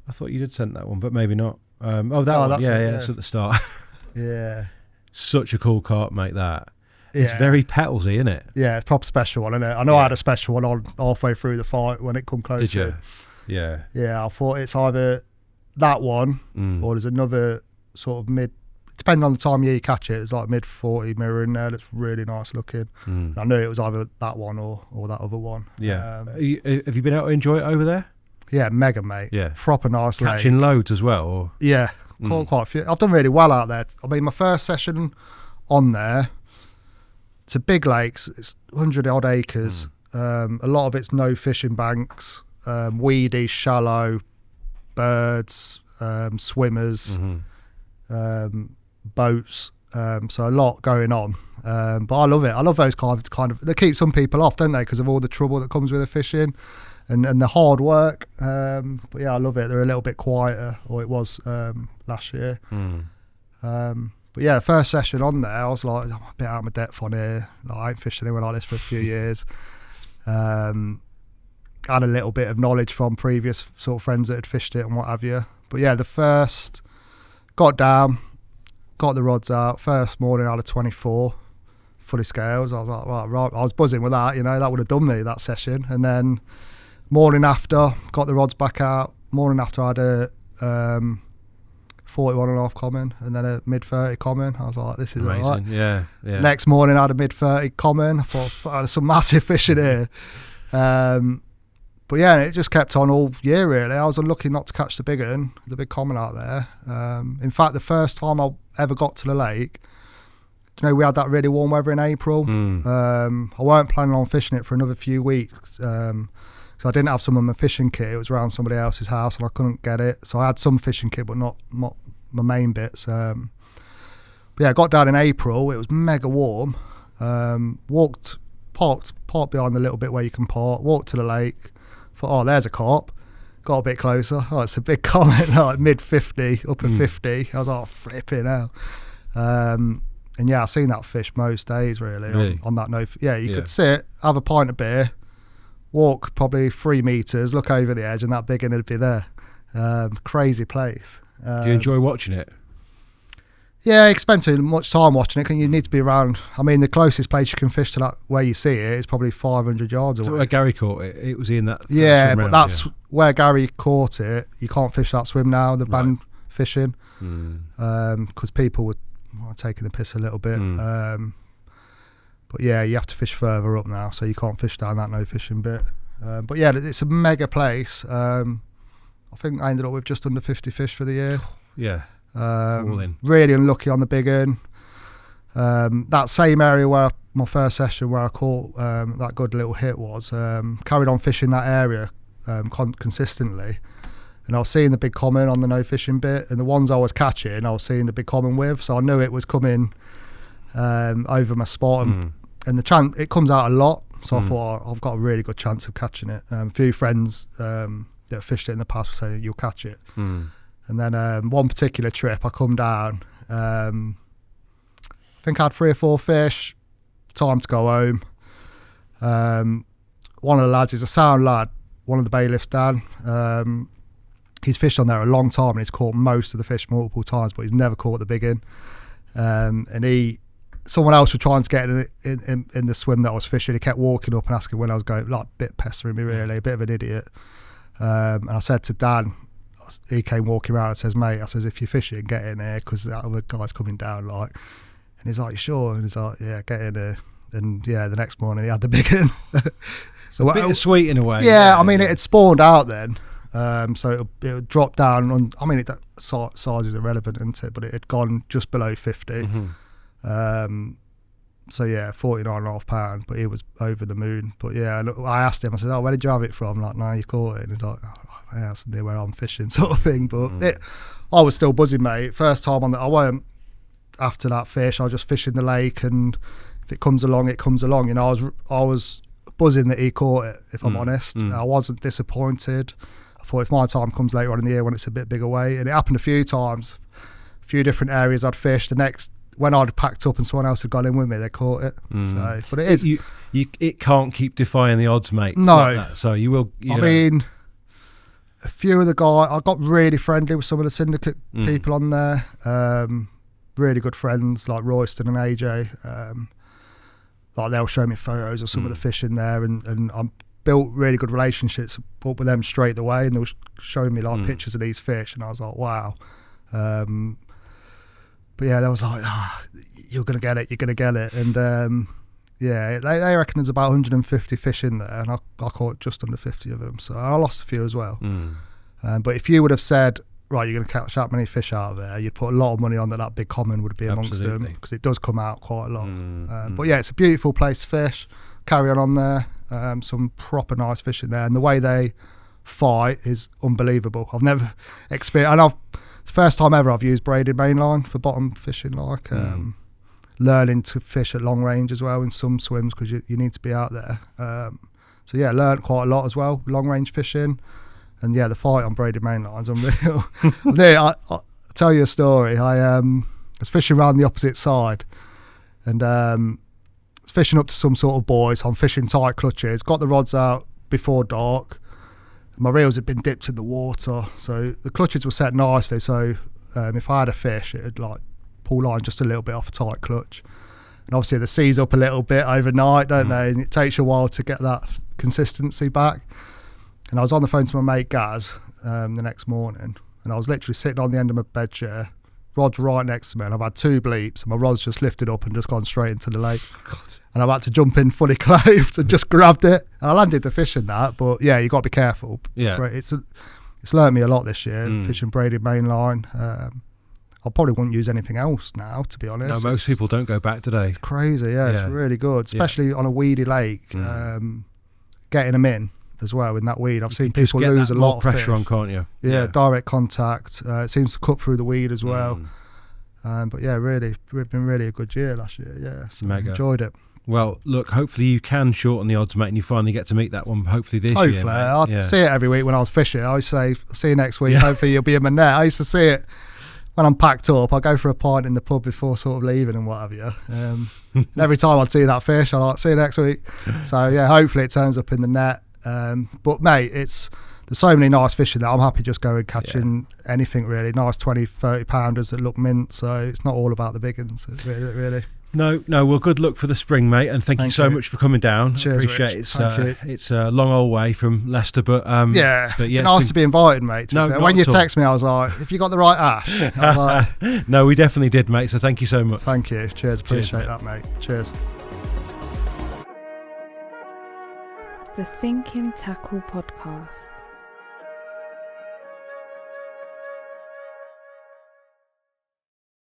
I thought you did send that one, but maybe not. That one. It's at the start. Yeah. Such a cool carp, mate, that. It's very petalsy, isn't it? Yeah, it's a proper special one, isn't it? I know I had a special one on halfway through the fight when it come closer. Did you? Yeah. Yeah, I thought it's either that one or there's another sort of mid, depending on the time of year you catch it, it's like mid 40 mirror in there that's really nice looking. I knew it was either that one or that other one. Yeah. Have you been able to enjoy it over there? Yeah, mega, mate. Yeah. Proper nice Catching lake. Loads as well? Or? Yeah, quite a few. I've done really well out there. I mean, my first session on there, it's a big lakes, it's 100 odd acres. A lot of it's no fishing banks, weedy, shallow, birds, swimmers, boats. So a lot going on. But I love it. I love those kind of, they keep some people off, don't they, because of all the trouble that comes with the fishing and the hard work. But yeah, I love it. They're a little bit quieter, or it was last year. But yeah, first session on there, I was like, I'm a bit out of my depth on here. Like, I ain't fished anywhere like this for a few years. Had a little bit of knowledge from previous sort of friends that had fished it and what have you. But yeah, the first, got down, got the rods out. First morning I had a 24, fully scales. I was like, right. I was buzzing with that, that would have done me, that session. And then Morning after, got the rods back out. Morning after, I had a 41.5 common and then a mid-30 common. I was like, this is amazing. all right. Yeah. Next morning, I had a mid-30 common. I thought, there's some massive fish in here. But yeah, it just kept on all year, really. I was unlucky not to catch the big common out there. In fact, the first time I ever got to the lake, we had that really warm weather in April. I weren't planning on fishing it for another few weeks because I didn't have some of my fishing kit. It was around somebody else's house and I couldn't get it. So I had some fishing kit, but not my main bits. But yeah, I got down in April. It was mega warm. Parked behind the little bit where you can park, walked to the lake. Thought, there's a carp. Got a bit closer. It's a big common, like mid-50, upper 50. I was like, flipping hell. And yeah, I've seen that fish most days, really. On that note. Yeah, you could sit, have a pint of beer, walk probably 3 meters, look over the edge, and that big one would be there. Crazy place. Do you enjoy watching it? Yeah, you spend too much time watching it, and you need to be around. I mean, the closest place you can fish to that where you see it is probably 500 yards away. So where Gary caught it, it was in that. Yeah, but that's where Gary caught it. You can't fish that swim now. They've banned fishing because people were taking the piss a little bit. But yeah, you have to fish further up now, so you can't fish down that no fishing bit. But yeah, it's a mega place. I think I ended up with just under 50 fish for the year. Yeah. Really unlucky on the big one. That same area where my first session where I caught that good little hit was, carried on fishing that area consistently, and I was seeing the big common on the no fishing bit, and the ones I was catching I was seeing the big common with, so I knew it was coming over my spot, and the chance it comes out a lot, so I thought I've got a really good chance of catching it. A few friends that have fished it in the past were saying you'll catch it. And then one particular trip, I come down. I think I had 3 or 4 fish. Time to go home. One of the lads is a sound lad. One of the bailiffs, Dan. He's fished on there a long time and he's caught most of the fish multiple times, but he's never caught the big one. And someone else was trying to get in the swim that I was fishing. He kept walking up and asking when I was going, like a bit pestering me really, a bit of an idiot. And I said to Dan, he came walking around and says, mate, I says, if you're fishing, get in here because that other guy's coming down, like. And he's like, sure? And he's like, yeah, get in here. And yeah, the next morning he had the big one. So a bit of sweet in a way. Yeah, I mean, it had spawned out then. So it would drop down. I mean, size is irrelevant, isn't it? But it had gone just below 50. So yeah, 49.5 pound, but he was over the moon. But yeah, I asked him, I said, where did you have it from? Like, no, you caught it. And he's like, yeah, that's near where I'm fishing, sort of thing. But I was still buzzing, mate. First time I weren't after that fish. I was just fishing the lake, and if it comes along, it comes along. You know, I was buzzing that he caught it, if I'm honest. I wasn't disappointed. I thought if my time comes later on in the year when it's a bit bigger weight, and it happened a few times, a few different areas I'd fished. The next, when I'd packed up and someone else had gone in with me, they caught it. So, but it is. It can't keep defying the odds, mate. No. Like that. So you will. I mean, a few of the guys, I got really friendly with some of the syndicate people on there. Really good friends like Royston and AJ. Like they'll show me photos of some of the fish in there, and I built really good relationships up with them straight away, and they were showing me like pictures of these fish, and I was like, wow. But yeah, they was like, you're gonna get it, and yeah, they reckon there's about 150 fish in there, and I caught just under 50 of them, so I lost a few as well. But if you would have said, right, you're going to catch that many fish out of there, you'd put a lot of money on that big common would be amongst them, because it does come out quite a lot. But yeah, it's a beautiful place to fish. Carry on there. Some proper nice fish in there, and the way they fight is unbelievable. I've never experienced, and it's the first time ever I've used braided mainline for bottom fishing, like learning to fish at long range as well in some swims, because you need to be out there. So yeah, learned quite a lot as well, long range fishing. And yeah, the fight on braided mainline's unreal. I'll tell you a story. I was fishing around the opposite side, and I was fishing up to some sort of buoys. I'm fishing tight clutches, got the rods out before dark. My reels had been dipped in the water, so the clutches were set nicely, so if I had a fish, it'd like pull line just a little bit off a tight clutch. And obviously the sea's up a little bit overnight, don't they? And it takes you a while to get that consistency back. And I was on the phone to my mate Gaz the next morning, and I was literally sitting on the end of my bed chair, rod's right next to me, and I've had 2 bleeps, and my rod's just lifted up and just gone straight into the lake. And I've had to jump in fully clothed and just grabbed it. I landed the fish in that, but yeah, you got to be careful. Yeah. It's learned me a lot this year, fishing braided mainline. I probably wouldn't use anything else now, to be honest. No, most people don't go back today. Crazy, yeah. It's really good, especially on a weedy lake. Getting them in as well in that weed. I've seen people lose a lot of pressure fish. on, can't you? Yeah, direct contact. It seems to cut through the weed as well. But yeah, really, it's been really a good year last year. Yeah, so enjoyed it. Well, look, hopefully you can shorten the odds, mate, and you finally get to meet that one, hopefully this year. Hopefully. I see it every week when I was fishing. I used to say, see you next week, hopefully you'll be in my net. I used to see it when I'm packed up. I go for a pint in the pub before sort of leaving and what have you. And every time I'd see that fish, I'm like, see you next week. So yeah, hopefully it turns up in the net. But mate, there's so many nice fish in there. I'm happy just going catching anything really. Nice 20-30 pounders that look mint. So it's not all about the big ones. It's really. No. Well, good luck for the spring, mate, and thank you so much for coming down. Cheers, appreciate Rich. It's a long old way from Leicester, but yeah, nice to be invited, mate. When you text me, I was like, "If you got the right Ash?" I was like, no, we definitely did, mate. So thank you so much. Thank you. Cheers. Appreciate that, mate. Cheers. The Thinking Tackle Podcast.